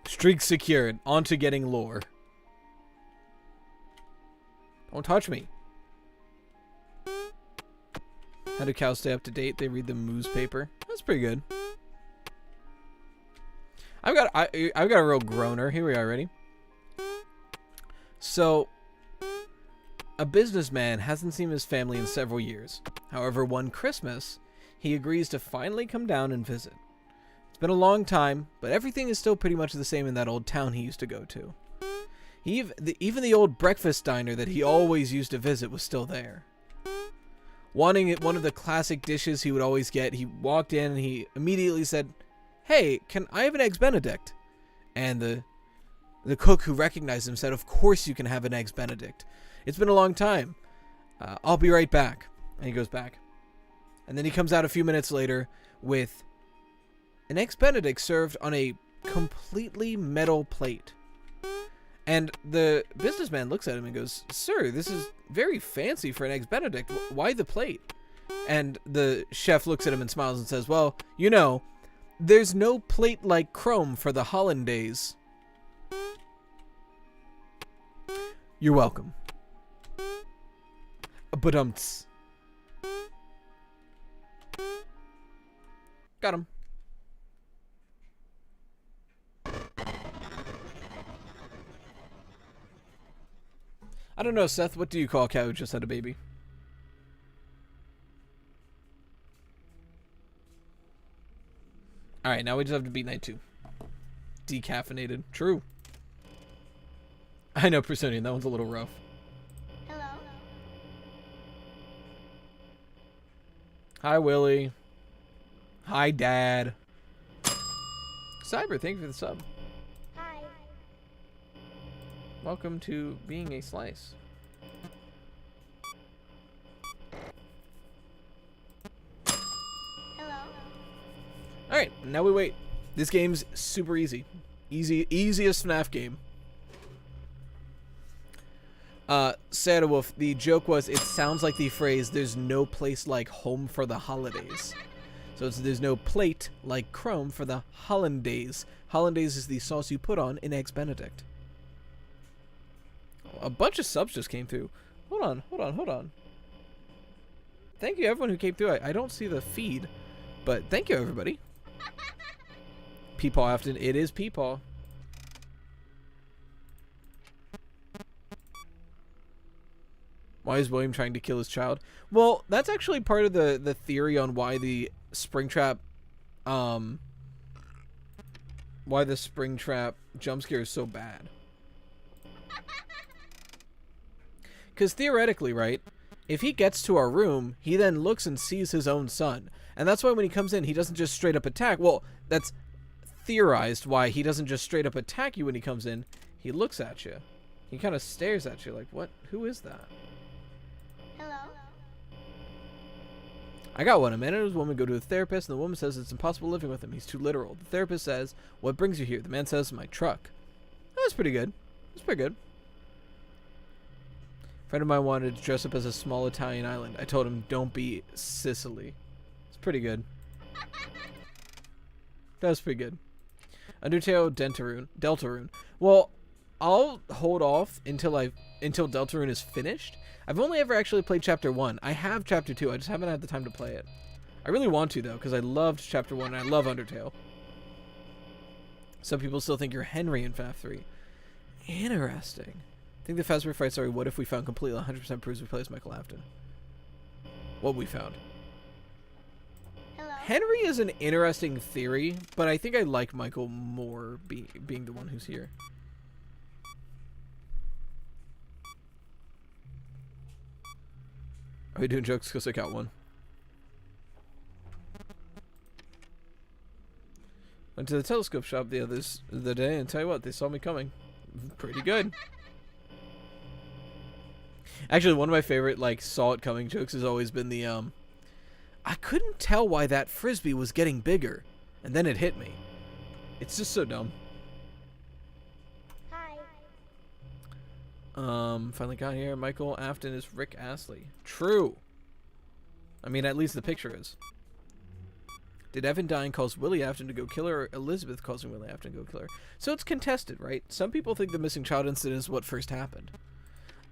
Streak secured. On to getting lore. Don't touch me. How do cows stay up to date? They read the moose paper. That's pretty good. I've got a real groaner. Here we are, ready? So, a businessman hasn't seen his family in several years. However, one Christmas, he agrees to finally come down and visit. It's been a long time, but everything is still pretty much the same in that old town he used to go to. Even the old breakfast diner that he always used to visit was still there. Wanting one of the classic dishes he would always get, he walked in and he immediately said, "Hey, can I have an Eggs Benedict?" And the cook, who recognized him, said, "Of course you can have an Eggs Benedict. It's been a long time. I'll be right back." And he goes back. And then he comes out a few minutes later with an Eggs Benedict served on a completely metal plate. And the businessman looks at him and goes, "Sir, this is very fancy for an Eggs Benedict. Why the plate?" And the chef looks at him and smiles and says, "Well, you know, there's no plate like chrome for the hollandaise." You're welcome. Badumts. Got him. I don't know, Seth. What do you call a cow who just had a baby? Alright, now we just have to beat night 2. Decaffeinated. True. I know, Personian. That one's a little rough. Hello. Hi, Willie. Hi, Dad. Cyber, thank you for the sub. Hi. Welcome to being a slice. Hello. Alright, now we wait. This game's super easy. Easiest FNAF game. Sarah Wolf, the joke was, it sounds like the phrase, "There's no place like home for the holidays." So it's, there's no plate like chrome for the hollandaise. Hollandaise is the sauce you put on an Eggs Benedict. A bunch of subs just came through. Hold on. Thank you everyone who came through. I don't see the feed, but thank you everybody. Peepaw Afton, it is Peepaw. Why is William trying to kill his child? Well, that's actually part of the theory on why the Springtrap jump scare is so bad. Because theoretically, right, if he gets to our room, he then looks and sees his own son. And that's why when he comes in, he doesn't just straight up attack. Well, that's theorized why he doesn't just straight up attack you when he comes in. He looks at you. He kind of stares at you like, what? Who is that? Hello. I got one. A man and his woman go to a therapist, and the woman says it's impossible living with him. He's too literal. The therapist says, "What brings you here?" The man says, "My truck." That's pretty good. That's pretty good. A friend of mine wanted to dress up as a small Italian island. I told him, "Don't be Sicily." It's pretty good. That was pretty good. Undertale Deltarune. Well, I'll hold off until Deltarune is finished. I've only ever actually played Chapter 1. I have Chapter 2. I just haven't had the time to play it. I really want to, though, because I loved Chapter 1 and I love Undertale. Some people still think you're Henry in FNAF 3. Interesting. I think the Fazbear Frights story, what if we found completely 100% proves we play as Michael Afton? What we found. Hello. Henry is an interesting theory, but I think I like Michael more being the one who's here. Are we doing jokes because I got one? Went to the telescope shop the other day, and tell you what, they saw me coming. Pretty good. Actually, one of my favorite, like, saw it coming jokes has always been the, I couldn't tell why that frisbee was getting bigger, and then it hit me. It's just so dumb. Hi. Finally got here. Michael Afton is Rick Astley. True. I mean, at least the picture is. Did Evan dying cause Willie Afton to go kill her, or Elizabeth causing Willie Afton to go kill her? So it's contested, right? Some people think the missing child incident is what first happened.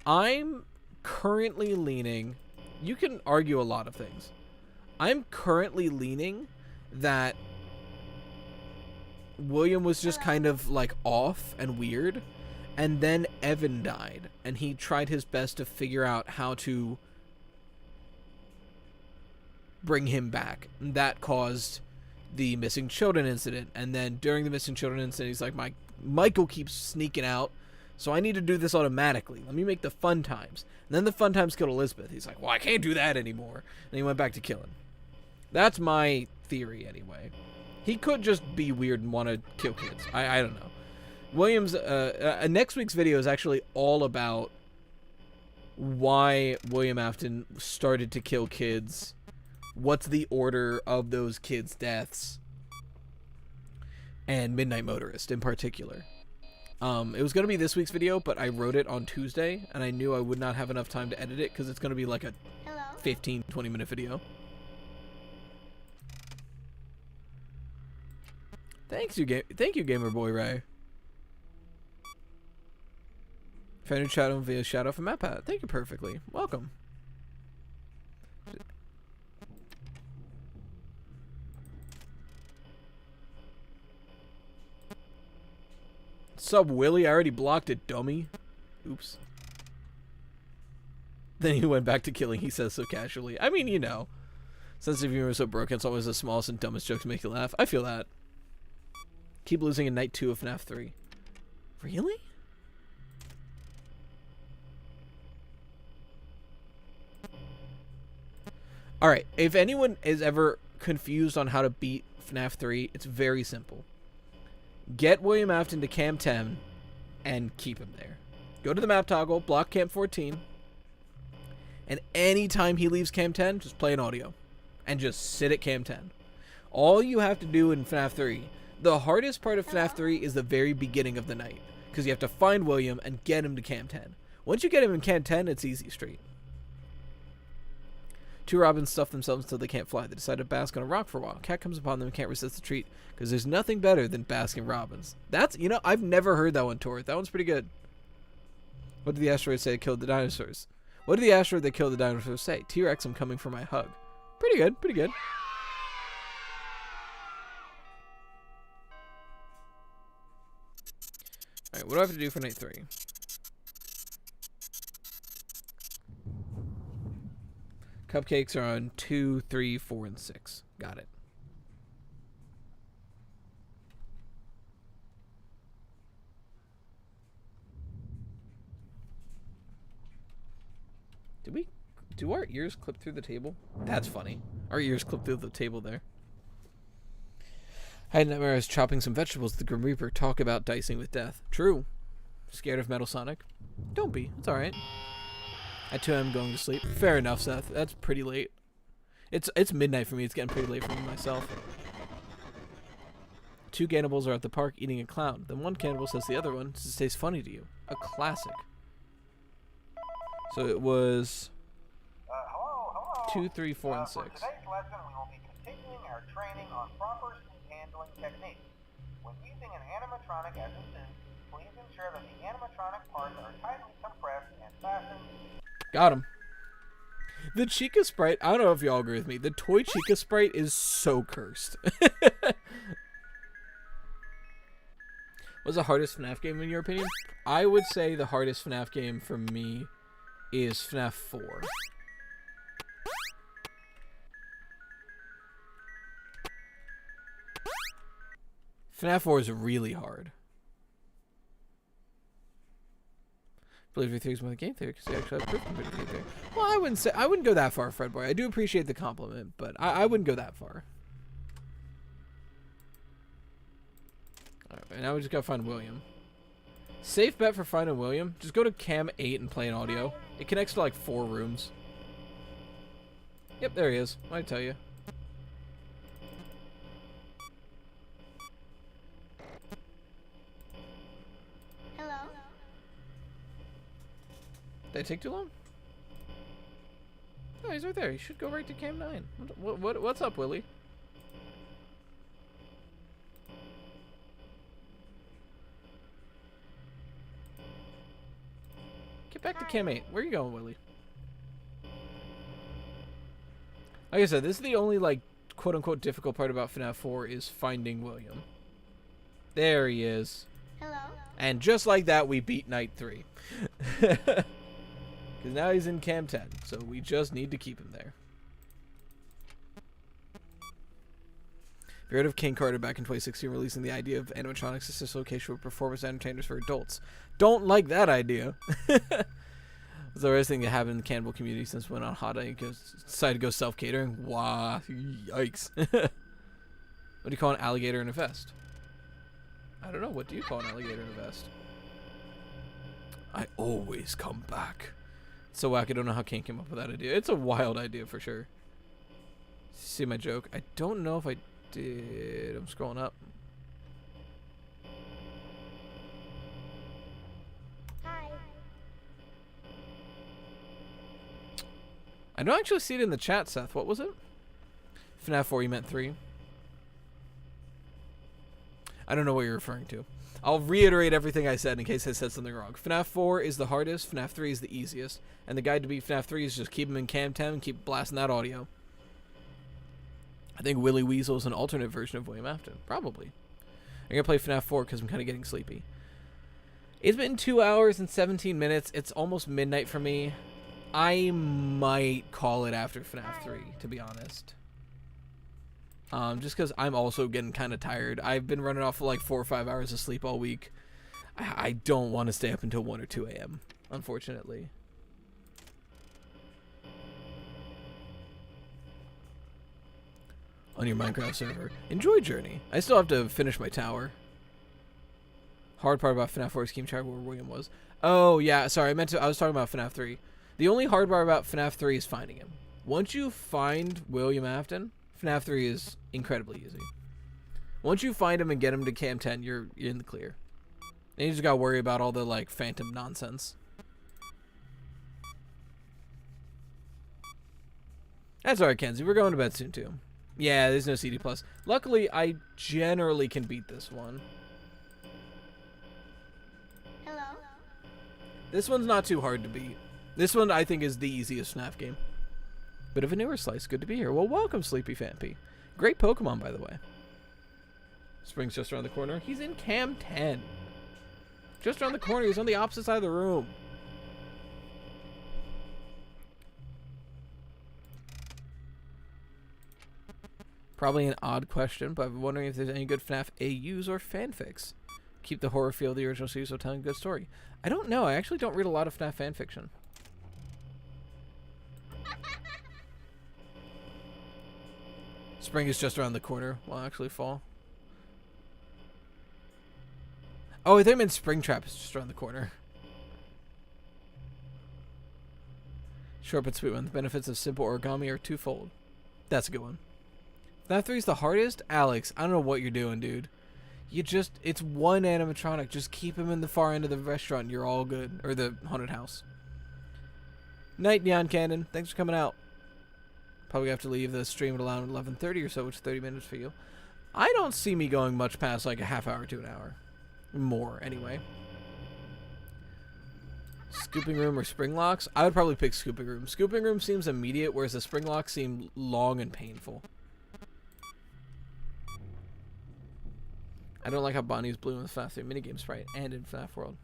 I'm currently leaning. You can argue a lot of things. I'm currently leaning that William was just kind of like off and weird, and then Evan died, and he tried his best to figure out how to bring him back. And that caused the missing children incident, and then during the missing children incident, he's like, Michael keeps sneaking out, so I need to do this automatically. Let me make the fun times. And then the fun times killed Elizabeth. He's like, well, I can't do that anymore. And he went back to killing. That's my theory, anyway. He could just be weird and want to kill kids. I don't know. William's next week's video is actually all about why William Afton started to kill kids. What's the order of those kids' deaths? And Midnight Motorist in particular. It was going to be this week's video, but I wrote it on Tuesday, and I knew I would not have enough time to edit it because it's going to be like a 15-20 minute video. Thank you, Gamer Boy Ray. Found your shadow via Shadow from MapPad. Thank you perfectly. Welcome. Sup, Willie? I already blocked it, dummy. Oops. Then he went back to killing, he says so casually. I mean, you know. Sense of humor is so broken, it's always the smallest and dumbest jokes make you laugh. I feel that. Keep losing in night 2 of FNAF 3. Really? Alright, if anyone is ever confused on how to beat FNAF 3, it's very simple. Get William Afton to Cam 10 and keep him there. Go to the map toggle, block Camp 14, and anytime he leaves Cam 10, just play an audio. And just sit at Cam 10. All you have to do in FNAF 3, the hardest part of FNAF 3 is the very beginning of the night. Because you have to find William and get him to Cam 10. Once you get him in Cam 10, it's easy street. 2 robins stuff themselves until they can't fly. They decide to bask on a rock for a while. Cat comes upon them and can't resist the treat. Because there's nothing better than basking robins. That's, you know, I've never heard that one, Tor. That one's pretty good. What did the asteroid say that killed the dinosaurs? What did the asteroid that killed the dinosaurs say? T-Rex, I'm coming for my hug. Pretty good, pretty good. Alright, what do I have to do for night 3? Cupcakes are on 2, 3, 4, and 6. Got it. Do our ears clip through the table? That's funny. Our ears clip through the table there. I had nightmares chopping some vegetables with the Grim Reaper. Talk about dicing with death. True. Scared of Metal Sonic? Don't be. It's alright. At 2 a.m. going to sleep. Fair enough, Seth. That's pretty late. It's midnight for me. It's getting pretty late for me myself. 2 cannibals are at the park eating a clown. Then one cannibal says to the other one, "Does it taste funny to you?" A classic. So it was... Hello. 2, 3, 4, and 6. For today's lesson, we will be continuing our training on proper suit handling techniques. When using an animatronic as a suit, please ensure that the animatronic parts are tightly compressed and fastened. Got him. The Chica sprite, I don't know if y'all agree with me, the toy Chica sprite is so cursed. What's the hardest FNAF game in your opinion? I would say the hardest FNAF game for me is FNAF 4. FNAF 4 is really hard. I believe your theory is more than game theory because you actually have proof compared to game theory. Well, I wouldn't go that far, Fred Boy. I do appreciate the compliment, but I wouldn't go that far. Alright, now we just gotta find William. Safe bet for finding William. Just go to Cam 8 and play an audio. It connects to like 4 rooms. Yep, there he is. I tell you. Hello? Did it take too long? Oh, he's right there. He should go right to Cam 9. What's up, Willie? Get back to Cam 8. Where are you going, Willie? Like I said, this is the only, like, quote-unquote difficult part about FNAF 4 is finding William. There he is. Hello. And just like that, we beat Night 3. Because now he's in Cam 10, so we just need to keep him there. If you heard of King Carter back in 2016 releasing the idea of animatronics assist location with performance entertainers for adults. Don't like that idea. It's the worst thing to happen in the cannibal community since when on Hot Eye decided to go self-catering. Wow, yikes. What do you call an alligator in a vest? I don't know. What do you call an alligator in a vest? I always come back. It's so whack. I don't know how King came up with that idea. It's a wild idea for sure. See my joke? I don't know if I did. I'm scrolling up. Hi. I don't actually see it in the chat, Seth. What was it? FNAF 4, you meant 3. I don't know what you're referring to. I'll reiterate everything I said in case I said something wrong. FNAF 4 is the hardest, FNAF 3 is the easiest, and the guide to beat FNAF 3 is just keep him in Cam 10 and keep blasting that audio. I think Willy Weasel is an alternate version of William Afton. Probably. I'm going to play FNAF 4 because I'm kind of getting sleepy. It's been 2 hours and 17 minutes. It's almost midnight for me. I might call it after FNAF 3, to be honest. Just because I'm also getting kind of tired. I've been running off for like 4 or 5 hours of sleep all week. I don't want to stay up until 1 or 2 a.m., unfortunately. On your Minecraft server. Enjoy Journey. I still have to finish my tower. Hard part about FNAF 4 is keeping track of where William was. Oh, yeah. Sorry, I was talking about FNAF 3. The only hard part about FNAF 3 is finding him. Once you find William Afton, FNAF 3 is incredibly easy. Once you find him and get him to Cam 10, you're in the clear. And you just gotta worry about all the, like, phantom nonsense. That's alright, Kenzie. We're going to bed soon, too. Yeah, there's no CD+. Luckily, I generally can beat this one. Hello. This one's not too hard to beat. This one, I think, is the easiest FNAF game. Bit of a newer slice. Good to be here. Well, welcome, Sleepy Fampy. Great Pokemon, by the way. Spring's just around the corner. He's in Cam 10. Just around the corner. He's on the opposite side of the room. Probably an odd question, but I'm wondering if there's any good FNAF AUs or fanfics. Keep the horror feel of the original series while telling a good story. I don't know. I actually don't read a lot of FNAF fanfiction. Spring is just around the corner. Will actually fall. Oh, I think I meant Springtrap is just around the corner. Short but sweet one. The benefits of simple origami are twofold. That's a good one. FNAF 3 is the hardest? Alex, I don't know what you're doing, dude. It's one animatronic. Just keep him in the far end of the restaurant and you're all good. Or the haunted house. Night, Neon Cannon. Thanks for coming out. Probably have to leave the stream at around 11:30 or so, which is 30 minutes for you. I don't see me going much past like a half hour to an hour. More, anyway. Scooping Room or Spring Locks? I would probably pick Scooping Room. Scooping Room seems immediate, whereas the Spring Locks seem long and painful. I don't like how Bonnie's blue in the FNAF 3 minigame sprite and in FNAF World.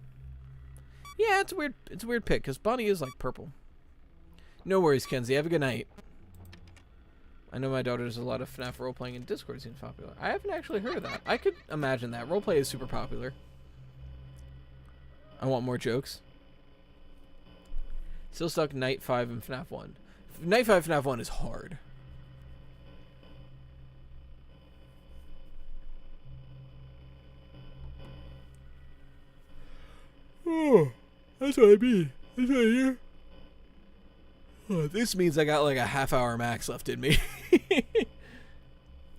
Yeah, it's a weird pick, because Bonnie is like purple. No worries, Kenzie. Have a good night. I know my daughter does a lot of FNAF role-playing and Discord seems popular. I haven't actually heard of that. I could imagine that. Roleplay is super popular. I want more jokes. Still stuck Night 5 in FNAF 1. Night 5 FNAF 1 is hard. Oh, that's what I mean. That's what I hear. Oh, this means I got like a half hour max left in me.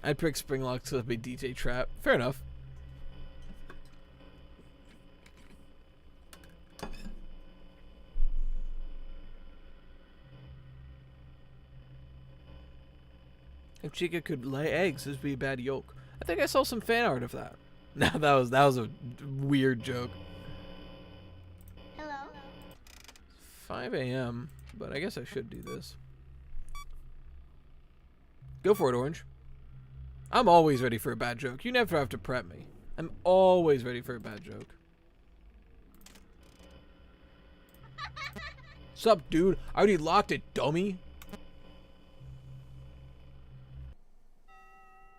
I'd pick Springlock to be DJ Trap. Fair enough. If Chica could lay eggs, this would be a bad yolk. I think I saw some fan art of that. No, that was a weird joke. Hello. 5 a.m. But I guess I should do this. Go for it, Orange. I'm always ready for a bad joke. You never have to prep me. I'm always ready for a bad joke. Sup, dude? I already locked it, dummy.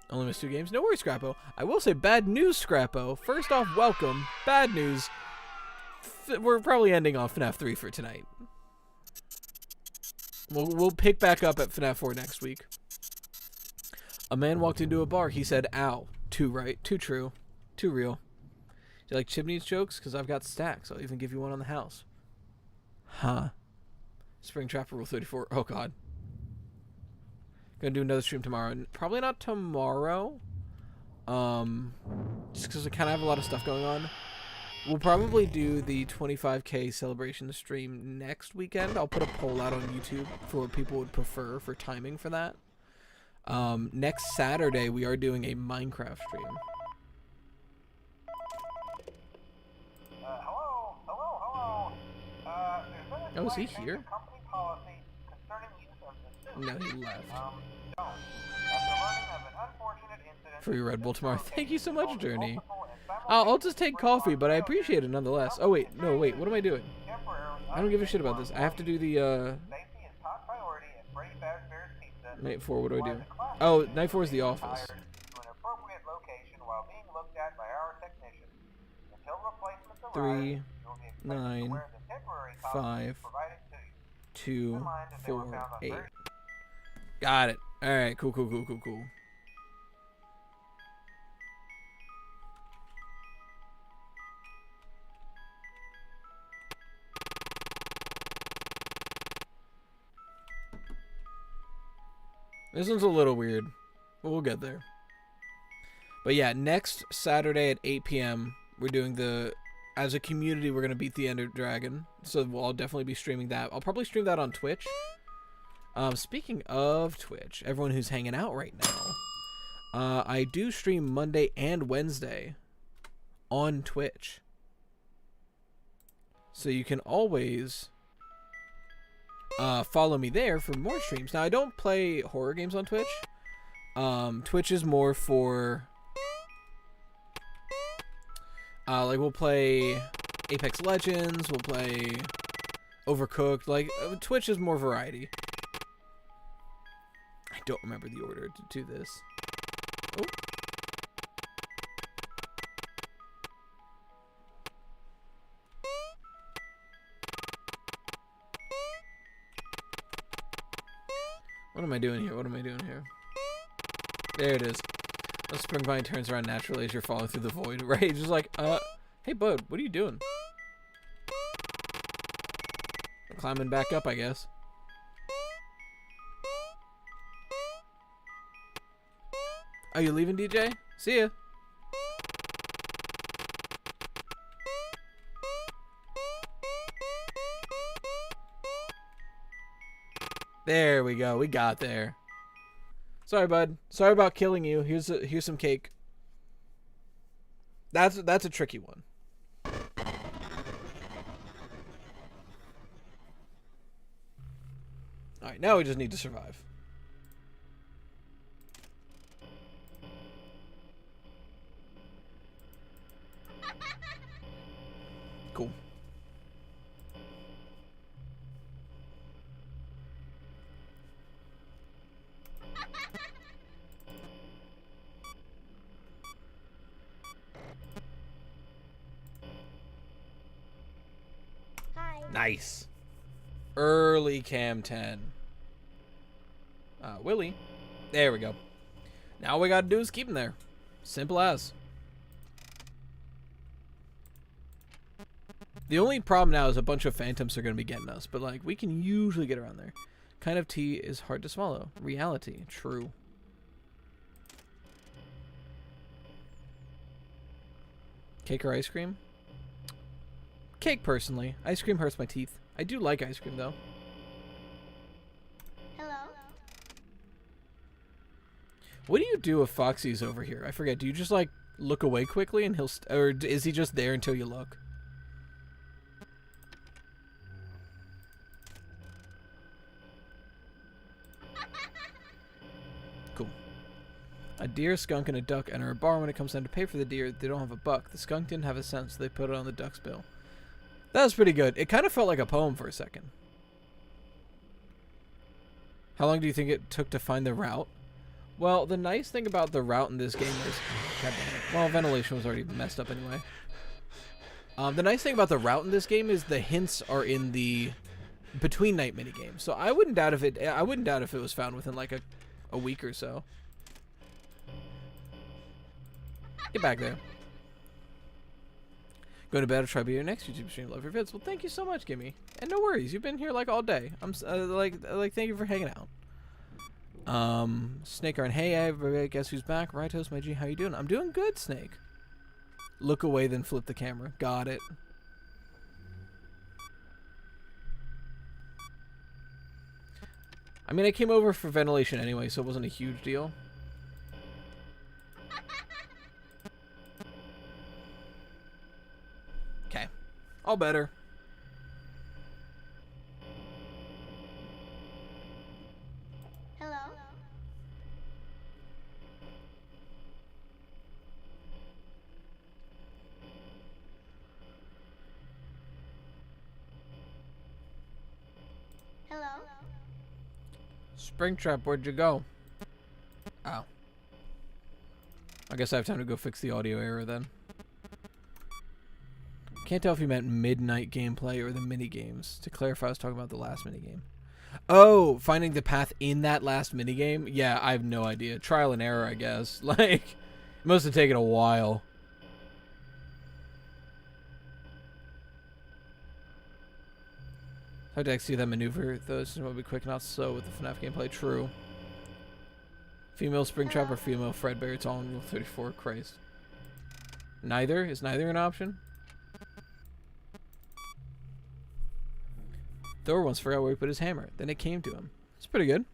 Only missed 2 games? No worries, Scrappo. I will say bad news, Scrappo. First off, welcome. Bad news. We're probably ending off FNAF 3 for tonight. We'll pick back up at FNAF 4 next week. A man walked into a bar. He said, ow. Too right. Too true. Too real. Do you like Chimney's jokes? Because I've got stacks. I'll even give you one on the house. Huh. Spring Trapper Rule 34. Oh, God. Gonna do another stream tomorrow. Probably not tomorrow. Just because I kind of have a lot of stuff going on. We'll probably do the 25K celebration stream next weekend. I'll put a poll out on YouTube for what people would prefer for timing for that. Next Saturday, we are doing a Minecraft stream. Hello. Oh, is he here? No, he left. For your Red Bull tomorrow. Thank you so much, Journey. I'll just take coffee, but I appreciate it nonetheless. Oh, wait. No, wait. What am I doing? I don't give a shit about this. I have to do the, Night 4, what do I do? Oh, Night 4 is the office. 3, 9, 5, 2, 4, 8. Got it. Alright, cool. This one's a little weird, but we'll get there. But yeah, next Saturday at 8 p.m., we're doing as a community, we're going to beat the Ender Dragon. So I'll definitely be streaming that. I'll probably stream that on Twitch. Speaking of Twitch, everyone who's hanging out right now, I do stream Monday and Wednesday on Twitch. So you can always follow me there for more streams. Now, I don't play horror games on Twitch. Twitch is more for like we'll play Apex Legends, we'll play Overcooked. Like Twitch is more variety. I don't remember the order to do this. Oh. What am I doing here? There it is. The spring vine turns around naturally as you're falling through the void, right? Just like, hey bud, what are you doing? Climbing back up, I guess. Are you leaving, DJ? See ya. There we go. We got there. Sorry, bud. Sorry about killing you. Here's some cake. That's a tricky one. All right, now we just need to survive. Cool. Hi. Nice. Early cam 10. Willie. There we go. Now all we gotta do is keep him there. Simple as. The only problem now is a bunch of phantoms are gonna be getting us, but like we can usually get around there. Kind of tea is hard to swallow. Reality. True. Cake or ice cream? Cake, personally. Ice cream hurts my teeth. I do like ice cream, though. Hello. What do you do if Foxy's over here? I forget. Do you just, like, look away quickly and he'll... or is he just there until you look? Cool. A deer, skunk, and a duck enter a bar. When it comes time to pay for the deer, they don't have a buck. The skunk didn't have a cent, so they put it on the duck's bill. That was pretty good. It kind of felt like a poem for a second. How long do you think it took to find the route? Well, the nice thing about the route in this game is... God damn it. Well, ventilation was already messed up anyway. The nice thing about the route in this game is the hints are in the between night minigame. So I wouldn't doubt if it was found within like a week or so. Get back there. Go to bed or try to be your next YouTube stream. Love your vids. Well, thank you so much, Gimme. And no worries, you've been here like all day. I'm like thank you for hanging out. Snake Arn, hey everybody, guess who's back? Rightos, my G, how you doing? I'm doing good, Snake. Look away, then flip the camera. Got it. I mean, I came over for ventilation anyway, so it wasn't a huge deal. Okay. All better. Hello. Hello. Springtrap, where'd you go? Oh. I guess I have time to go fix the audio error then. Can't tell if you meant midnight gameplay or the mini games. To clarify, I was talking about the last mini game. Oh, finding the path in that last mini game? Yeah, I have no idea. Trial and error, I guess. Like, it must have taken a while. Hard to execute that maneuver, though. This will be quick, not slow with the FNAF gameplay. True. Female Springtrap or female Fredbear? It's all in Rule 34. Christ. Neither? Is neither an option? Thor once forgot where he put his hammer. Then it came to him. It's pretty good.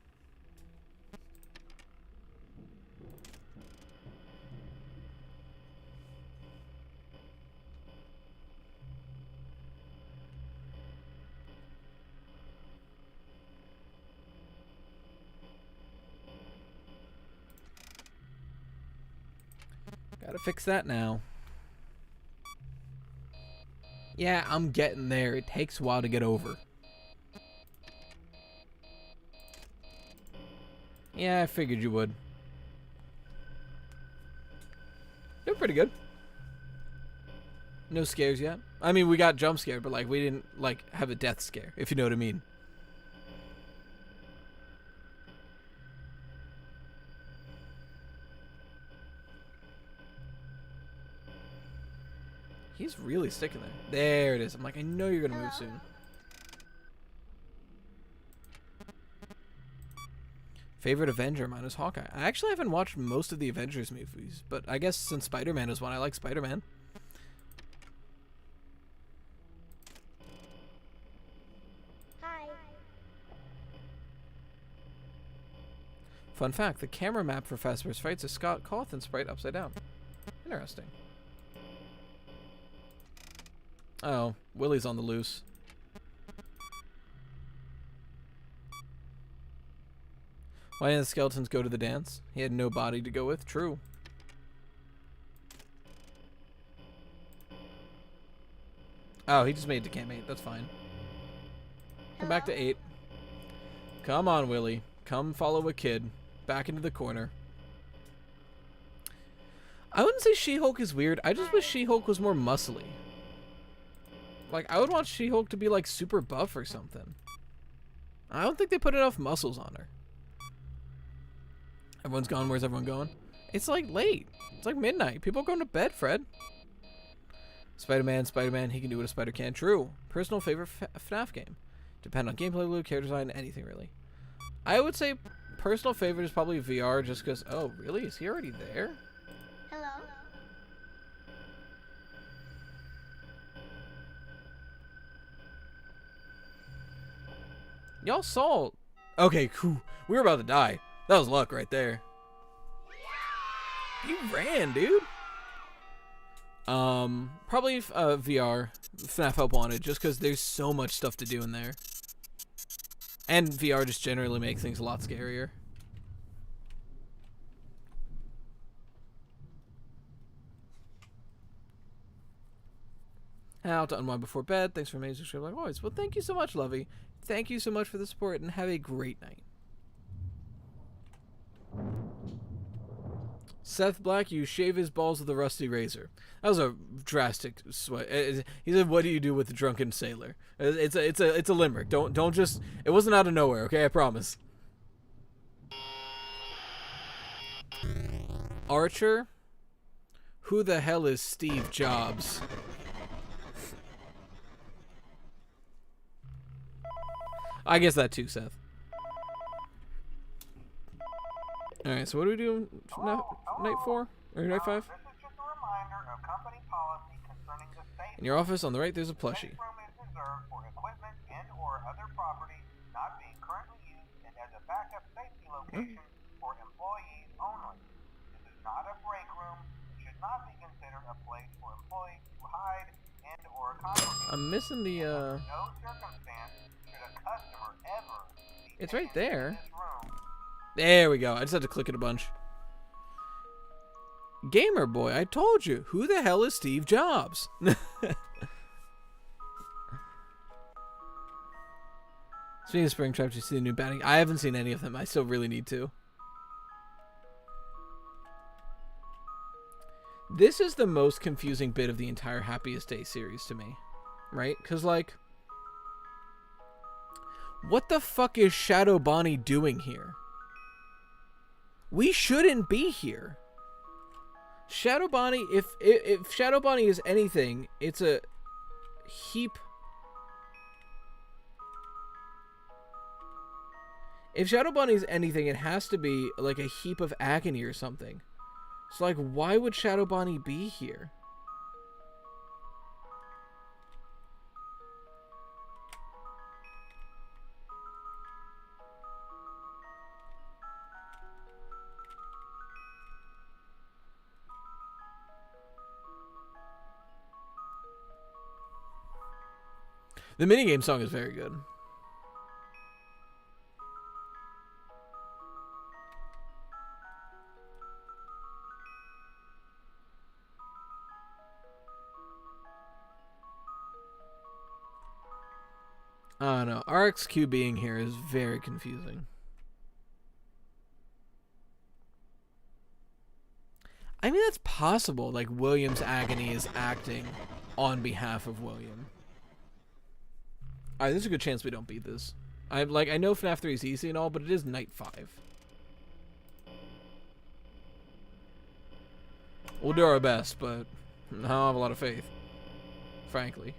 Gotta fix that now. Yeah, I'm getting there. It takes a while to get over. Yeah, I figured you would. They're pretty good. No scares yet. I mean, we got jump scared, but like we didn't like have a death scare, if you know what I mean. He's really sticking there. There it is. I'm like, I know you're gonna move soon. Favorite Avenger? Mine is Hawkeye. I actually haven't watched most of the Avengers movies, but I guess since Spider-Man is one, I like Spider-Man. Hi. Fun fact, the camera map for Fazbear's Frights is Scott Cawthon's sprite upside down. Interesting. Oh, Willie's on the loose. Why didn't the skeletons go to the dance? He had no body to go with. True. Oh, he just made it to Camp 8. That's fine. Come back to 8. Come on, Willie. Come follow a kid. Back into the corner. I wouldn't say She-Hulk is weird. I just wish She-Hulk was more muscly. Like, I would want She-Hulk to be, like, super buff or something. I don't think they put enough muscles on her. Everyone's gone. Where's everyone going? It's, like, late. It's, like, midnight. People are going to bed, Fred. Spider-Man, Spider-Man. He can do what a spider can. True. Personal favorite FNAF game. Depend on gameplay, loot, character design, anything, really. I would say personal favorite is probably VR just because... Oh, really? Is he already there? Hello. Y'all saw... Okay, cool. We were about to die. That was luck right there. You ran, dude. Probably VR. FNAF Help Wanted, just because there's so much stuff to do in there. And VR just generally makes things a lot scarier. How to unwind before bed. Thanks for amazing show like always. Well, thank you so much, Lovey. Thank you so much for the support, and have a great night. Seth Black, you shave his balls with a rusty razor. That was a drastic sweat. He said, "What do you do with the drunken sailor?" It's a limerick. Don't just. It wasn't out of nowhere. Okay, I promise. Archer, who the hell is Steve Jobs? I guess that too, Seth. Alright, so what do we do night 4? Or night 5? This is just a reminder of company policy concerning the safety. In your office on the right, there's a plushie. This room is reserved for equipment and or other property not being currently used and as a backup safety location for employees only. This is not a break room. It should not be considered a place for employees to hide and or congregate. I'm missing the, Under no circumstance should a customer ever be It's right in there. this room. There we go. I just had to click it a bunch. Gamer boy, I told you. Who the hell is Steve Jobs? Speaking of Springtrap, did you see the new batting? I haven't seen any of them. I still really need to. This is the most confusing bit of the entire Happiest Day series to me. Right? Because, like, what the fuck is Shadow Bonnie doing here? We shouldn't be here. Shadow Bonnie, if Shadow Bonnie is anything, it's a heap. If Shadow Bonnie is anything, it has to be like a heap of agony or something. So, like, why would Shadow Bonnie be here? The minigame song is very good. I don't know. RXQ being here is very confusing. I mean, that's possible. Like, William's agony is acting on behalf of William. Alright, there's a good chance we don't beat this. I know FNAF 3 is easy and all, but it is night 5. We'll do our best, but I don't have a lot of faith. Frankly.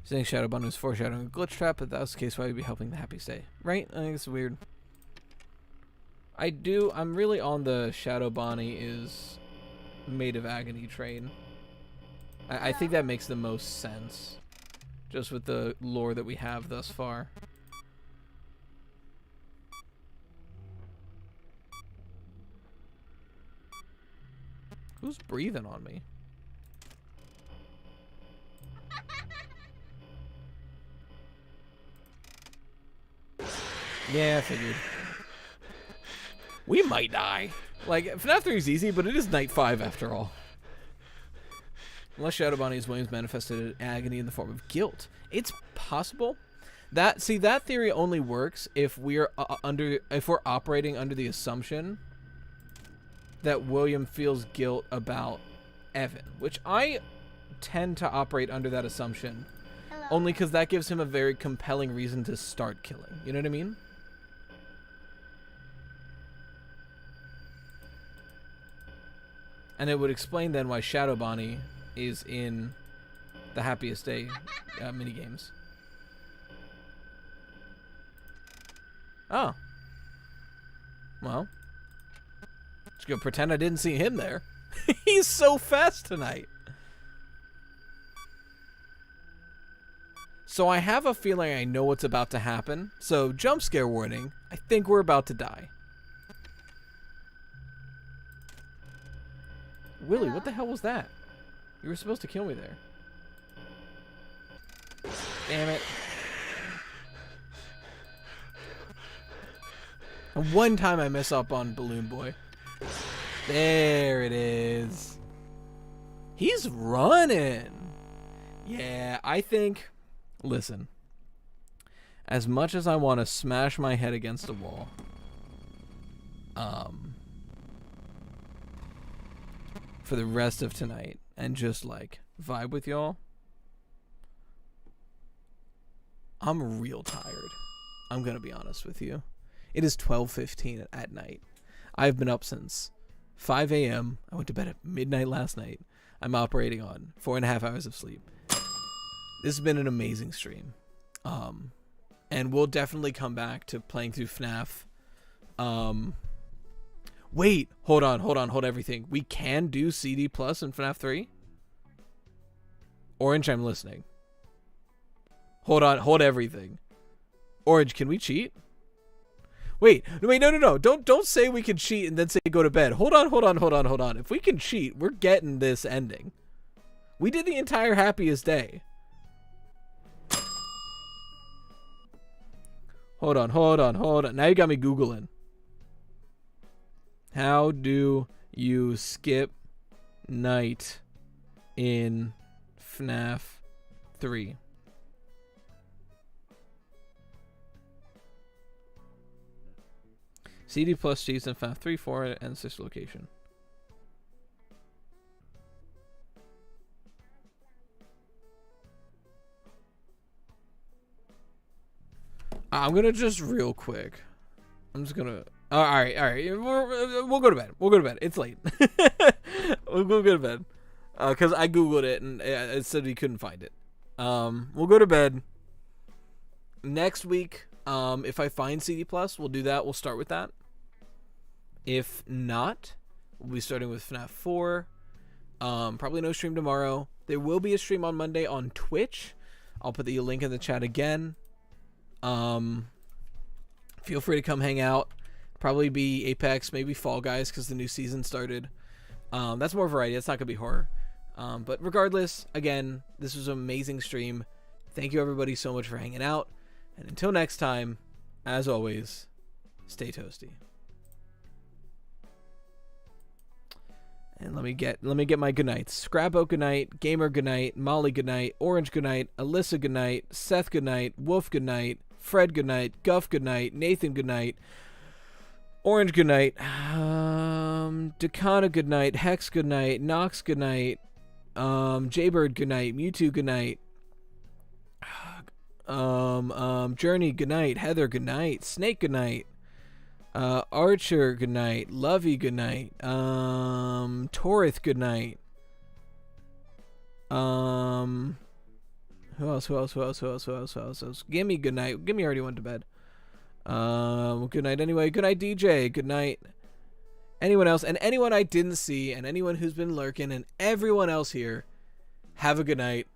Saying Shadow Bonnie was foreshadowing a glitch trap, but that was the case, why would be helping the Happy Stay? Right? I think it's weird. I'm really on the Shadow Bonnie is made of agony train. I think that makes the most sense. Just with the lore that we have thus far. Who's breathing on me? Yeah, I figured. We might die. Like, FNAF 3 is easy, but it is night 5 after all. Unless Shadow Bonnie is Williams manifested agony in the form of guilt. It's possible. That theory only works if we're operating under the assumption that William feels guilt about Evan, which I tend to operate under that assumption. Hello. Only because that gives him a very compelling reason to start killing. You know what I mean? And it would explain then why Shadow Bonnie is in the Happiest Day minigames. Oh. Well. Just gonna pretend I didn't see him there. He's so fast tonight. So I have a feeling I know what's about to happen. So, jump scare warning. I think we're about to die. Willie, what the hell was that? You were supposed to kill me there. Damn it. And one time I mess up on Balloon Boy. There it is. He's running. Yeah, I think... Listen. As much as I want to smash my head against a wall... for the rest of tonight and just like vibe with y'all, I'm real tired. I'm gonna be honest with you. It is 12:15 at night. I've been up since 5 a.m. I went to bed at midnight last night. I'm operating on 4.5 hours of sleep. This has been an amazing stream. And we'll definitely come back to playing through FNAF. Wait, hold everything. We can do CD Plus in FNAF 3? Orange, I'm listening. Hold everything. Orange, can we cheat? Wait, no. Don't say we can cheat and then say go to bed. Hold on. If we can cheat, we're getting this ending. We did the entire happiest day. Hold on. Now you got me Googling. How do you skip night in FNAF 3? CD plus cheats in FNAF 3, 4, and 6 location. I'm gonna just real quick. I'm just gonna. All right. We'll go to bed. It's late. we'll go to bed. Because I googled it and it said we couldn't find it. We'll go to bed. Next week, if I find CD Plus, we'll do that. We'll start with that. If not, we'll be starting with FNAF 4. Probably no stream tomorrow. There will be a stream on Monday on Twitch. I'll put the link in the chat again. Feel free to come hang out. Probably be Apex, maybe Fall Guys because the new season started. That's more variety. That's not going to be horror. But regardless, again, this was an amazing stream. Thank you everybody so much for hanging out. And until next time, as always, stay toasty. And let me get my goodnights. Scrapboat goodnight, Gamer goodnight, Molly goodnight, Orange goodnight, Alyssa goodnight, Seth goodnight, Wolf goodnight, Fred goodnight, Guff goodnight, Nathan goodnight, Orange goodnight, Dakana goodnight, Hex goodnight, Nox goodnight, Jaybird goodnight, Mewtwo goodnight, Journey goodnight, Heather goodnight, Snake goodnight, Archer goodnight, Lovey goodnight, Torith goodnight, who else? Gimme goodnight. Gimme already went to bed. Good night anyway. Good night, DJ. Good night. Anyone else? And anyone I didn't see, and anyone who's been lurking, and everyone else here, have a good night.